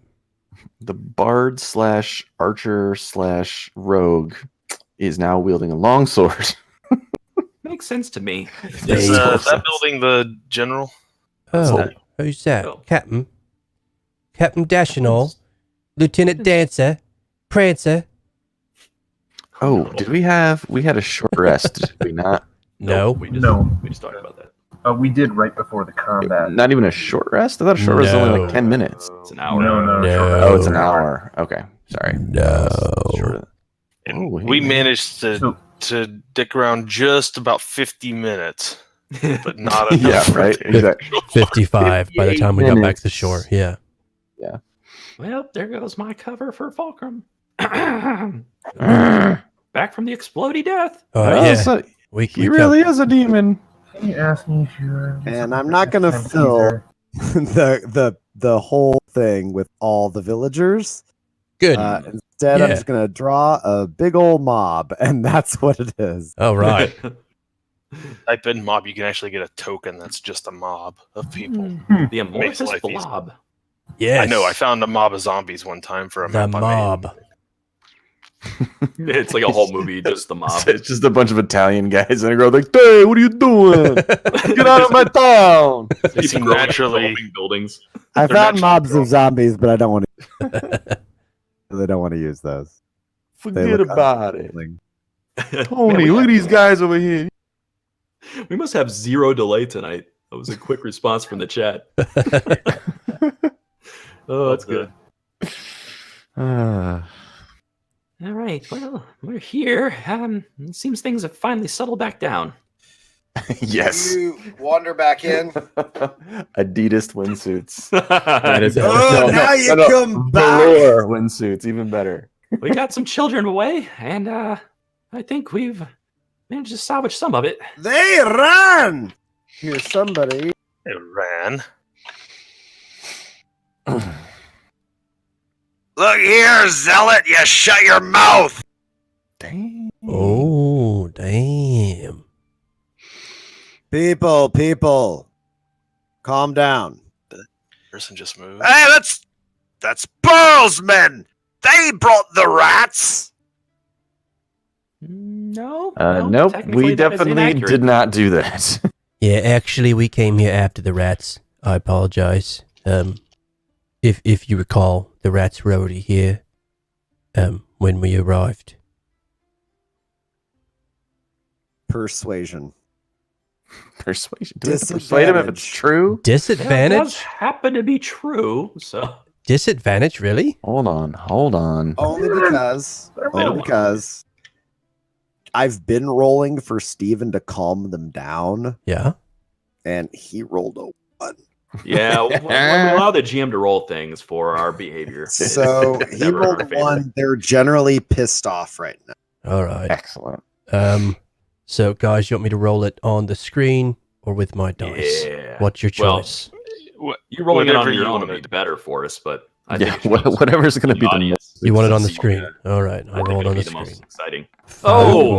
the bard / archer / rogue is now wielding a longsword. Makes sense to me. Is Makes that sense. building the general? Oh, that? who's that? Oh. Captain Dashinol, Lieutenant Dancer, Prancer. Oh, did we had a short rest? Did we not? No. we just No. we just talked about that. We did right before the combat. Not even a short rest? I thought a short rest was only No. like 10 minutes. It's an hour. No. Oh, it's an hour. Okay. Sorry. No. Short. And Oh, we hey. managed So- to dick around just about 50 minutes, but not enough. Yeah, for right. the Exactly. 55 by the time we got back to the 58 shore. Yeah. Well, there goes my cover for Fulcrum. Oh, Back from the explodey death. Yeah. so We he really is a demon. He asked me if you were. And I'm not gonna fill the whole thing with all the villagers. Good. Instead, I'm Yeah. just gonna draw a big old mob, and that's what it is. All right. Type in mob, you can actually get a token that's just a mob of people. The amorphous life easy. blob. Yes. I know, I found a mob of zombies one time for a the map I made. mob. It's like a whole movie, just the mob. It's just a bunch of Italian guys in a row like, hey, what are you doing? Get out of my town. They Keep seem growing, naturally developing buildings. I They're found naturally mobs grown. of zombies, but I don't want to. They don't want to use those. Forget look about it. unappealing. Tony, Man, look at these guys over here. We must have 0 delay tonight. That was a quick response from the chat. Oh, that's good. Ah. All right. Well, we're here. It seems things have finally settled back down. Yes. You wander back in. Adidas windsuits. That is- Oh, now you come back. Velour windsuits, even better. We got some children away, and I think we've managed to salvage some of it. They ran. Here's somebody. It ran. Look here, zealot. You shut your mouth. Dang. Oh, damn. People, calm down. Person just moved. Hey, that's Burl's men. They brought the rats. No. Nope. technically We that is definitely inaccurate. did not do that. Yeah, actually, we came here after the rats. I apologize. If you recall, the rats were already here. When we arrived. Persuasion. Persuasion. Do we have to persuade him if it's true? That does Disadvantage? happen to be true, so... Disadvantage, really? Hold on. Only because I've been rolling for Steven to calm them down, Yeah. and he rolled a 1. Yeah, when we allow the GM to roll things for our behavior. So it's he never in rolled our a favor. 1. They're generally pissed off right now. All right. Excellent. So, guys, you want me to roll it on the screen or with my dice? Yeah. What's your Well, choice? You rolling it on Whatever your you own would wanted. be better for us, but I Yeah, think it should whatever's going to be the audience. You want it on the See, screen. yeah. All right. I I think rolled it'll on be the the most screen. exciting. Oh,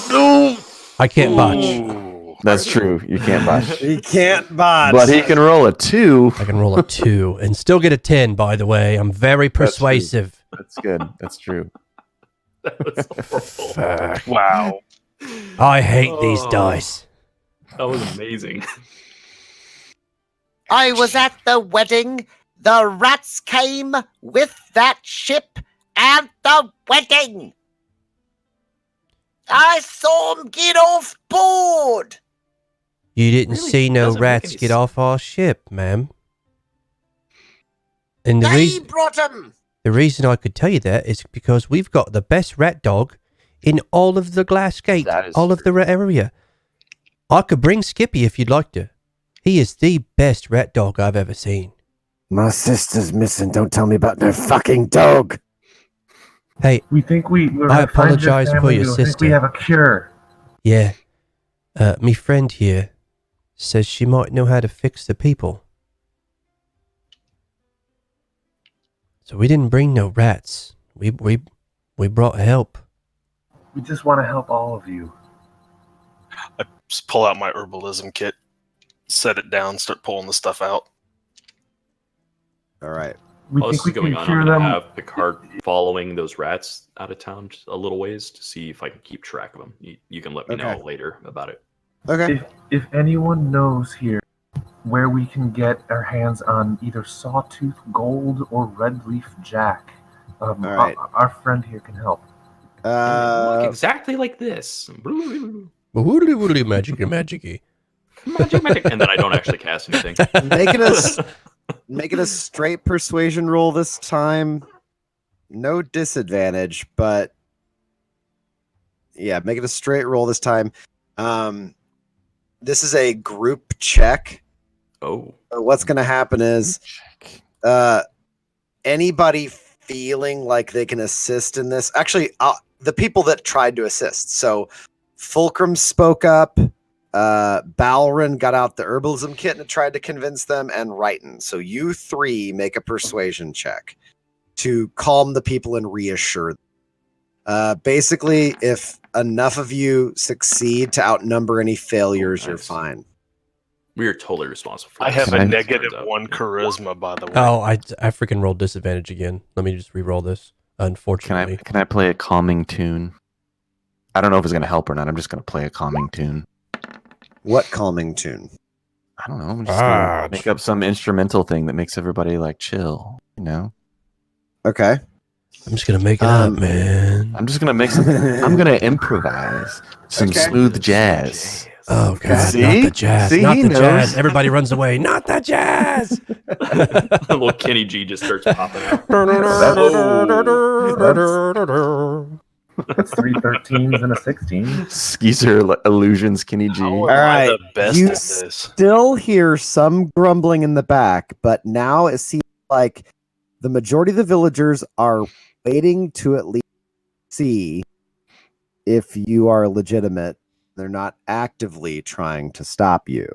No! I can't botch. Ooh. That's true. You can't botch. He can't botch. But he can roll a 2. I can roll a 2 and still get a 10, by the way. I'm very That's true. persuasive. That's good. That's true. That was horrible. Fuck. Wow. I hate these Oh. dice. That was amazing. I was at the wedding. The rats came with that ship at the wedding. I saw them get off board. You didn't Really see no doesn't make rats any get sense. off our ship, ma'am. And They brought them. the reason I could tell you that is because we've got the best rat dog in all of the Glass Gate, That is all of the rat area. I could bring Skippy if you'd like to. He is the best rat dog I've ever seen. My sister's missing. Don't tell me about their fucking dog. Hey, We think we're I gonna find apologize for your family. We think sister. we have a cure. yeah, me friend here says she might know how to fix the people. So we didn't bring no rats. We brought help. We just want to help all of you. I just pull out my herbalism kit, set it down, start pulling the stuff out. All right. We While this think is we going can on, cure I'm going them. to have Picard following those rats out of town just a little ways to see if I can keep track of them. You can let me know Okay. later about it. Okay. If anyone knows here where we can get our hands on either sawtooth gold or red leaf jack, All right. our friend here can help. Look exactly like this. Woodly woodly magicy magicy. Magic. And then I don't actually cast anything. Make it a straight persuasion roll this time. No disadvantage, but yeah, make it a straight roll this time. This is a group check. Oh. So what's going to happen is anybody feeling like they can assist in this. Actually, the people that tried to assist. So Fulcrum spoke up. Balrin got out the herbalism kit and tried to convince them, and Righton. So you 3 make a persuasion check to calm the people and reassure them. Basically, if enough of you succeed to outnumber any failures, you're nice. fine. We are totally responsible for I this. have Can a I- negative Turns out. 1 charisma, by the way. Oh, I freaking rolled disadvantage again. Let me just re-roll this. Unfortunately. Can I play a calming tune? I don't know if it's going to help or not. I'm just going to play a calming tune. What calming tune? I don't know. I'm just going to make up some instrumental thing that makes everybody like chill, you know? Okay. I'm just gonna make it up, Um, man. I'm just going to make some I'm going to improvise some Okay. smooth jazz. Oh god, See? not the jazz. See, Not he the knows. jazz. Everybody runs away. Not the jazz. Little Kenny G just starts popping out. That's 3 13s and a 16. Skeezer illusions, Kenny G. How am All I right, the best you at this? Still hear some grumbling in the back, but now it seems like the majority of the villagers are waiting to at least see if you are legitimate. They're not actively trying to stop you,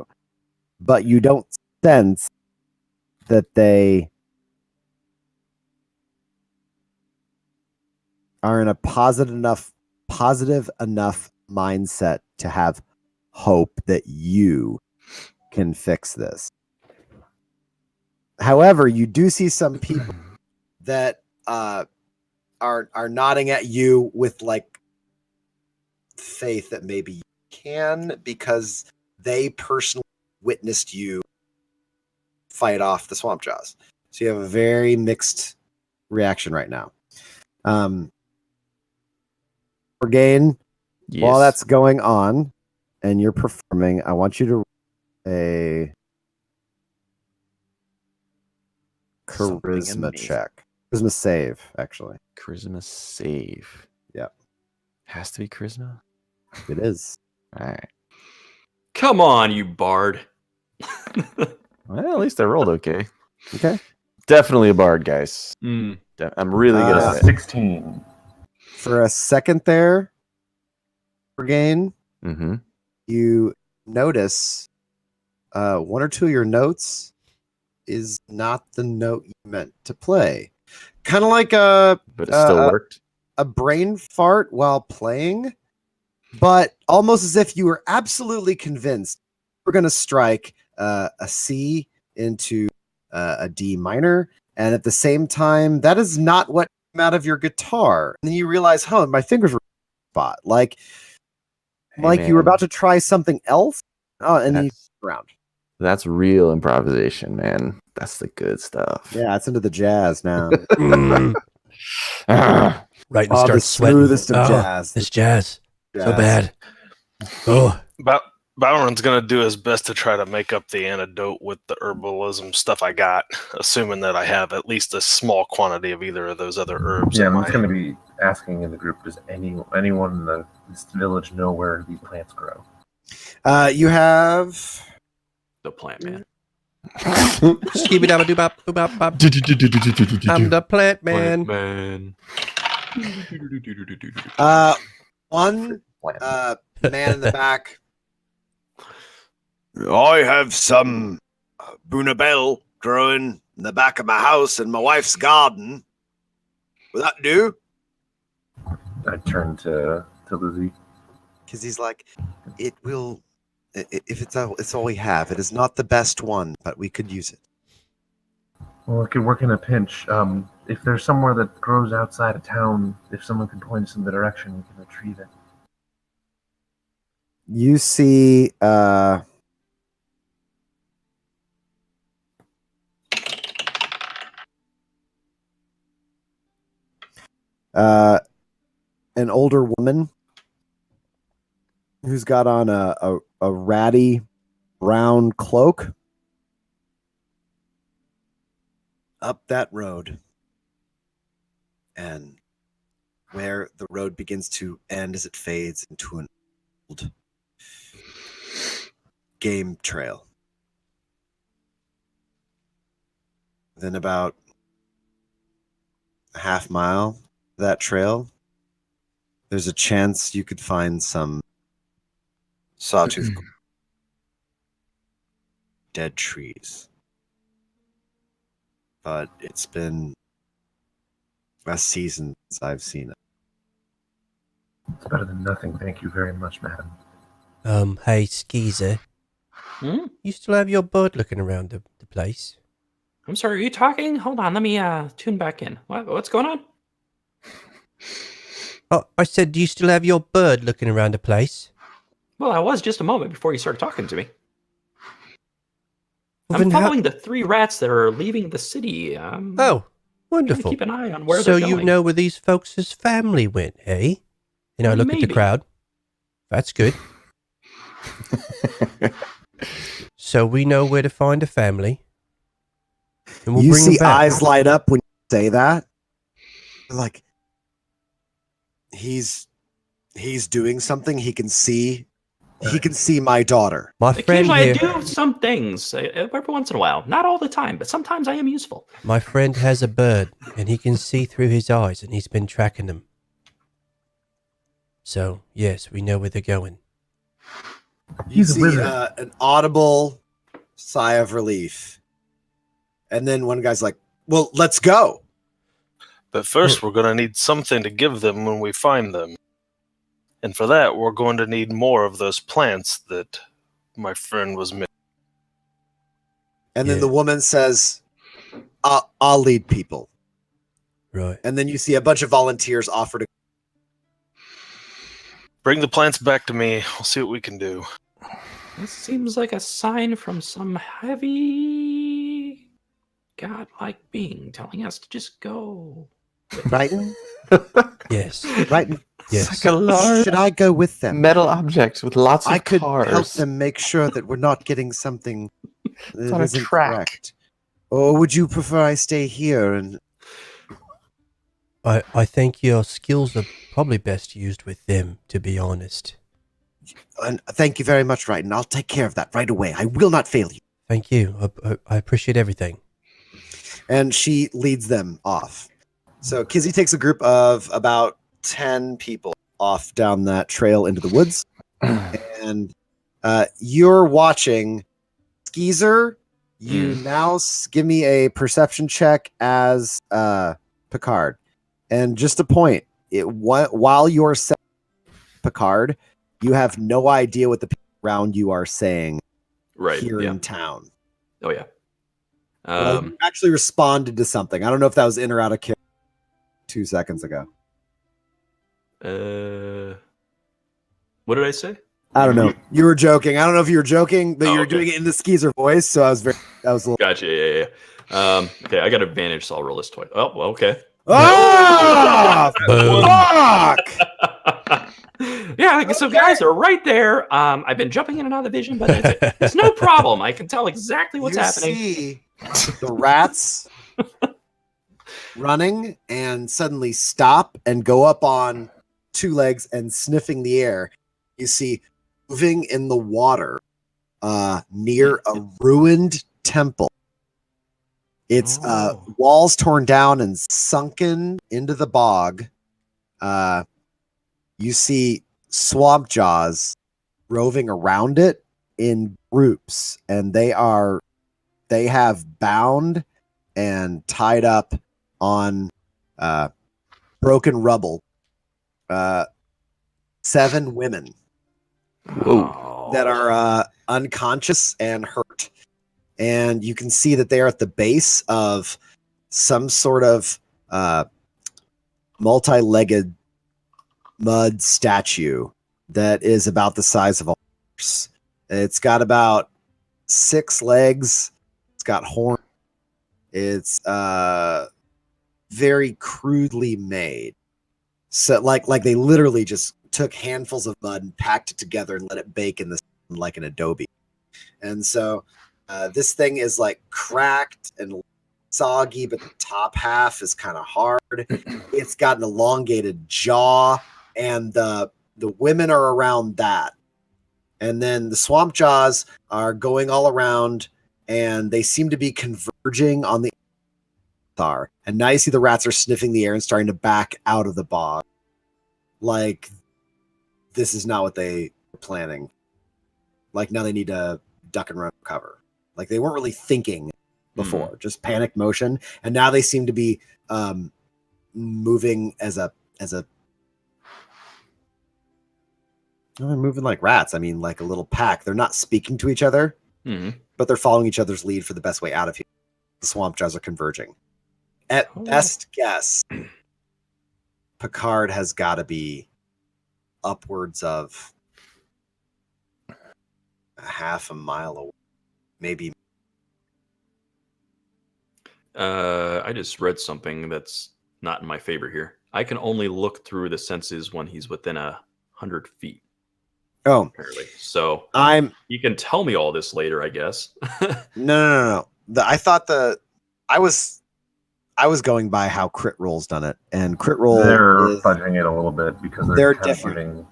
but you don't sense that they are in a positive enough mindset to have hope that you can fix this. However, you do see some people that are nodding at you with like faith that maybe you can, because they personally witnessed you fight off the swamp jaws. So you have a very mixed reaction right now. Orgain, while that's going on and you're performing, I want you to roll a charisma check. Charisma save, actually. Charisma save. Yep. Has to be charisma? It is. All right. Come on, you bard. Well, at least I rolled okay. Okay. Definitely a bard, guys. Mm. I'm really good at it. 16. For a second there, Orgain, Mm-hmm. you notice one or two of your notes is not the note you meant to play. Kind of like But it still worked. a brain fart while playing, but almost as if you were absolutely convinced we're going to strike a C into a D minor, and at the same time, that is not what came out of your guitar. And then you realize, my fingers were spot. Like you were man. about to try something else, and then you around. That's real improvisation, man. That's the good stuff. Yeah, it's into the jazz now. Ah. Right, and The start sweating. smoothest of jazz. This jazz. So Jazz. bad. Oh, Bowron's gonna do his best to try to make up the antidote with the herbalism stuff I got, assuming that I have at least a small quantity of either of those other herbs. Yeah, in I'm my- just going to be asking in the group, does anyone in this village know where these plants grow? You have The plant man. skibidi-dabba-doo-bop-boo-bop-bop. I'm the plant man. man. one Plant. man in the back. I have some Bunabel growing in the back of my house in my wife's garden. Will that do? I turn to Lizzie. Because he's like, it will. If it's all we have, it is not the best one, but we could use it. Well, it could work in a pinch. If there's somewhere that grows outside of town, if someone can point us in the direction, we can retrieve it. You see, an older woman who's got on a ratty brown cloak up that road, and where the road begins to end as it fades into an old game trail. Then about a half mile of that trail, there's a chance you could find some sawtooth dead trees. But it's been a season since I've seen it. It's better than nothing. Thank you very much, madam. Hey, Skeezer. Hmm? You still have your bird looking around the place? I'm sorry, are you talking? Hold on, let me tune back in. What's going on? Oh, I said, do you still have your bird looking around the place? Well, I was just a moment before you started talking to me. Well, I'm then following the 3 rats that are leaving the city. Oh, Trying to wonderful. keep an eye on where So they're you going. know where these folks' family went, eh? And I look at the Maybe. crowd. That's good. So we know where to find a family. And we'll You bring them see back. eyes light up when you say that. Like he's doing something. He can see my daughter. My friend Occasionally, here, I do some things every once in a while. Not all the time, but sometimes I am useful. my friend has a bird, and he can see through his eyes, and he's been tracking them. So, yes, we know where they're going. You He's a see wizard. an audible sigh of relief. And then one guy's like, well, let's go. But first, we're going to need something to give them when we find them. And for that, we're going to need more of those plants that my friend was missing. And then Yeah. the woman says, I'll lead people. Right. And then you see a bunch of volunteers offer to. Bring the plants back to me. We'll see what we can do. This seems like a sign from some heavy, godlike being telling us to just go. Brighton? Yes. Brighton, Yes. It's like a large should I go with them? metal object with lots of I could cars. help them make sure that we're not getting something that on a isn't track. correct. Or would you prefer I stay here and I think your skills are probably best used with them, to be honest. thank you very much, Brighton. I'll take care of that right away. I will not fail you. Thank you. I appreciate everything. And she leads them off. So Kizzy takes a group of about 10 people off down that trail into the woods. And you're watching Skeezer. You now give me a perception check as Picard. And just a point, while you're saying Picard, you have no idea what the people around you are saying Right. here Yeah. in town. Oh yeah. Well, you actually responded to something. I don't know if that was in or out of character 2 seconds ago. What did I say? I don't know. You were joking. I don't know if you were joking, but Oh, you were okay. doing it in the Skeezer voice. So I was a little. Gotcha. Yeah. Okay, I got advantage, so I'll roll this twice. Oh, well, okay. Ah! Fuck! Yeah, so guys are right there. I've been jumping in and out of the vision, but it's no problem. I can tell exactly what's You happening. see the rats running and suddenly stop and go up on 2 legs and sniffing the air. You see moving in the water near a ruined temple. It's walls torn down and sunken into the bog. You see swamp jaws roving around it in groups, and they have bound and tied up on broken rubble 7 women that are unconscious and hurt. And you can see that they are at the base of some sort of multi-legged mud statue that is about the size of a horse. It's got about 6 legs. It's got horns. It's very crudely made. So like they literally just took handfuls of mud and packed it together and let it bake in the sun like an adobe. And so this thing is like cracked and soggy, but the top half is kind of hard. It's got an elongated jaw, and the women are around that. And then the swamp jaws are going all around, and they seem to be converging on the star. And now you see the rats are sniffing the air and starting to back out of the bog. Like, this is not what they were planning. Like, now they need to duck and run for cover. Like, they weren't really thinking before, just panic motion. And now they seem to be moving as a well, they're moving like rats. I mean, like a little pack. They're not speaking to each other, but they're following each other's lead for the best way out of here. The swamp jaws are converging. At best guess, Picard has got to be upwards of a half a mile away, maybe. I just read something that's not in my favor here. I can only look through the senses when he's within 100 feet. Oh, apparently. So you can tell me all this later, I guess. No. I thought I was going by how crit roll's done it, and crit roll they're fudging it a little bit because they're kind of different. giving-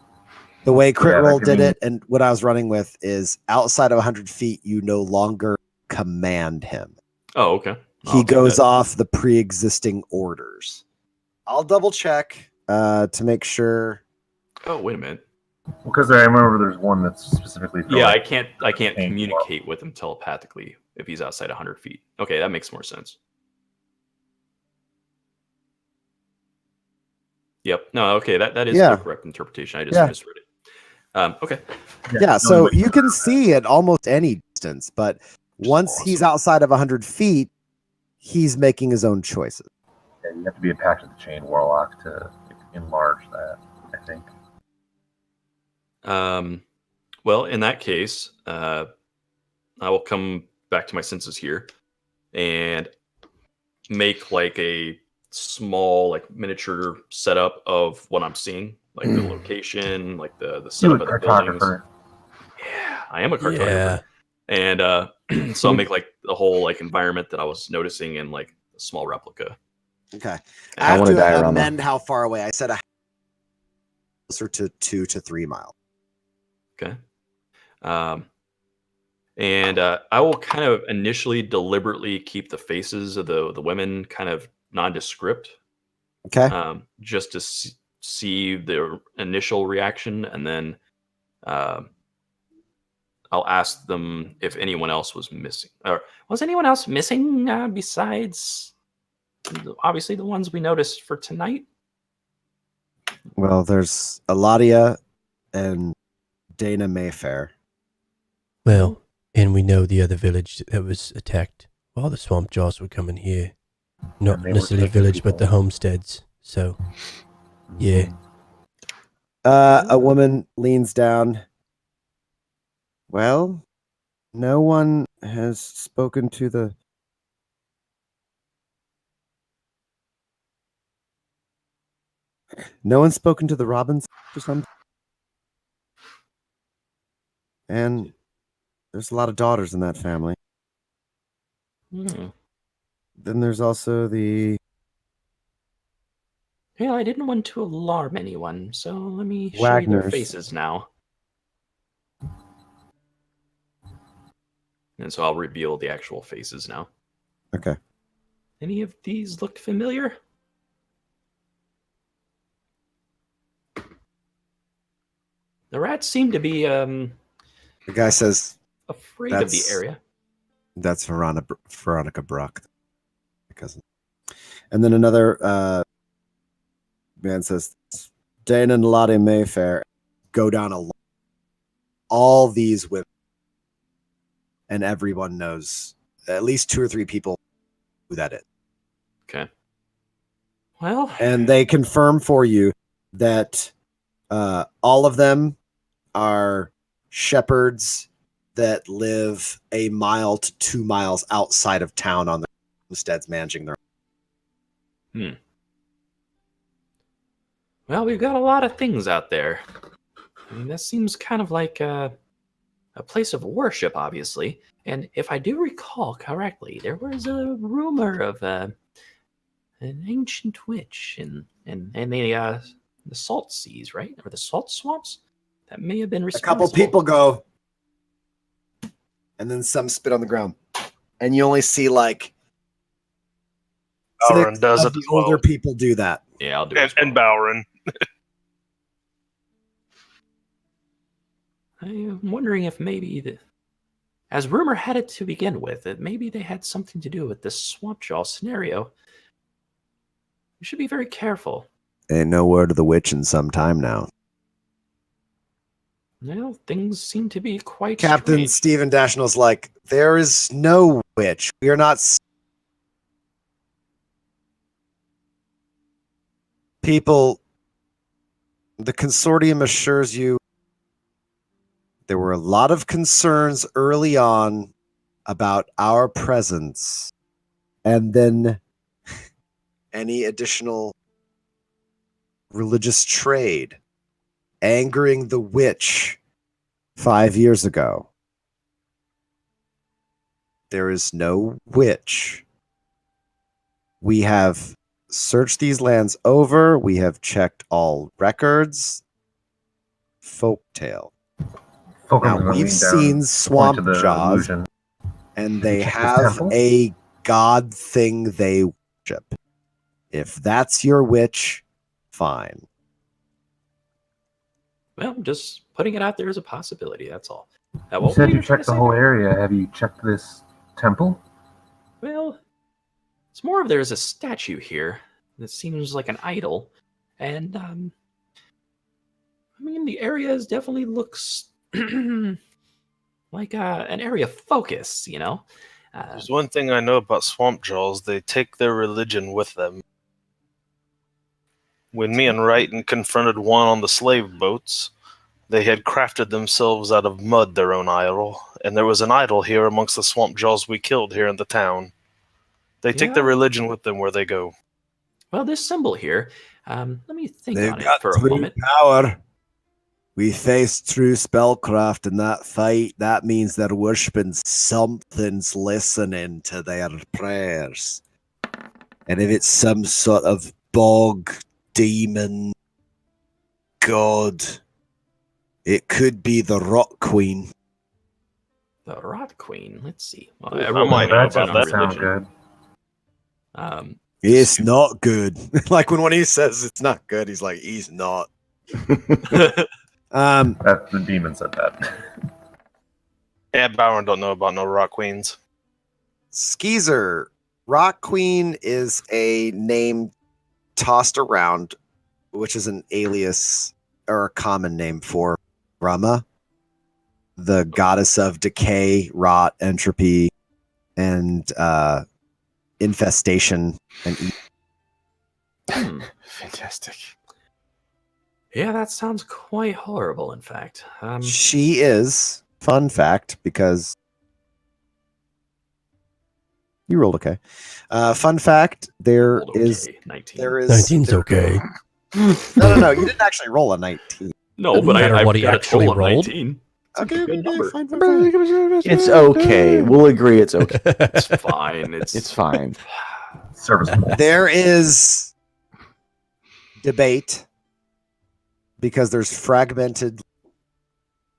The way crit roll they're did it, and what I was running with is outside of 100 feet, you no longer command him. Oh, okay. He goes off the pre-existing orders. I'll double check to make sure. Oh, wait a minute. Because I remember there's one that's specifically for Yeah, like, I can't Thank you. communicate with him telepathically if he's outside 100 feet. Okay, that makes more sense. Yep. No, okay, that is Yeah. the correct interpretation. I just Yeah. misread it. Okay. Yeah, so you can see at almost any distance, but once he's outside of 100 feet, he's making his own choices. Yeah, you have to be a Pact of the Chain Warlock to enlarge that, I think. Well, in that case, I will come back to my senses here and make like a small, like miniature setup of what I'm seeing, like the location, like the setup of the buildings. Yeah, I am a cartographer. Yeah. And so I'll make like the whole like environment that I was noticing in like a small replica. Okay. And I have want a to diorama. amend how far away. I said closer to 2 to 3 miles. Okay. And I will kind of initially deliberately keep the faces of the women kind of nondescript, Okay. just to see their initial reaction, and then I'll ask them if anyone else was missing. Or was anyone else missing besides obviously the ones we noticed for tonight? Well, there's Eladia and Dana Mayfair. Well, and we know the other village that was attacked while the swamp jaws were coming here. Not And they were necessarily taking village, but the people. homesteads. So, yeah. A woman leans down. Well, no one has spoken to the. No one's spoken to the Robins for some. And there's a lot of daughters in that family. Hmm. Then there's also the. Yeah, I didn't want to alarm anyone, so let me show you their Wagners. faces now. And so I'll reveal the actual faces now. Okay. Any of these look familiar? The rats seem to be The guy says afraid of the That's- area. that's Veronica Brock, my cousin. And then another man says Dana and Lottie Mayfair go down all these women, and everyone knows at least 2 or 3 people who that is. Okay. Well, And they confirm for you that all of them are shepherds that live a mile to 2 miles outside of town on their homesteads, managing their. well, we've got a lot of things out there. I mean, that seems kind of like a place of worship, obviously. And if I do recall correctly, there was a rumor of an ancient witch in the salt seas, right? Or the salt swamps? That may have been A responsible. couple people go, and then some spit on the ground, and you only see like Bowron 6 does of it the as well. older people do that. Yeah, I'll do it. And Bowron. I'm wondering if maybe, as rumor had it to begin with, that maybe they had something to do with this swamp jaw scenario. You should be very careful. Ain't no word of the witch in some time now. Well, things seem to be quite Captain strange. Stephen Dashnell's like, there is no witch. We are not. People, the consortium assures you there were a lot of concerns early on about our presence, and then any additional religious trade angering the witch 5 years ago. There is no witch. We have searched these lands over. We have checked all records. Folktale. Now, we've seen swamp jaws, and they check this have temple? a god thing they worship. If that's your witch, fine. Well, I'm just putting it out there as a possibility. That's all. You What said were you trying to checked the say whole there? area. Have you checked this temple? Well, it's more of there's a statue here that seems like an idol, and I mean the area definitely looks like an area of focus. There's one thing I know about swamp jaws: they take their religion with them. When me and Wrighton confronted one on the slave boats, they had crafted themselves out of mud their own idol, and there was an idol here amongst the swamp jaws we killed here in the town. They take their Yeah. religion with them where they go. Well, this symbol here. Let me think They've on it got for a true moment. power. We faced true spellcraft in that fight. That means they're worshipping something's listening to their prayers. And if it's some sort of bog demon god, it could be the Rock Queen. The Rot Queen. Let's see. Well, Ooh, I I rolled might a know That bad about doesn't on that. sound religion. good. It's not good. Like when he says it's not good, he's like, he's not. That the demon said that. Yeah, Bowen don't know about no rock queens. Skeezer, Rock Queen is a name tossed around, which is an alias or a common name for Brahma, the goddess of decay, rot, entropy, and infestation and Fantastic. Yeah, that sounds quite horrible, in fact. she is, fun fact, because you rolled okay. Fun fact, there rolled is okay, 19. there is 19's there- okay. No, you didn't actually roll a 19. No, but matter I what he got a actually total of rolled. 19. Okay, good okay, number. fine. It's okay. We'll agree it's okay. It's fine. It's fine. Serviceable. There is debate because there's fragmented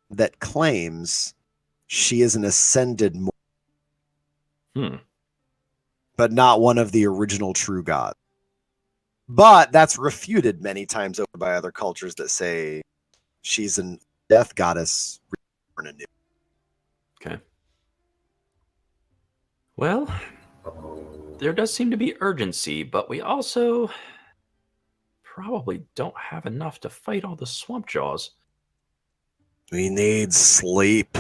that claims she is an ascended, but not one of the original true gods. But that's refuted many times over by other cultures that say she's a death goddess reborn anew. Okay. Well, there does seem to be urgency, but we also probably don't have enough to fight all the swamp jaws. We need sleep.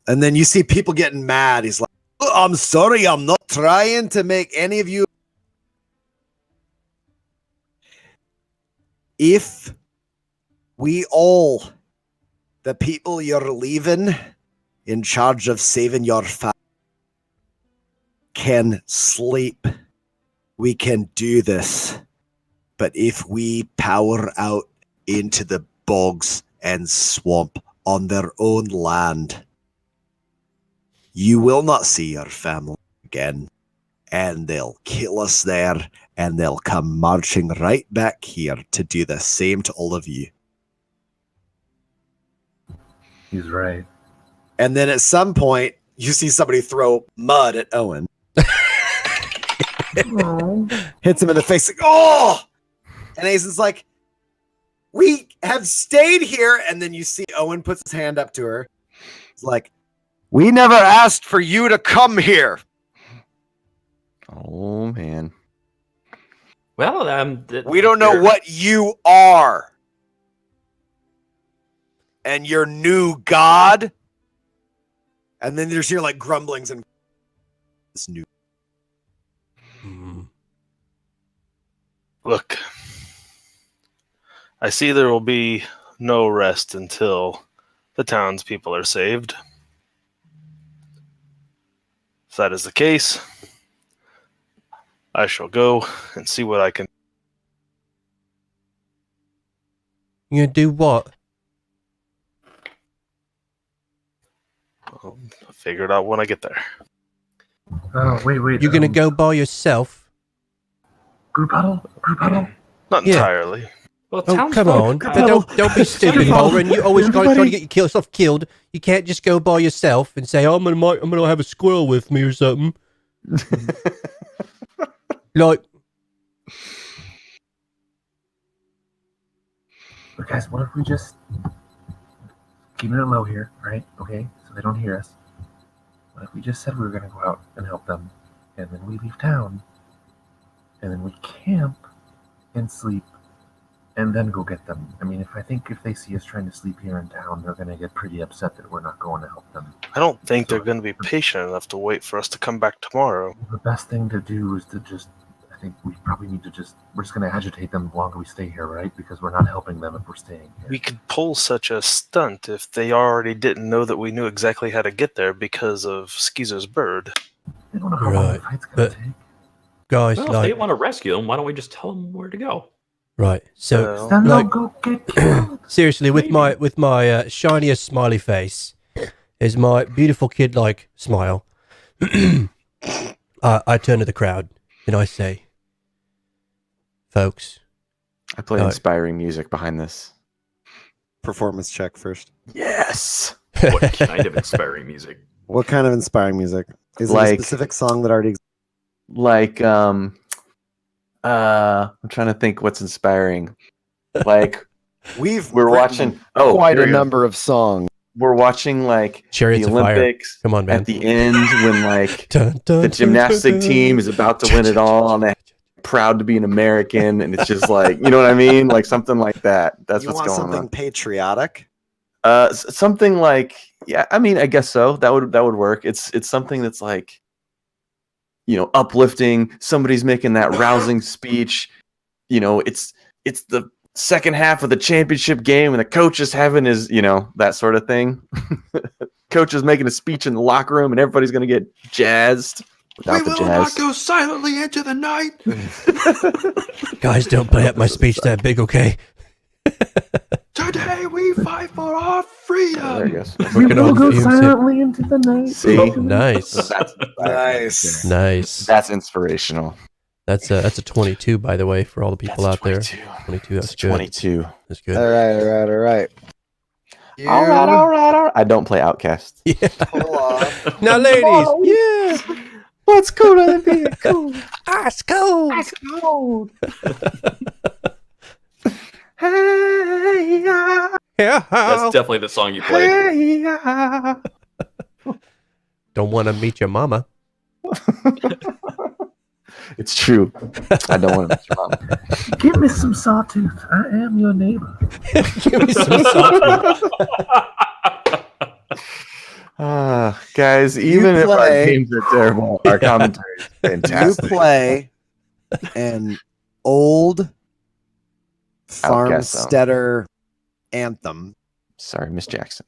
And then you see people getting mad. He's like, "Oh, I'm sorry, I'm not trying to make any of you. If we all, the people you're leaving in charge of saving your family, can sleep, we can do this. But if we power out into the bogs and swamp on their own land, you will not see your family again, and they'll kill us there, and they'll come marching right back here to do the same to all of you." He's right. And then at some point, you see somebody throw mud at Owen. Hits him in the face, like, "Oh!" And Azen's like, "We have stayed here." And then you see Owen puts his hand up to her. He's like, "We never asked for you to come here." Oh man. Well, We don't know what you are. And your new god. And then there's here like grumblings and this new. Look, I see there will be no rest until the townspeople are saved. If that is the case, I shall go and see what I can. You gonna do what? I'll figure it out when I get there. Oh, wait. You're gonna go by yourself? Group huddle? Not Yeah. entirely. Well, Oh, come on. Don't be stupid, Holren. You always try to get yourself killed. You can't just go by yourself and say, I'm gonna have a squirrel with me or something. Like, But guys, what if we just keep it low here, right? Okay, so they don't hear us. What if we just said we were going to go out and help them, and then we leave town, and then we camp and sleep, and then go get them? I mean, I think if they see us trying to sleep here in town, they're going to get pretty upset that we're not going to help them. I don't think they're going to be patient enough to wait for us to come back tomorrow. The best thing to do is to just, I think we probably need to we're just going to agitate them the longer we stay here, right? Because we're not helping them if we're staying here. We could pull such a stunt if they already didn't know that we knew exactly how to get there because of Skeezer's bird. They don't know how long the fight's going to take. Guys, Well, if they want to rescue them, why don't we just tell them where to go? right. So, Then like, they'll go get killed. seriously, with my shiniest smiley face is my beautiful kid-like smile. I turn to the crowd and I say, folks. I play inspiring music behind this. Performance check first. Yes. What kind of inspiring music? What kind of inspiring music? Is it a specific song that already exists? Like, I'm trying to think what's inspiring. Like, we're watching quite here a we go. number of songs. We're watching like Chariots the of Fire. Olympics. Come on, man. At the end when like Dun, dun, the dun, gymnastic dun, dun. team is about to win it all and they're proud to be an American, and it's just like, you know what I mean? Like something like that. That's You what's want going something on. patriotic? Something like, yeah, I mean, I guess so. That would work. It's something that's like, you know, uplifting. Somebody's making that rousing speech. You know, it's the second half of the championship game and the coach is having his, you know, that sort of thing. Coach is making a speech in the locker room and everybody's going to get jazzed without the jazz. go silently into the night. Guys, don't play up my speech that big, okay? Today we fight for our freedom. There he goes. We Working will on go fumes here. silently into the night. See? Nice. Nice. Nice. That's inspirational. That's a 22, by the way, for all the people That's out there. 22. 22, that's good. 22. That's good. All right. All right. I don't play Outcast. Yeah. Pull off. Now, ladies, yeah. What's cooler than being cool? Ice cold. Ice cold. Hey, Yeah. That's definitely the song you played. hey, Don't want to meet your mama. It's true. I don't want to miss your mom. Give me some sawtooth. I am your neighbor. Give me some salt. Guys, even if our play- games are terrible, our commentary is You fantastic. play an old Outcast song. farmsteader anthem Sorry, Miss Jackson.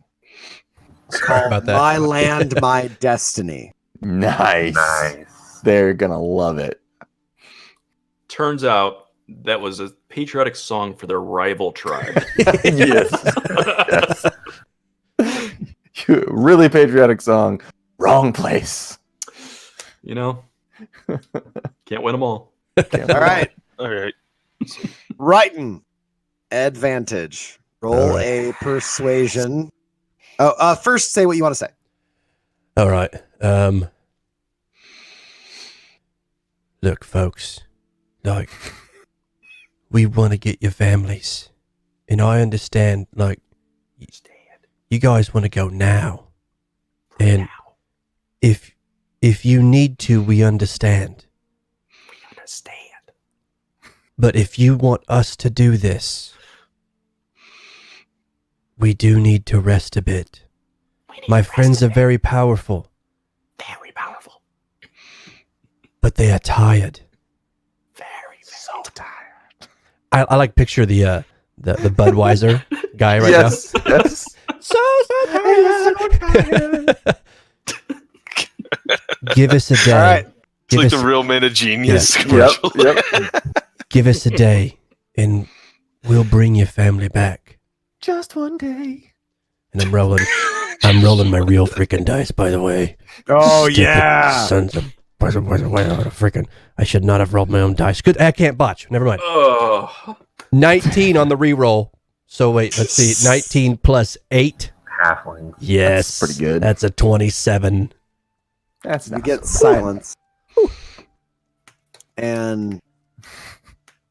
called about that. My Land, My Destiny. Nice. They're gonna love it. Turns out that was a patriotic song for their rival tribe. Yes. Really patriotic song. Wrong place. You know, can't win them all. All right. All right. Writing. Advantage. Roll All right. a persuasion. First say what you want to say. All right. Look, folks, like, we want to get your families, and I understand, like, you guys want to go now, and if you need to, we understand. But if you want us to do this, we do need to rest a bit. My friends are very powerful. Very powerful. But they are tired. So tired. I like picture the Budweiser guy right Yes. Yes. now. So tired. Give us a day. All right. It's Give like us, the real man of genius Yep. commercial. Yep. give us a day, and we'll bring your family back. Just one day. And I'm rolling my real freaking dice, by the way. Oh, Stupid sons of freaking! I should not have rolled my own dice. Good, I can't botch. Never mind. Oh, 19 on the reroll. So wait, let's see. 19 plus 8. Halflings. Yes, That's pretty good. That's a 27. That's You not get so bad. silence. And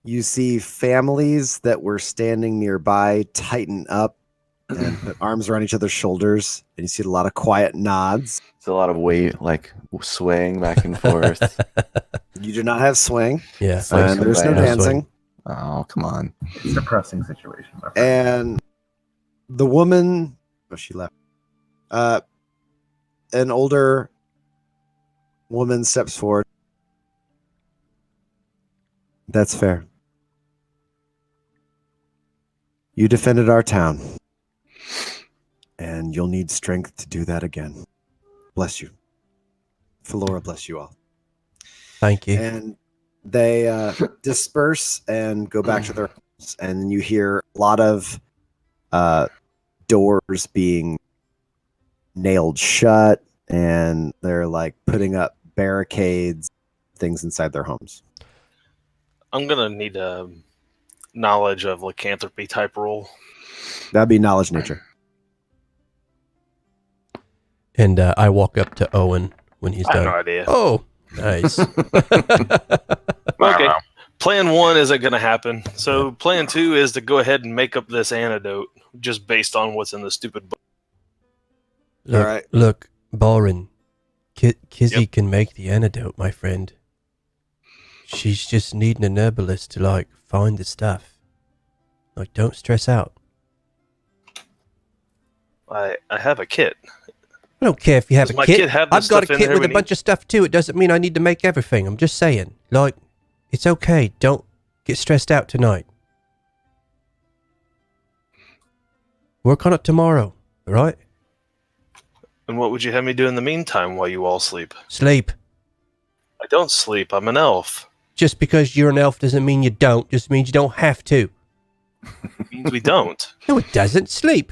You see families that were standing nearby tighten up and put arms around each other's shoulders, and you see a lot of quiet nods. It's a lot of weight, like swaying back and forth. You do not have swing, Yeah. and there's no No dancing. Oh, come on. It's a depressing situation, my friend. And the woman, she left. An older woman steps forward. That's fair. You defended our town, and you'll need strength to do that again. Bless you. Philora, bless you all. Thank you. And they disperse and go back to their homes, and you hear a lot of doors being nailed shut, and they're like putting up barricades, things inside their homes. I'm gonna need a knowledge of lycanthropy type roll. That'd be knowledge nature. And I walk up to Owen when he's I have done. no idea. Oh, nice. Okay. Plan 1 isn't going to happen. So plan 2 is to go ahead and make up this antidote just based on what's in the stupid book. Look, All right. Look, Balrin, Kizzy can make the antidote, my friend. She's just needing an herbalist to, like, find the stuff. Like, don't stress out. I have a kit. I don't care if you have Does a my kit. kit have the I've got a stuff in kit there with we a bunch of stuff too. It doesn't mean I need to make everything. I'm just saying. Like, it's okay. Don't get stressed out tonight. Work on it tomorrow, all right? And what would you have me do in the meantime while you all sleep? Sleep. I don't sleep. I'm an elf. Just because you're an elf doesn't mean you don't. Just means you don't have to. It means we don't. No, it doesn't. Sleep.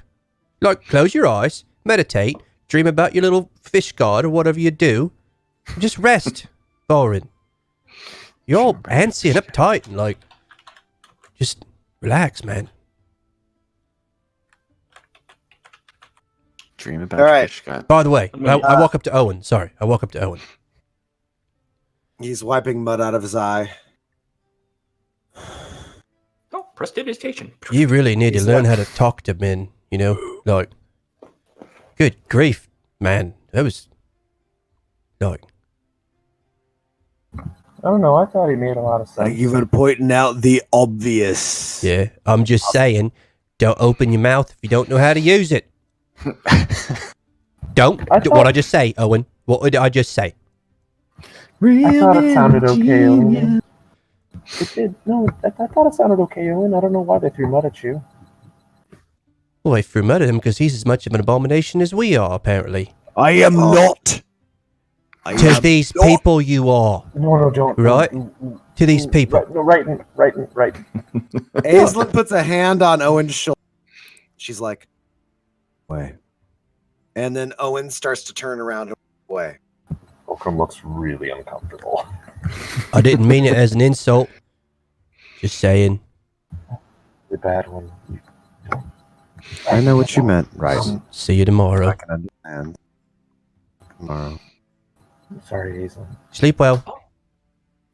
Like, close your eyes, meditate, dream about your little fish god or whatever you do. And just rest, Balrin. You're all antsy and uptight and, like, just relax, man. Dream about All right. fish god. By the way, mean, I walk up to Owen. Sorry, I walk up to Owen. He's wiping mud out of his eye. Oh, prestidigitation. You really need to He's learn like- how to talk to men, you know? Like, good grief, man. That was, like, I don't know. I thought he made a lot of sense. You've been pointing out the obvious. yeah, I'm just saying, don't open your mouth if you don't know how to use it. Don't. What I just say, Owen? What did I just say? I thought it sounded okay, Owen. It did. No, I thought it sounded okay, Owen. I don't know why they threw mud at you. Well, I threw mud at him because he's as much of an abomination as we are, apparently. I am not. I To am these not. people you are. No, don't. Right? To these people. Right. Aislinn puts a hand on Owen's shoulder. She's like, "Way," and then Owen starts to turn around and walk away. Fulcrum looks really uncomfortable. I didn't mean it as an insult. Just saying. The bad one. I know what you meant, right? See you tomorrow. I can understand. Tomorrow. Sorry, Hazel. Sleep well.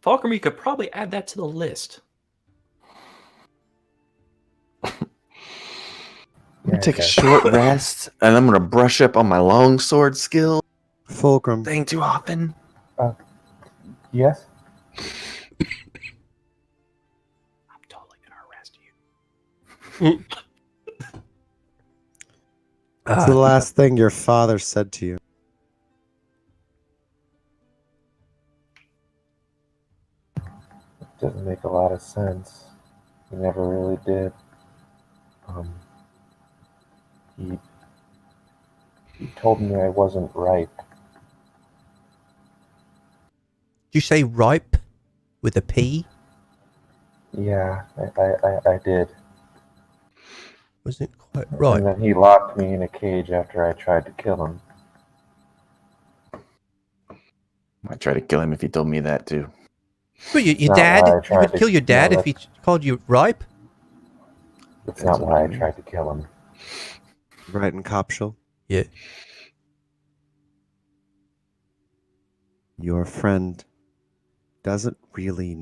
Fulcrum, you could probably add that to the list. I'm gonna take a short rest, and I'm gonna brush up on my longsword skill. Fulcrum. Thing too often. Yes. I'm totally gonna arrest you. What's the last thing your father said to you? Doesn't make a lot of sense. He never really did. He told me I wasn't ripe. Did you say ripe with a P? Yeah, I did. Wasn't quite right. And then he locked me in a cage after I tried to kill him. I'd try to kill him if he told me that too. Well, your Not dad? why I You tried would to- kill your dad no, if he called you ripe? That's not why I tried to kill him. Right in Copshall? Yeah. Your friend doesn't really.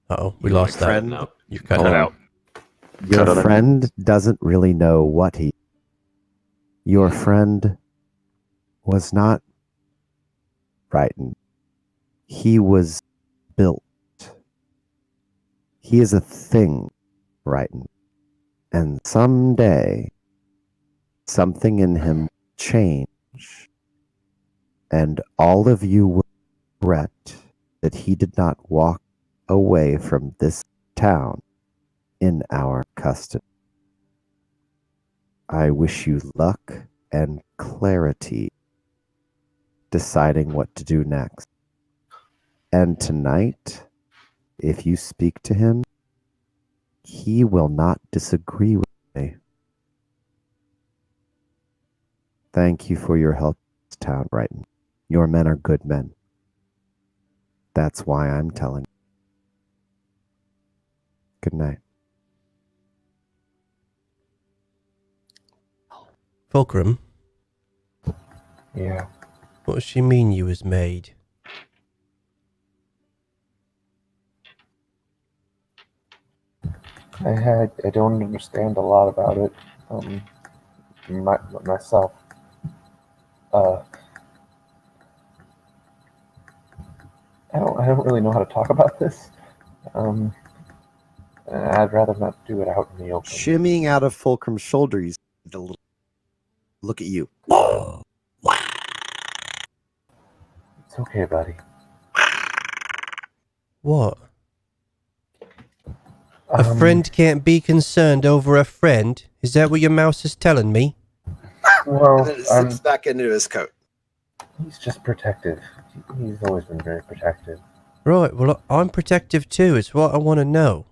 Uh-oh, we lost that. friend. No. You're cutting Cut out. out. Your Cut it. friend doesn't really know what he. Your friend was not frightened. He was built. He is a thing frightened. And someday, something in him will change. And all of you will regret that he did not walk away from this town in our custody. I wish you luck and clarity deciding what to do next. And tonight, if you speak to him, he will not disagree with me. Thank you for your help in this town, Brighton. Your men are good men. That's why I'm telling you. Good night. Fulcrum, Yeah. what does she mean you was made? I don't understand a lot about it. Myself. I don't really know how to talk about this. I'd rather not do it out in the open. Shimmying out of Fulcrum's shoulder, you see the little look at you. It's okay, buddy. What? A friend can't be concerned over a friend? Is that what your mouse is telling me? Well, And then it zips back into his coat. he's just protective. He's always been very protective. Right, well, I'm protective too. It's what I want to know.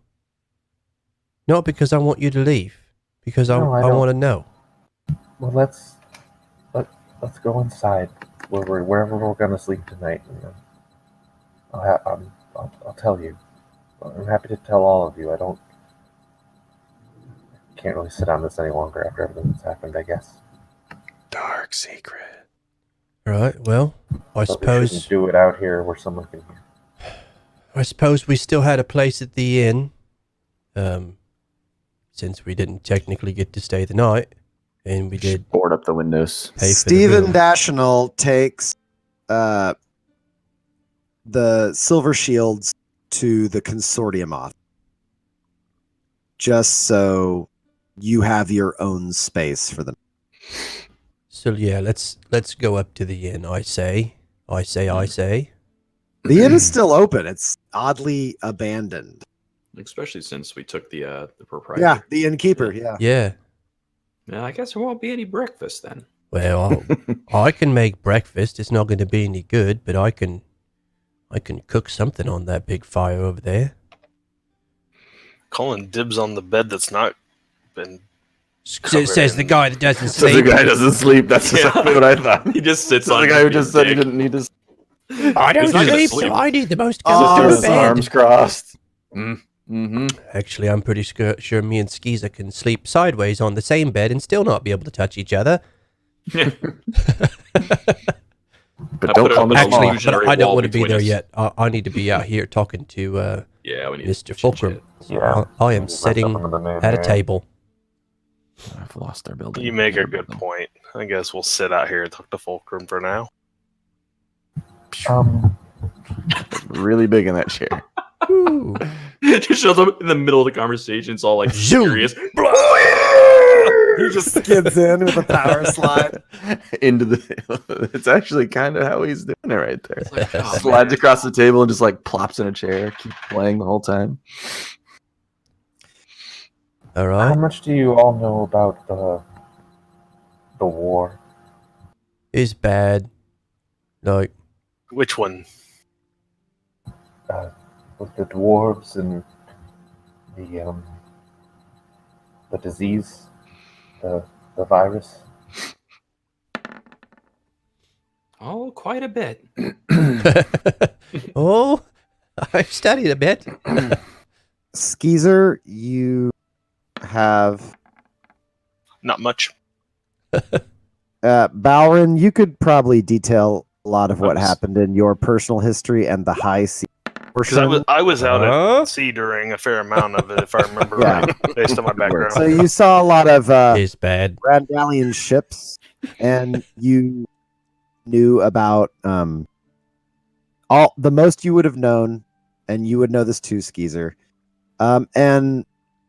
Not because I want you to leave. Because No, I I don't. want to know. Well, let's go inside wherever we're gonna sleep tonight, and then I'll tell you. I'm happy to tell all of you. Can't really sit on this any longer after everything that's happened, I guess. Dark secret. Right, well, I But we suppose... shouldn't do it out here where someone can hear. I suppose we still had a place at the inn, since we didn't technically get to stay the night, and we did board up the windows. pay for Stephen the room. Dashnell takes the silver shields to the consortium office, just so you have your own space for them. So yeah, let's go up to the inn. I say. The inn is still open. It's oddly abandoned. Especially since we took the proprietor. Yeah, the innkeeper. Yeah. Yeah. Yeah, I guess there won't be any breakfast then. Well, I can make breakfast. It's not going to be any good, but I can cook something on that big fire over there. Calling dibs on the bed that's not been. It says the guy that doesn't So the sleep. guy doesn't sleep. That's exactly what I thought. He just sits So on the guy who just said he didn't need to. I don't He's not gonna sleep, sleep. so I need the most Just comfortable do his bed. arms crossed. Mm-hmm. Actually, I'm pretty sure me and Skeezer can sleep sideways on the same bed and still not be able to touch each other. But I don't put it call on me the Actually, illusionary but I don't wall want to be between there us. yet. I need to be out here talking to Yeah, we need Mr. to Fulcrum. chit-chat. So I am sitting at a table. I've lost our building. You make a good point. I guess we'll sit out here and talk to Fulcrum for now. Really big in that chair. Ooh. Just shows up in the middle of the conversation. It's all like Zoom. serious. He just skids in with a power slide. Into the. It's actually kind of how he's doing it right there. It's like, oh, Slides man. across the table and just like plops in a chair. Keeps playing the whole time. All How right. much do you all know about the war? It's bad. Like, Which one? With the dwarves and the disease, the virus. Oh, quite a bit. oh, I've studied a bit. Skeezer, you have Not much. Bowron, you could probably detail a lot of what Oops. happened in your personal history and the high sea Because I was out Huh? at sea during a fair amount of it, if I remember Yeah. right, based on my background. So you saw a lot of Is bad. Randallian ships, and you knew about all the most you would have known, and you would know this too, Skeezer. And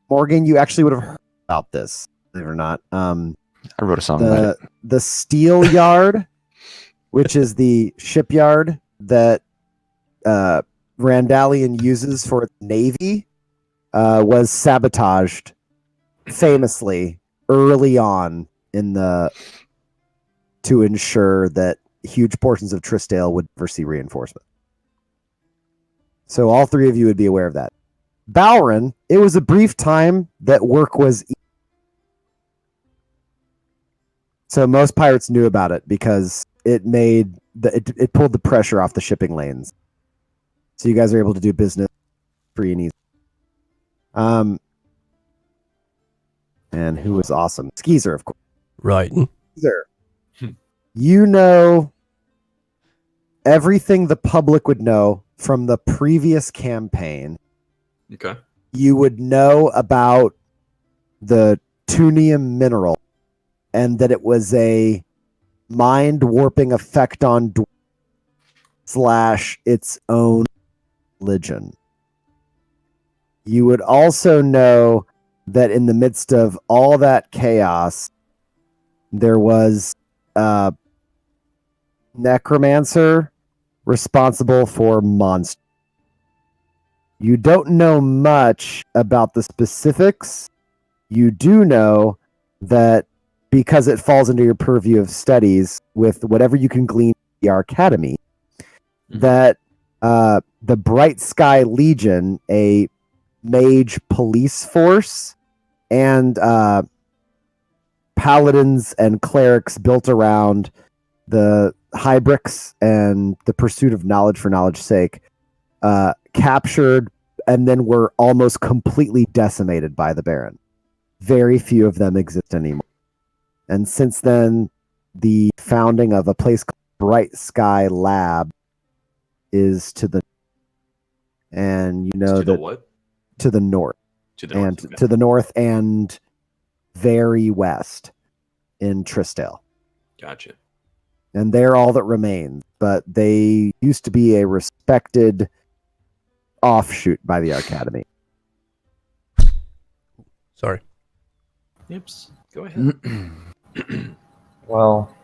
Morgan, you actually would have heard about this, believe it or not. I wrote a song about it. The steel yard, which is the shipyard that Randallian uses for its navy, was sabotaged famously early on to ensure that huge portions of Tristale would never see reinforcement. So all three of you would be aware of that. Bowron, it was a brief time that work was so most pirates knew about it because it made it pulled the pressure off the shipping lanes. So you guys are able to do business free and easy. And who was awesome? Skeezer, of course. Right. Skeezer. You know everything the public would know from the previous campaign. Okay. You would know about the Tunium mineral and that it was a mind warping effect on / its own religion. You would also know that in the midst of all that chaos, there was a necromancer responsible for monsters. You don't know much about the specifics. You do know that because it falls into your purview of studies with whatever you can glean from the Arcademy, that the Bright Sky Legion, a mage police force, and paladins and clerics built around the hybrics and the pursuit of knowledge for knowledge's sake, captured and then were almost completely decimated by the Baron. Very few of them exist anymore. And since then, the founding of a place called Bright Sky Lab is to the, and you know To the that what? to the north, To the north. and Okay. to the north and very west in Tristale. Gotcha. And they're all that remains. But they used to be a respected offshoot by the Academy. Sorry. Yips. Go ahead. Well,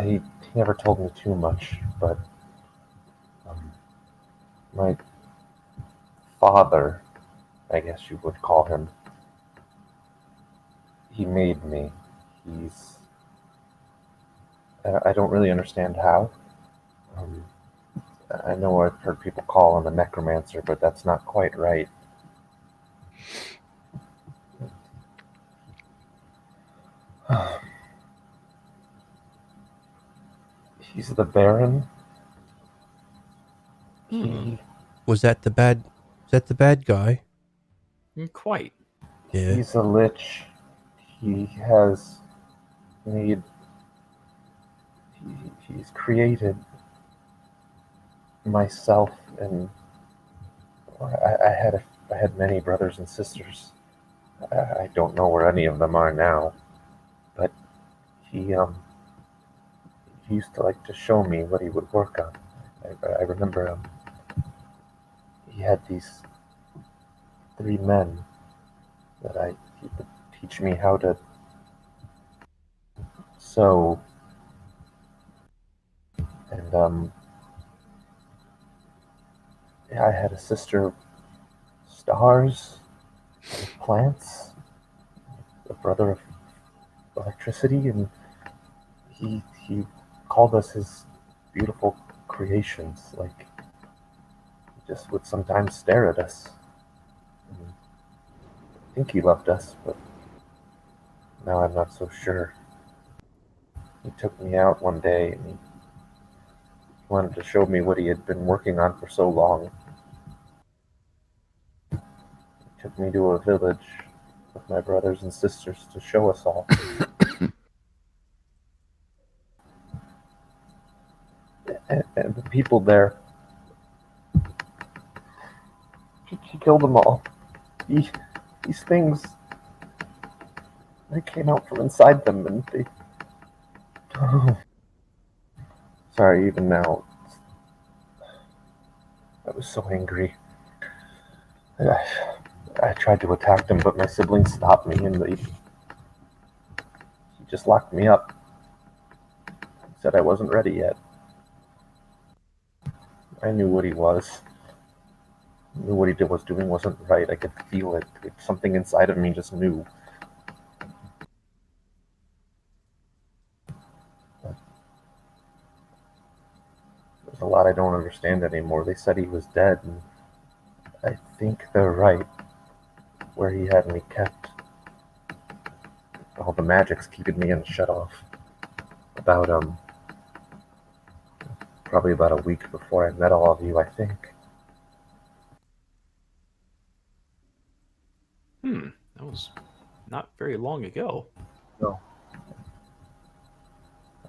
he never told me too much, but my father, I guess you would call him, he made me. I don't really understand how. I know I've heard people call him a necromancer, but that's not quite right. He's the Baron. Was that the bad? Is that the bad guy? Quite. Yeah. He's a lich. He has made. He's created myself, and I had many brothers and sisters. I don't know where any of them are now, but he used to like to show me what he would work on. I remember he had these 3 men that he would teach me how to sew, and I had a sister, stars, plants, a brother of electricity, and he called us his beautiful creations. Like, he just would sometimes stare at us. I think he loved us, but now I'm not so sure. He took me out one day and he wanted to show me what he had been working on for so long. He took me to a village with my brothers and sisters to show us all. and the people there. He killed them all. These things, they came out from inside them, and they... Oh. Sorry, even now, I was so angry. I tried to attack them, but my siblings stopped me, and he just locked me up. He said I wasn't ready yet. I knew what he was. I knew what he was doing wasn't right. I could feel it. Something inside of me just knew. There's a lot I don't understand anymore. They said he was dead, and I think they're right. Where he had me kept. All the magic's keeping me in the shut off. Probably about a week before I met all of you, I think. That was not very long ago. No.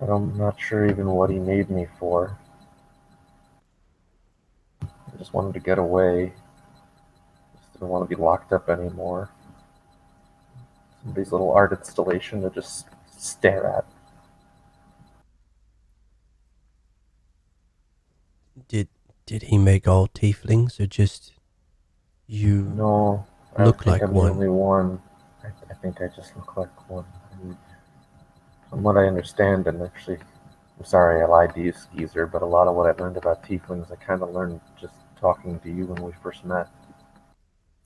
I'm not sure even what he made me for. I just wanted to get away. Just didn't want to be locked up anymore. Somebody's little art installation to just stare at. Did he make all tieflings, or just you? No, I Look think like I'm one. the only one. I think I just look like one. From what I understand, and actually, I'm sorry I lied to you, Skeezer, but a lot of what I learned about tieflings, I kind of learned just talking to you when we first met.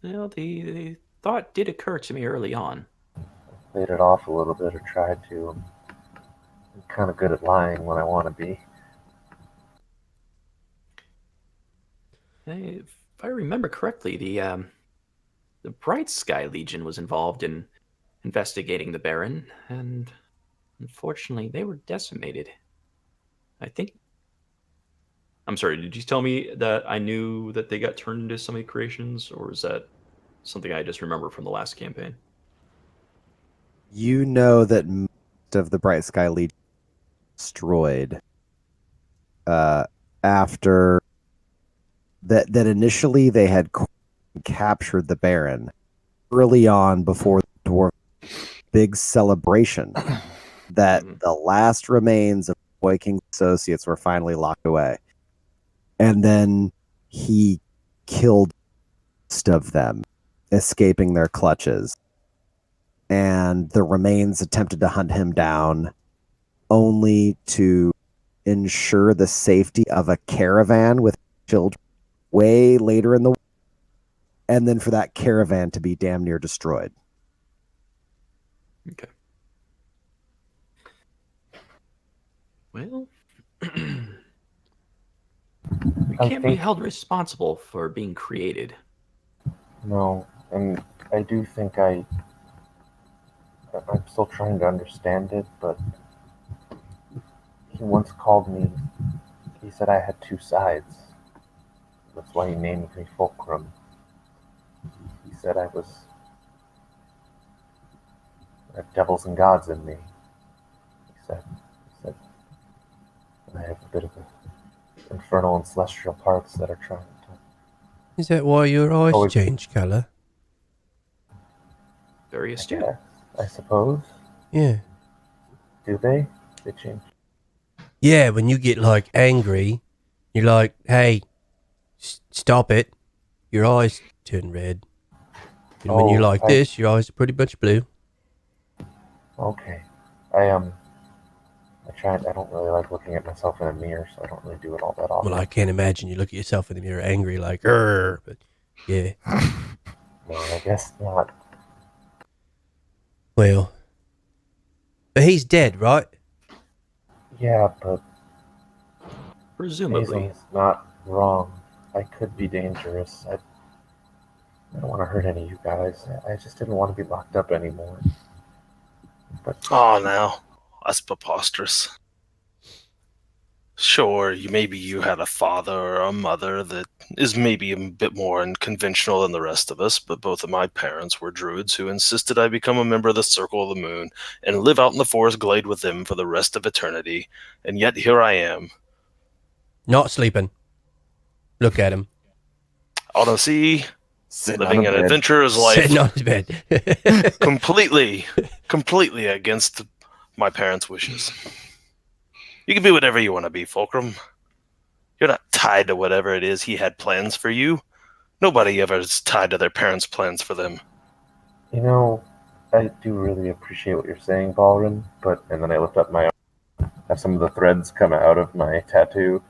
Well, the thought did occur to me early on. Played it off a little bit, or tried to. I'm kind of good at lying when I want to be. If I remember correctly, the Bright Sky Legion was involved in investigating the Baron, and unfortunately, they were decimated. I think. I'm sorry, did you tell me that I knew that they got turned into so many creations, or is that something I just remember from the last campaign? You know that most of the Bright Sky Legion destroyed after that initially they had captured the Baron early on before the dwarf big celebration that the last remains of Boy King's associates were finally locked away. And then he killed most of them, escaping their clutches. And the remains attempted to hunt him down, only to ensure the safety of a caravan with children way later in the war, and then for that caravan to be damn near destroyed. Okay. Well, we can't be held responsible for being created. No, and I do think I'm still trying to understand it, but he once called me, he said I had two sides. That's why he named me Fulcrum. He said I have devils and gods in me. He said I have a bit of the infernal and celestial parts that are trying to... Is that why your eyes Always- change color? Very astute. Yeah, I suppose. Yeah. Do they? They change. Yeah, when you get like angry, you're like, hey, stop it. Your eyes turn red. And when you're like this, your eyes are pretty much blue. Okay. I don't really like looking at myself in a mirror, so I don't really do it all that often. Well, I can't imagine you look at yourself in the mirror angry like, "Grr," but yeah. No, I guess not. Well, but he's dead, right? Yeah, but Presumably. Hazen's not wrong. I could be dangerous. I don't want to hurt any of you guys. I just didn't want to be locked up anymore. But Oh, now that's preposterous. Sure, maybe you had a father or a mother that is maybe a bit more unconventional than the rest of us, but both of my parents were druids who insisted I become a member of the Circle of the Moon and live out in the forest glade with them for the rest of eternity, and yet here I am. Not sleeping. Look at him. Out of sea, Sitting living on an a bed. adventurer's life, Sitting on his bed. completely against my parents' wishes. You can be whatever you want to be, Fulcrum. You're not tied to whatever it is he had plans for you. Nobody ever is tied to their parents' plans for them. You know, I do really appreciate what you're saying, Ballrin, and then I lift up my arm, have some of the threads come out of my tattoo.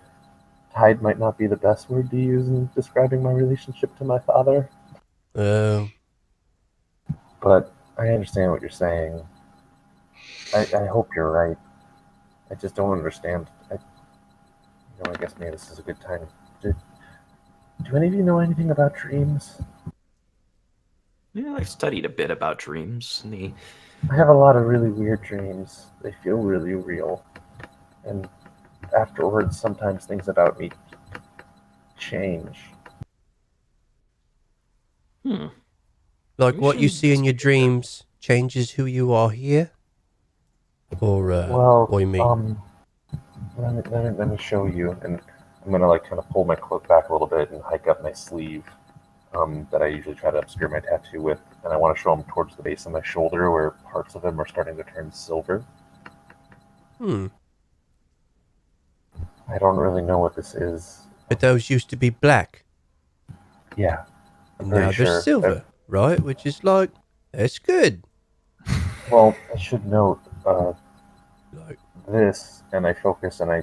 Tied might not be the best word to use in describing my relationship to my father, Oh. but I understand what you're saying. I hope you're right. I just don't understand. I guess maybe this is a good time. Do any of you know anything about dreams? Yeah, I've studied a bit about dreams. I have a lot of really weird dreams. They feel really real. And afterwards, sometimes things about me change. Like We what you should see in your investigate that. dreams changes who you are here? Or, Well, what do you mean? let me show you. And I'm gonna like kind of pull my cloak back a little bit and hike up my sleeve that I usually try to obscure my tattoo with. And I want to show them towards the base of my shoulder where parts of them are starting to turn silver. I don't really know what this is. But those used to be black. Yeah, I'm And pretty now they're sure. silver, right? Which is like, that's good. Well, I should note Like, this, and I focus and I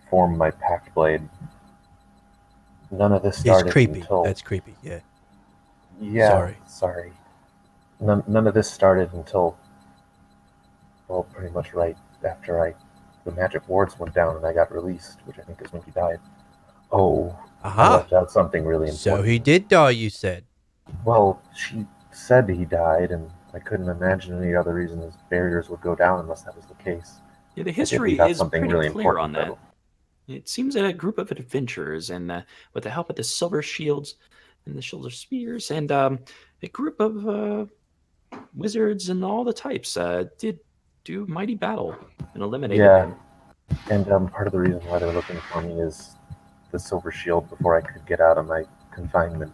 form my pact blade. None of this it's started creepy. until. That's creepy, yeah. Yeah, sorry. None of this started until, well, pretty much right after the magic wards went down and I got released, which I think is when he died. Oh, I Aha! left out something really important. So he did die, you said. Well, she said he died, and I couldn't imagine any other reason his barriers would go down unless that was the case. Yeah, the I did history leave out is something pretty really clear on important, that. It seems that a group of adventurers, and with the help of the silver shields and the silver spears, and a group of wizards and all the types did do mighty battle and eliminated Yeah. him. And part of the reason why they're looking for me is the silver shield. Before I could get out of my confinement,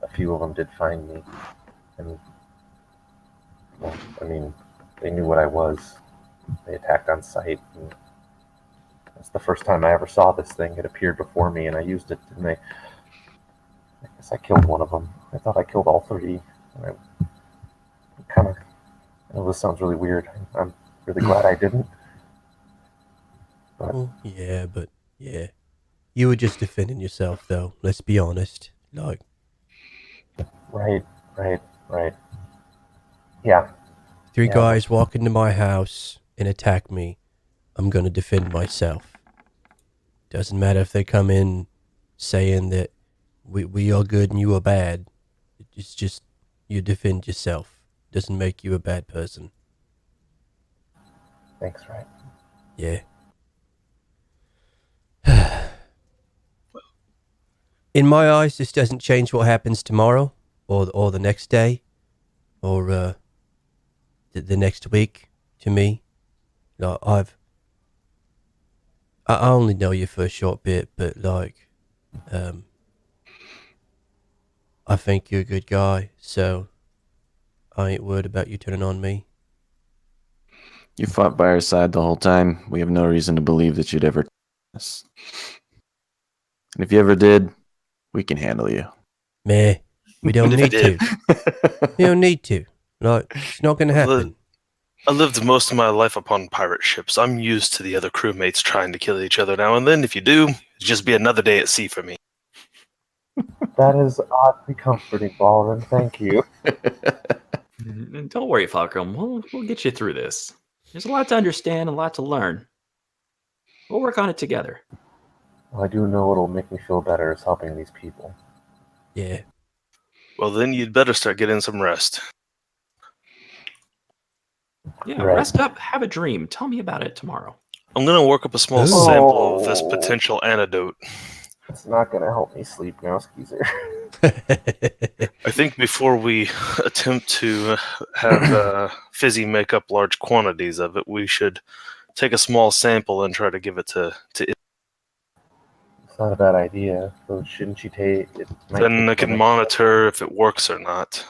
a few of them did find me, and well, I mean, they knew what I was. They attacked on sight, and that's the first time I ever saw this thing. It appeared before me, and I used it, and I guess I killed one of them. I thought I killed all three. I kind of, I know this sounds really weird. I'm really glad I didn't. But Well, yeah, but yeah. You were just defending yourself, though. Let's be honest. Like, right. Yeah. three Yeah, guys walk into my house and attack me. I'm gonna defend myself. Doesn't matter if they come in saying that we are good and you are bad. It's just you defend yourself. Doesn't make you a bad person. Thanks, right. Yeah. In my eyes, this doesn't change what happens tomorrow, or the next day, or the next week. To me, like I only know you for a short bit, but like, I think you're a good guy, so I ain't worried about you turning on me. You fought by our side the whole time. We have no reason to believe that you'd ever us. And if you ever did, we can handle you. Meh. We don't If need you to. We don't need to. Like, it's not gonna happen. I lived most of my life upon pirate ships. I'm used to the other crewmates trying to kill each other now and then. If you do, it'd just be another day at sea for me. That is oddly comforting, Ballin. Thank you. And don't worry, Falcrum. We'll get you through this. There's a lot to understand, a lot to learn. We'll work on it together. Well, I do know what'll make me feel better is helping these people. Yeah. Well, then you'd better start getting some rest. Yeah, Right. rest up, have a dream. Tell me about it tomorrow. I'm going to work up a small Ooh. sample of this potential antidote. It's not going to help me sleep now, Skeezer. I think before we attempt to have Fizzy make up large quantities of it, we should take a small sample and try to give it to it. It's not a bad idea. So shouldn't you take it? Then I can monitor if it works or not.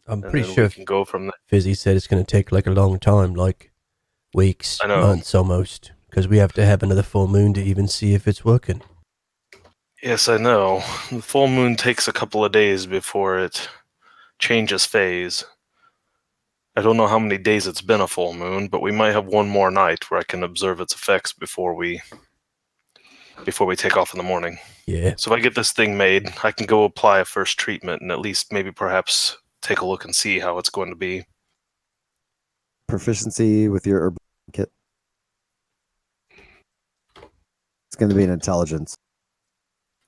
I'm And pretty then sure we can go from there. Fizzy said it's going to take like a long time, like weeks, I know. months almost, because we have to have another full moon to even see if it's working. Yes, I know. The full moon takes a couple of days before it changes phase. I don't know how many days it's been a full moon, but we might have one more night where I can observe its effects before we take off in the morning. Yeah. So if I get this thing made, I can go apply a first treatment and at least maybe perhaps take a look and see how it's going to be. Proficiency with your herbal kit. It's going to be an intelligence.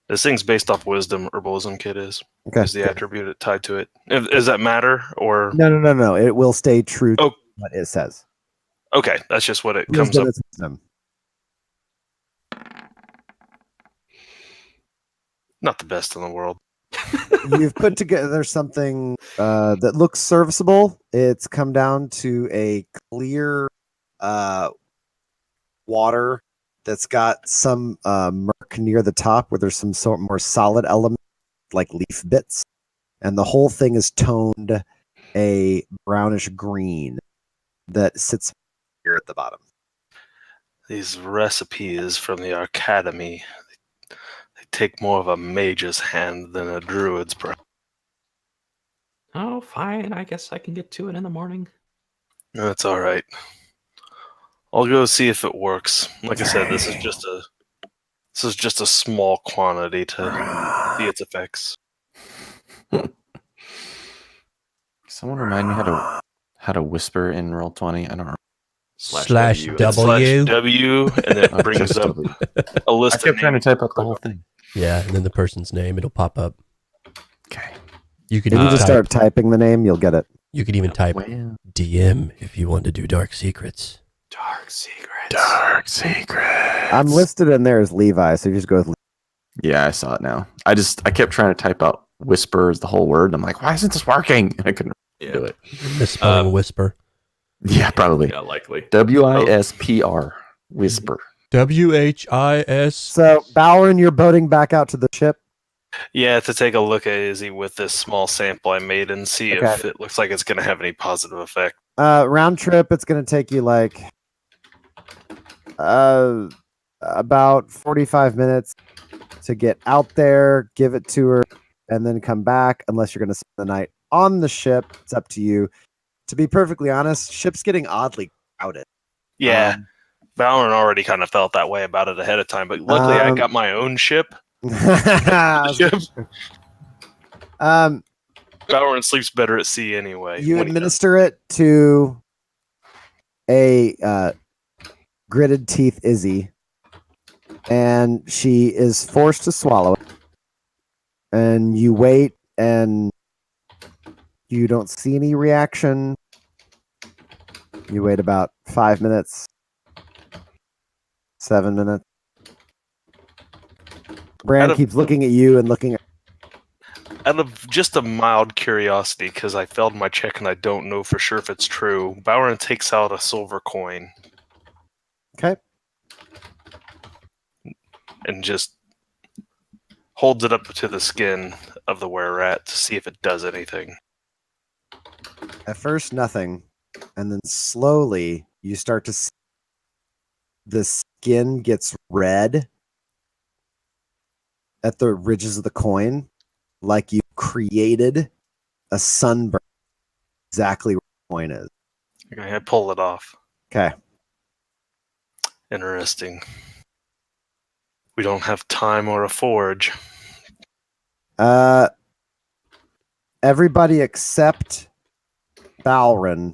This thing's based off wisdom. Herbalism kit is Okay. the attribute tied to it. Does that matter or No. It will stay true to Oh. what it says. okay? That's just what it comes Wisdom up. is wisdom. Not the best in the world. You've put together something that looks serviceable. It's come down to a clear water that's got some murk near the top where there's some sort of more solid element like leaf bits. And the whole thing is toned a brownish green that sits here at the bottom. These recipes from the Academy, they take more of a mage's hand than a druid's, perhaps. Oh, fine. I guess I can get to it in the morning. That's all right. I'll go see if it works. Like I said, this is just a small quantity to see its effects. Someone remind me how to whisper in Roll20. I don't remember. Slash W. W. W, and it brings Just up W. a I list kept of trying to names. type out the whole thing. Yeah, and then the person's name, it'll pop up. Okay. You could If you even just type, start typing the name, you'll get it. you could even type Well, DM if you want to do dark secrets. Dark secrets. dark secret. I'm listed in there as Levi, so you just go with Yeah, I saw it now. I kept trying to type out whisper as the whole word. And I'm like, why isn't this working? And I couldn't do it. Misspelling whisper. Yeah, probably. Yeah, likely. WISPR. Whisper. WHIS. So, Bowron, you're boating back out to the ship. Yeah, to take a look at Izzy with this small sample I made and see if Okay. it looks like it's going to have any positive effect. Round trip, it's going to take you like about 45 minutes to get out there, give it to her, and then come back. Unless you're going to spend the night on the ship, it's up to you. To be perfectly honest, ship's getting oddly crowded. Yeah, Valorant already kind of felt that way about it ahead of time, but luckily I got my own ship. Valorant sleeps better at sea anyway. You when he does. administer it to a gritted teeth Izzy, and she is forced to swallow it. And you wait, and you don't see any reaction. You wait about 5 minutes, 7 minutes. Brand keeps looking at you and looking at. Out of just a mild curiosity, because I failed my check and I don't know for sure if it's true, Valorant takes out a silver coin. Okay. And just holds it up to the skin of the were-rat to see if it does anything. At first, nothing. And then slowly, you start to see the skin gets red at the ridges of the coin, like you created a sunburn exactly where the coin is. Okay, I pull it off. Okay. Interesting. We don't have time or a forge. Everybody except Balrin.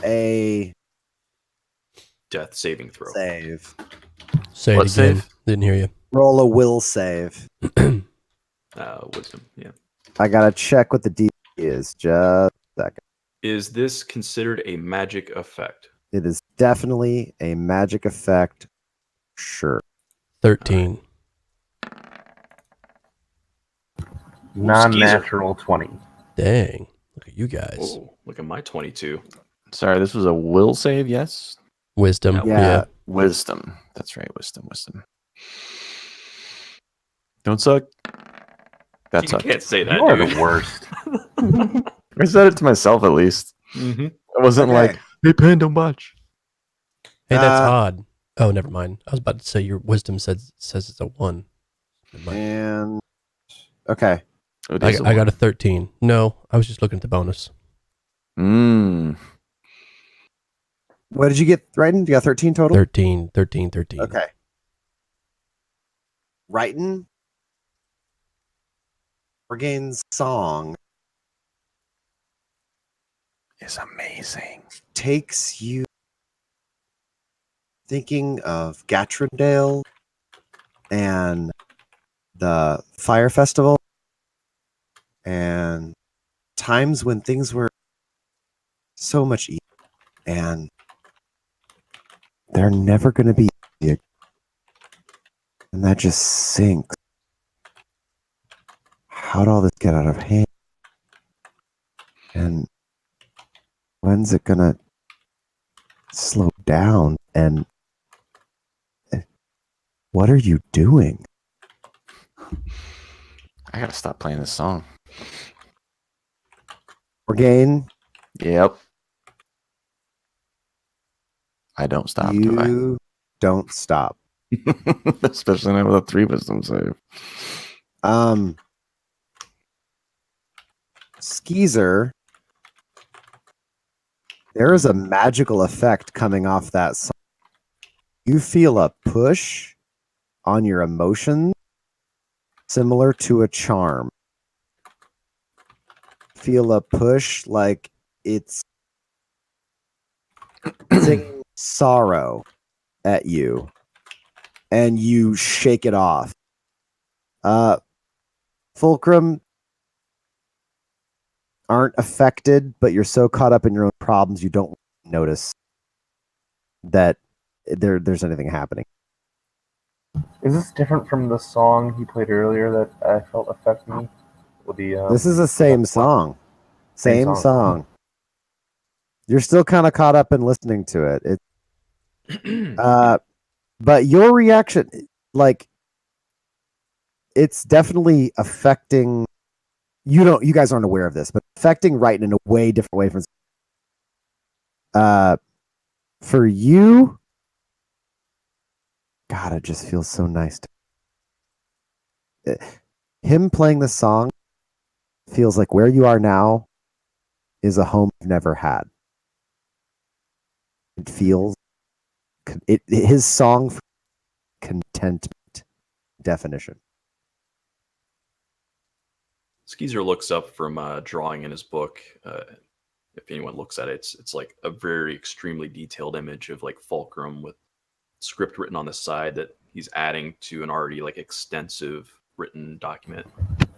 A Death saving throw. save. Say What it again. save? Didn't hear you. Roll a will save. Wisdom. Yeah. I gotta check what the D is. Just a second. Is this considered a magic effect? It is definitely a magic effect. Sure. 13. Non-natural 20. Dang. Look at you guys. Oh, look at my 22. Sorry, this was a will save, yes? Wisdom. Yeah. Yeah. Wisdom. That's right, wisdom. Don't suck. That You sucked. can't say that, You are dude. the worst. I said it to myself at least. Mm-hmm. I wasn't Okay. like, hey, Pan, don't watch. Hey, that's Uh, odd. Oh, never mind. I was about to say your wisdom says it's a 1. Never mind. And okay. It I is got a 13. No, I was just looking at the bonus. What did you get, Ryden? You got 13 total? 13. Okay. Ryden, Orgain's song It's amazing. takes you thinking of Gatrindale and the Fire Festival and times when things were so much easier, and they're never going to be easy again. And that just sinks. How'd all this get out of hand? And when's it going to slow down? And what are you doing? I gotta stop playing this song. Orgain, Yep. I don't stop, do I? you don't stop. Especially now with a 3 wisdom save. Skeezer, there is a magical effect coming off that song. You feel a push on your emotions similar to a charm. Feel a push like it's singing sorrow at you, and you shake it off. Fulcrum aren't affected, but you're so caught up in your own problems you don't notice that there's anything happening. Is this different from the song he played earlier that I felt affect me? With the This is the same song. Same Same song. You're still kind of caught up in listening to it. But your reaction, like, it's definitely affecting. You guys aren't aware of this, but affecting Wright in a way different way from. For you, God, it just feels so nice. Him playing the song feels like where you are now is a home you've never had. It feels his song for contentment definition. Skeezer looks up from drawing in his book. If anyone looks at it, it's like a very extremely detailed image of like Fulcrum with script written on the side that he's adding to an already like extensive written document.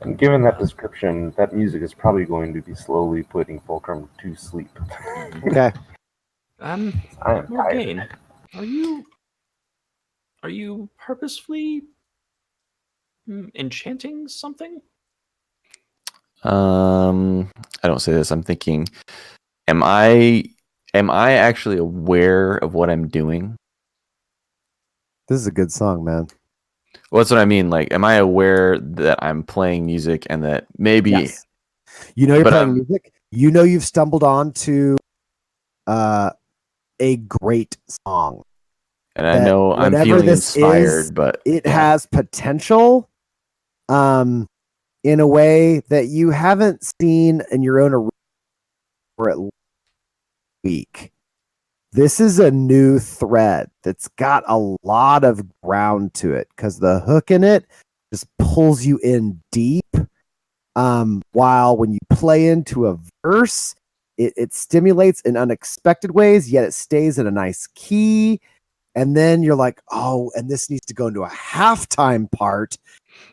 And given that description, that music is probably going to be slowly putting Fulcrum to sleep. Okay. I am Morgaine, tired. are you purposefully enchanting something? I don't say this. I'm thinking, am I actually aware of what I'm doing? This is a good song, man. Well, that's what I mean. Like, am I aware that I'm playing music and that maybe Yes. You know you're But, playing music. You know you've stumbled onto a great song. and I that know I'm whatever feeling this inspired, is, but It has potential in a way that you haven't seen in your own for at least a week. This is a new thread that's got a lot of ground to it because the hook in it just pulls you in deep. While when you play into a verse, it stimulates in unexpected ways, yet it stays in a nice key. And then you're like, oh, and this needs to go into a halftime part.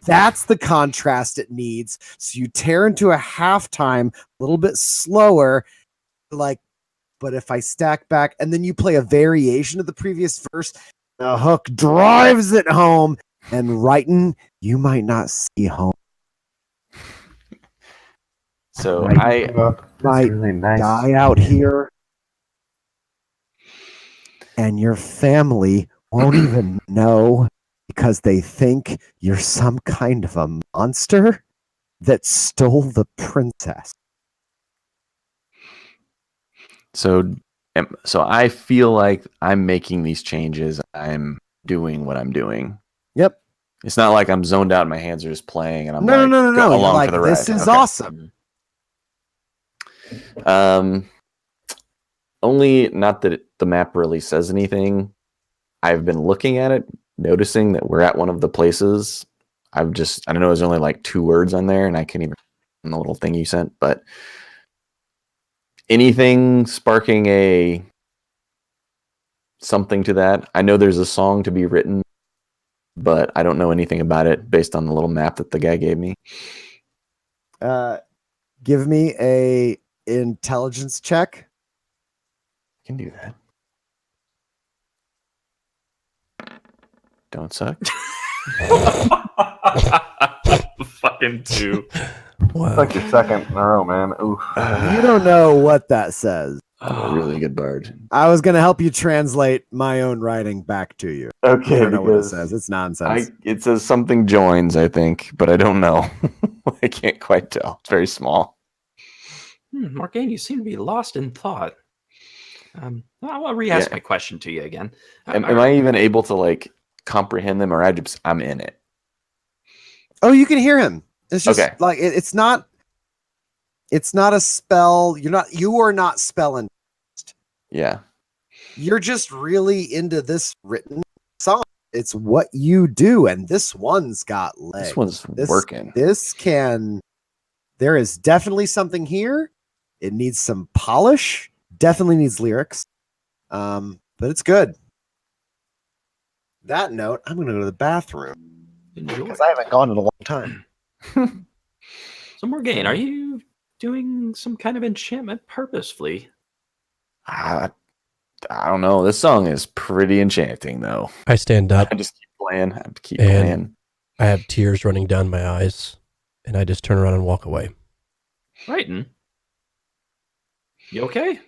That's the contrast it needs. So you tear into a halftime a little bit slower, like, but if I stack back, and then you play a variation of the previous verse, the hook drives it home. And Wrighton, you might not see home. so Might really nice. die out here, and your family won't even know because they think you're some kind of a monster that stole the princess. So I feel like I'm making these changes. I'm doing what I'm doing. Yep. It's not like I'm zoned out and my hands are just playing and I'm No. go You're along like, for the this ride. is Okay. awesome. Only not that the map really says anything. I've been looking at it, noticing that we're at one of the places. I don't know, there's only like 2 words on there, and I can't even on the little thing you sent, but anything sparking something to that. I know there's a song to be written, but I don't know anything about it based on the little map that the guy gave me. Give me a intelligence check. I can do that. Don't suck. Fucking 2. Wow. It's like your second in a row, man. Oof. You don't know what that says. I'm a really good bard. I was going to help you translate my own writing back to you. Okay, I don't know what it because says. It's nonsense. it says something joins, I think, but I don't know. I can't quite tell. It's very small. Morgaine, you seem to be lost in thought. I'll re-ask Yeah. my question to you again. Am I even able to like comprehend them, or I'm in it? Oh, you can hear him. It's just Okay. like it's not a spell. You are not spelling. Yeah. You're just really into this written song. It's what you do, and this one's got legs. This one's working. There is definitely something here. It needs some polish. Definitely needs lyrics. But it's good. That note, I'm gonna go to the bathroom Enjoy. because I haven't gone in a long time. So, Morgaine, are you doing some kind of enchantment purposefully? I don't know. This song is pretty enchanting, though. I stand up. I just keep playing. And- Playing. I have tears running down my eyes, and I just turn around and walk away. Brighton? You okay?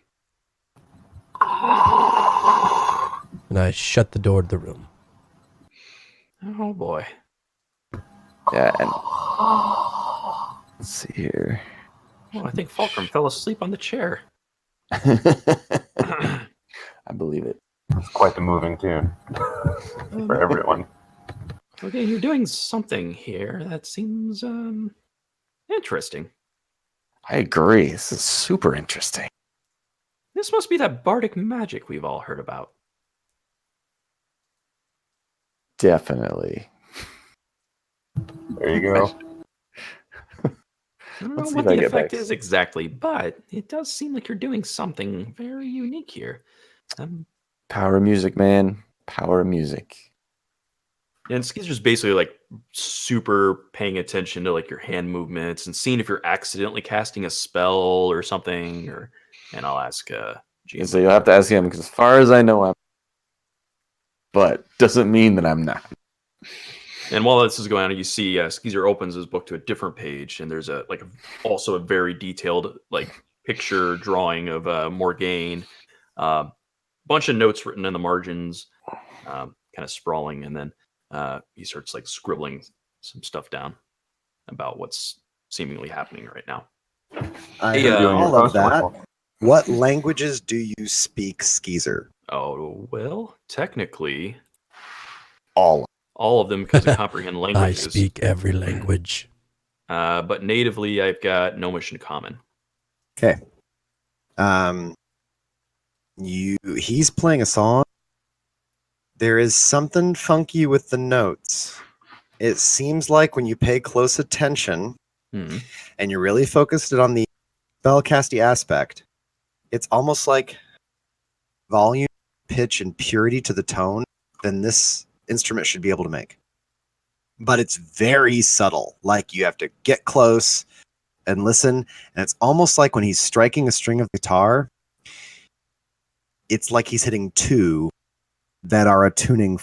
And I shut the door to the room. Oh, boy. Yeah. And let's see here. Well, I think Fulcrum fell asleep on the chair. I believe it. It's quite the moving tune for everyone. Okay, you're doing something here that seems interesting. I agree. This is super interesting. This must be that bardic magic we've all heard about. Definitely. There you go. I don't know Let's see what if I the get effect back. is exactly, but it does seem like you're doing something very unique here. Power of music, man. Power of music. And Skeezer's basically like super paying attention to like your hand movements and seeing if you're accidentally casting a spell or something. And I'll ask GM. And so you'll have to ask him, because as far as I know, I'm. But doesn't mean that I'm not. And while this is going on, you see Skeezer opens his book to a different page, and there's also a very detailed like picture drawing of Morgaine, bunch of notes written in the margins, kind of sprawling, and then he starts like scribbling some stuff down about what's seemingly happening right now. I Hey, heard doing all your of that. post-work. What languages do you speak, Skeezer? Oh well, technically All. all of them because I comprehend I languages. speak every language. But natively, I've got Gnomish and Common. Okay. He's playing a song. There is something funky with the notes. It seems like when you pay close attention Hmm. and you're really focused on the spellcasty aspect, it's almost like volume, pitch, and purity to the tone than this instrument should be able to make. But it's very subtle. Like you have to get close and listen. And it's almost like when he's striking a string of guitar, it's like he's hitting 2 that are attuning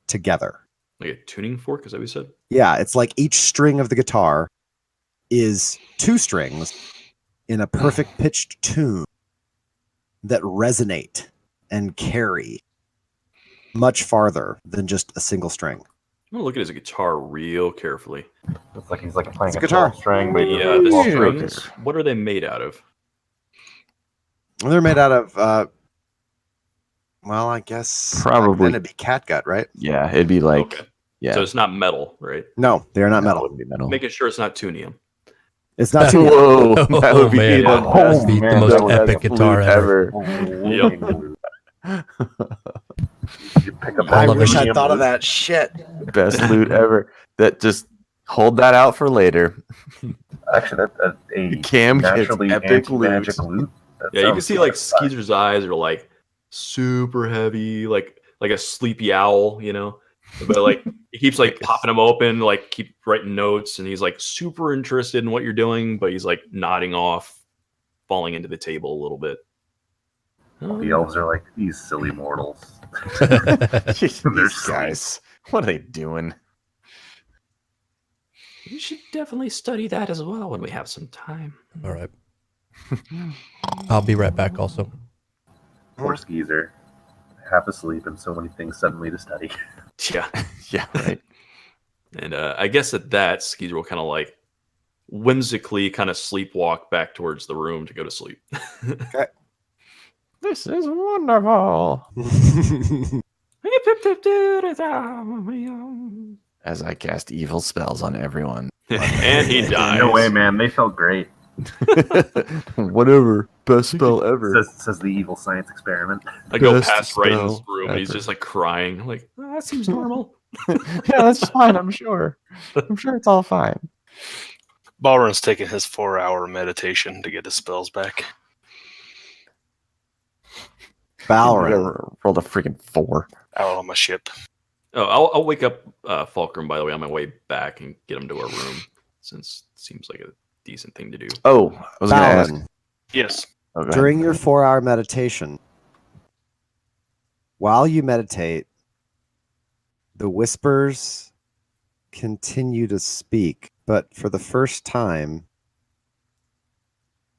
together. Like a tuning fork, is that what you said? Yeah, it's like each string of the guitar is 2 strings in a perfect pitched tune that resonate and carry. much farther than just a single string. I'm gonna look at his guitar real carefully. It's like he's like playing It's a a guitar. 12 string, but he Yeah, doesn't the have a 12 string. strings. What are they made out of? And they're made out of, well, I guess Probably. then it'd be catgut, right? Yeah, it'd be like Okay. yeah. So it's not metal, right? No, they are not No, it metal. wouldn't be metal. Making sure it's not tunium. It's not too. Whoa, that Oh, would be man. the Yeah. best, Be the man, most that was epic flute guitar ever. You pick up I All of wish it. I thought of that shit. Best loot ever. That just hold that out for later. Actually, that's a Cam gets naturally epic anti-magic loot. loot. That Yeah, you can sounds see like satisfying. Skeezer's eyes are like super heavy, like a sleepy owl, you know. But like he keeps like popping them open, like keep writing notes, and he's like super interested in what you're doing, but he's like nodding off, falling into the table a little bit. The elves are like these silly mortals. These They're guys, what are they doing? You should definitely study that as well when we have some time. All right. I'll be right back also. Poor Skeezer, half asleep and so many things suddenly to study. Yeah. Yeah, right. And I guess at that, Skeezer will kind of like whimsically kind of sleepwalk back towards the room to go to sleep. This is wonderful. As I cast evil spells on everyone. And he dies. No way, man. They felt great. Whatever. Best spell ever. Says the evil science experiment. I go Best past right in his spell room, and he's ever. just like crying, like, "Oh, that seems normal." Yeah, that's fine, I'm sure. I'm sure it's all fine. Balron's taking his 4-hour meditation to get his spells back. Balron. Rolled a freaking 4. Out on my ship. Oh, I'll wake up Fulcrum, by the way, on my way back and get him to our room, since it seems like a decent thing to do. Oh, I was going to ask. Balron, Yes. Oh, go ahead. during your 4-hour meditation, while you meditate, the whispers continue to speak, but for the first time,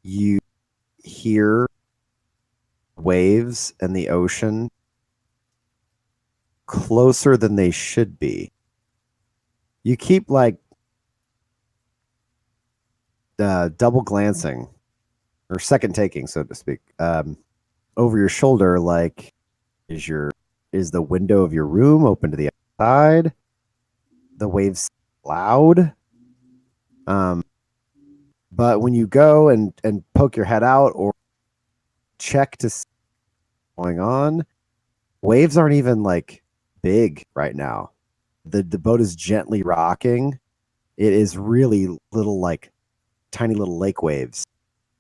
you hear waves and the ocean closer than they should be. You keep like double glancing or second taking, so to speak, over your shoulder. Like, is the window of your room open to the outside? The waves loud. But when you go and poke your head out or check to see what's going on, waves aren't even like big right now. The boat is gently rocking. It is really little, like tiny little lake waves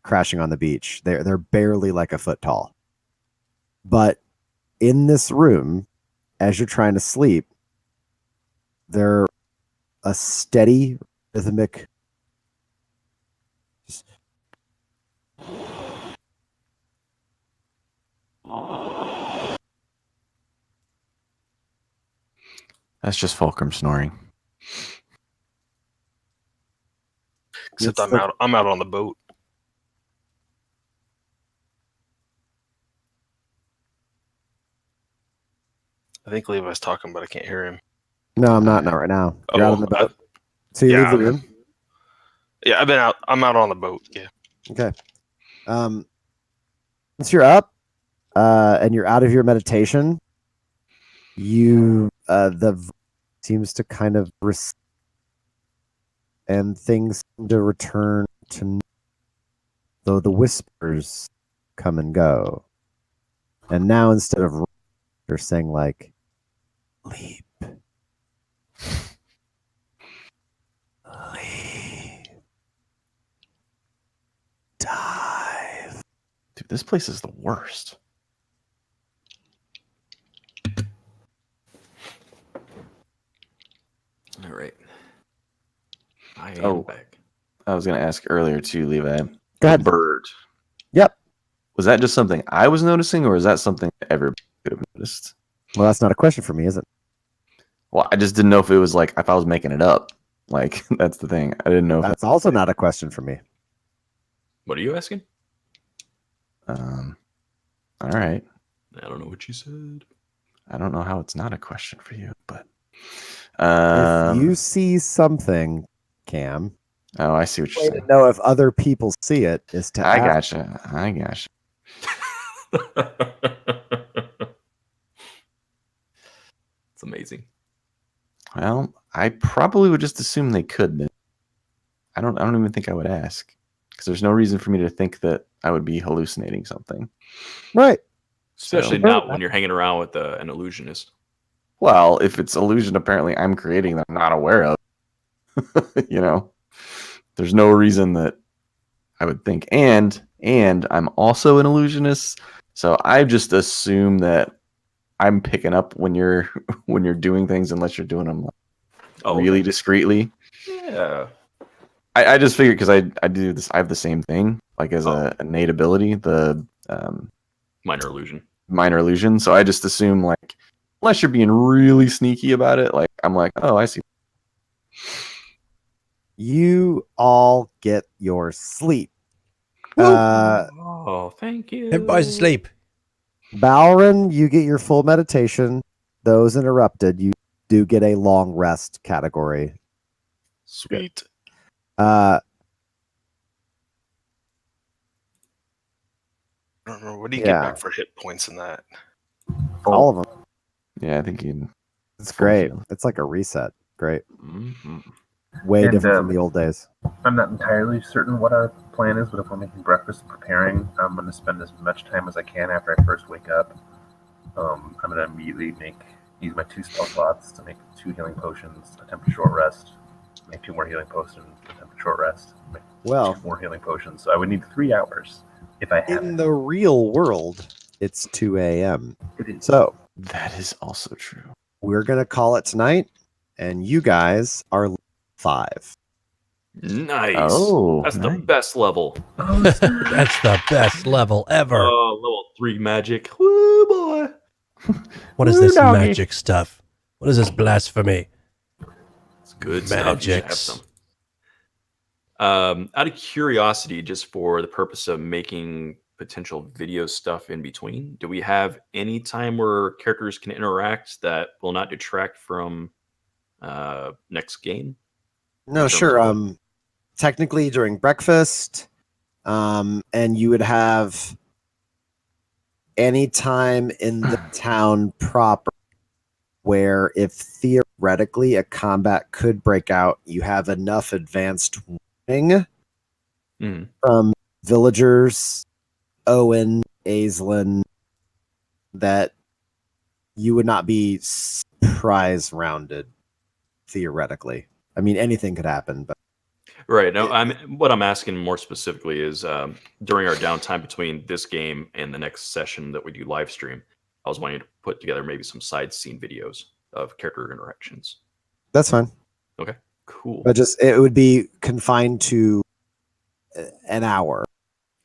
crashing on the beach. They're barely like a foot tall. But in this room, as you're trying to sleep, they're a steady rhythmic That's just Fulcrum snoring. Except It's I'm out on the boat. I think Levi's talking, but I can't hear him. No, I'm not right now. You're out on the boat. So you yeah, leave the room? Yeah, I've been out. I'm out on the boat. Yeah. Okay. Once you're up and you're out of your meditation, you seems to kind of and things seem to return to, though the whispers come and go. And now instead of they're saying like leap. Leap. Dive. Dude, this place is the worst. All right. I am Oh. back. I was going to ask earlier too, Levi. Go ahead. Bird. Yep. Was that just something I was noticing, or is that something everybody could have noticed? Well, that's not a question for me, is it? Well, I just didn't know if it was like if I was making it up. Like that's the thing. I didn't know. That's also not a question for me. What are you asking? All right. I don't know what you said. I don't know how it's not a question for you, but If you see something, Cam, oh, I see what way you're to saying. know if other people see it is to I ask. gotcha. I gotcha. It's amazing. Well, I probably would just assume they could. Then. I don't even think I would ask because there's no reason for me to think that I would be hallucinating something. Right. Especially So- not when you're hanging around with an illusionist. Well, if it's illusion, apparently I'm creating that I'm not aware of. There's no reason that I would think. And I'm also an illusionist, so I just assume that I'm picking up when you're doing things, unless you're doing them really discreetly. Yeah. I just figured because I do this. I have the same thing, like as a innate ability, the Minor illusion. minor illusion. So I just assume, like, unless you're being really sneaky about it, like I'm like, oh, I see. You all get your sleep. Oh, thank you. Everybody's asleep. Bowron, you get your full meditation. Those interrupted, you do get a long rest category. Sweet. Uh, I don't remember. What do you Yeah. get back for hit points in that? all of them. Yeah, I think you. It's great. It's like a reset. Great. Mhm. Way And, different from the old days. I'm not entirely certain what our plan is, but if we're making breakfast and preparing, I'm going to spend as much time as I can after I first wake up. I'm going to immediately use my 2 spell slots to make 2 healing potions, attempt a short rest, make 2 more healing potions, attempt a short rest, make Well, 2 more healing potions. So I would need 3 hours if I have in it. the real world, it's 2 a.m. It is. So That is also true. we're going to call it tonight, and you guys are 5. Nice. Oh, That's nice. the best level. That's the best level ever. Oh, level 3 magic. Woo, boy. What is Woo, this doggy. magic stuff? What is this blasphemy? It's good stuff. You should have Magics. some. Out of curiosity, just for the purpose of making potential video stuff in between, do we have any time where characters can interact that will not detract from next game? No, terms sure. of Technically during breakfast, and you would have any time in the town proper where if theoretically a combat could break out, you have enough advanced warning Mhm. from villagers, Owen, Aislinn, that you would not be surprise rounded theoretically. I mean, anything could happen, but Right. No, what I'm asking more specifically is during our downtime between this game and the next session that we do live stream, I was wanting to put together maybe some side scene videos of character interactions. that's fine. Okay, cool. But just it would be confined to an hour.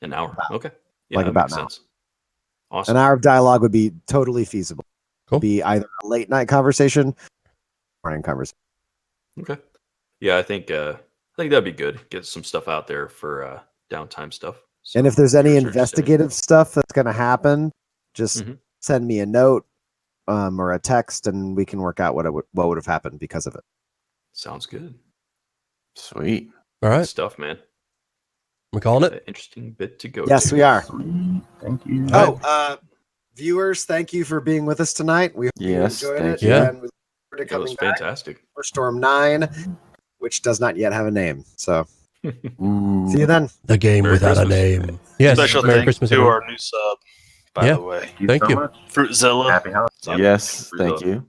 An hour. Okay. Yeah, Like that about makes an hour. sense. Awesome. An hour of dialogue would be totally feasible. Cool. Be either a late night conversation, morning conversation. Okay. Yeah, I think that'd be good. Get some stuff out there for downtime stuff. So And if there's any viewers are interested in it. investigative stuff that's going to happen, just Mhm. send me a note or a text, and we can work out what would have happened because of it. Sounds good. Sweet. All Good right. stuff, man. We're calling it. Interesting bit to go. Yes, to. we are. Sweet. Thank you. Oh, viewers, thank you for being with us tonight. We hope Yes, you enjoyed thank it. you. Yeah. And we look forward to That was coming back. fantastic. Everstorm 9, which does not yet have a name. So Ooh. see you then. The game Merry without Christmas. a name. Yes. Special Merry thanks Christmas, to everyone. our new sub, by Yeah. the way. Thank you Thank so you. much. Fruitzilla. Happy holidays. Yep. Yes, For thank the- you.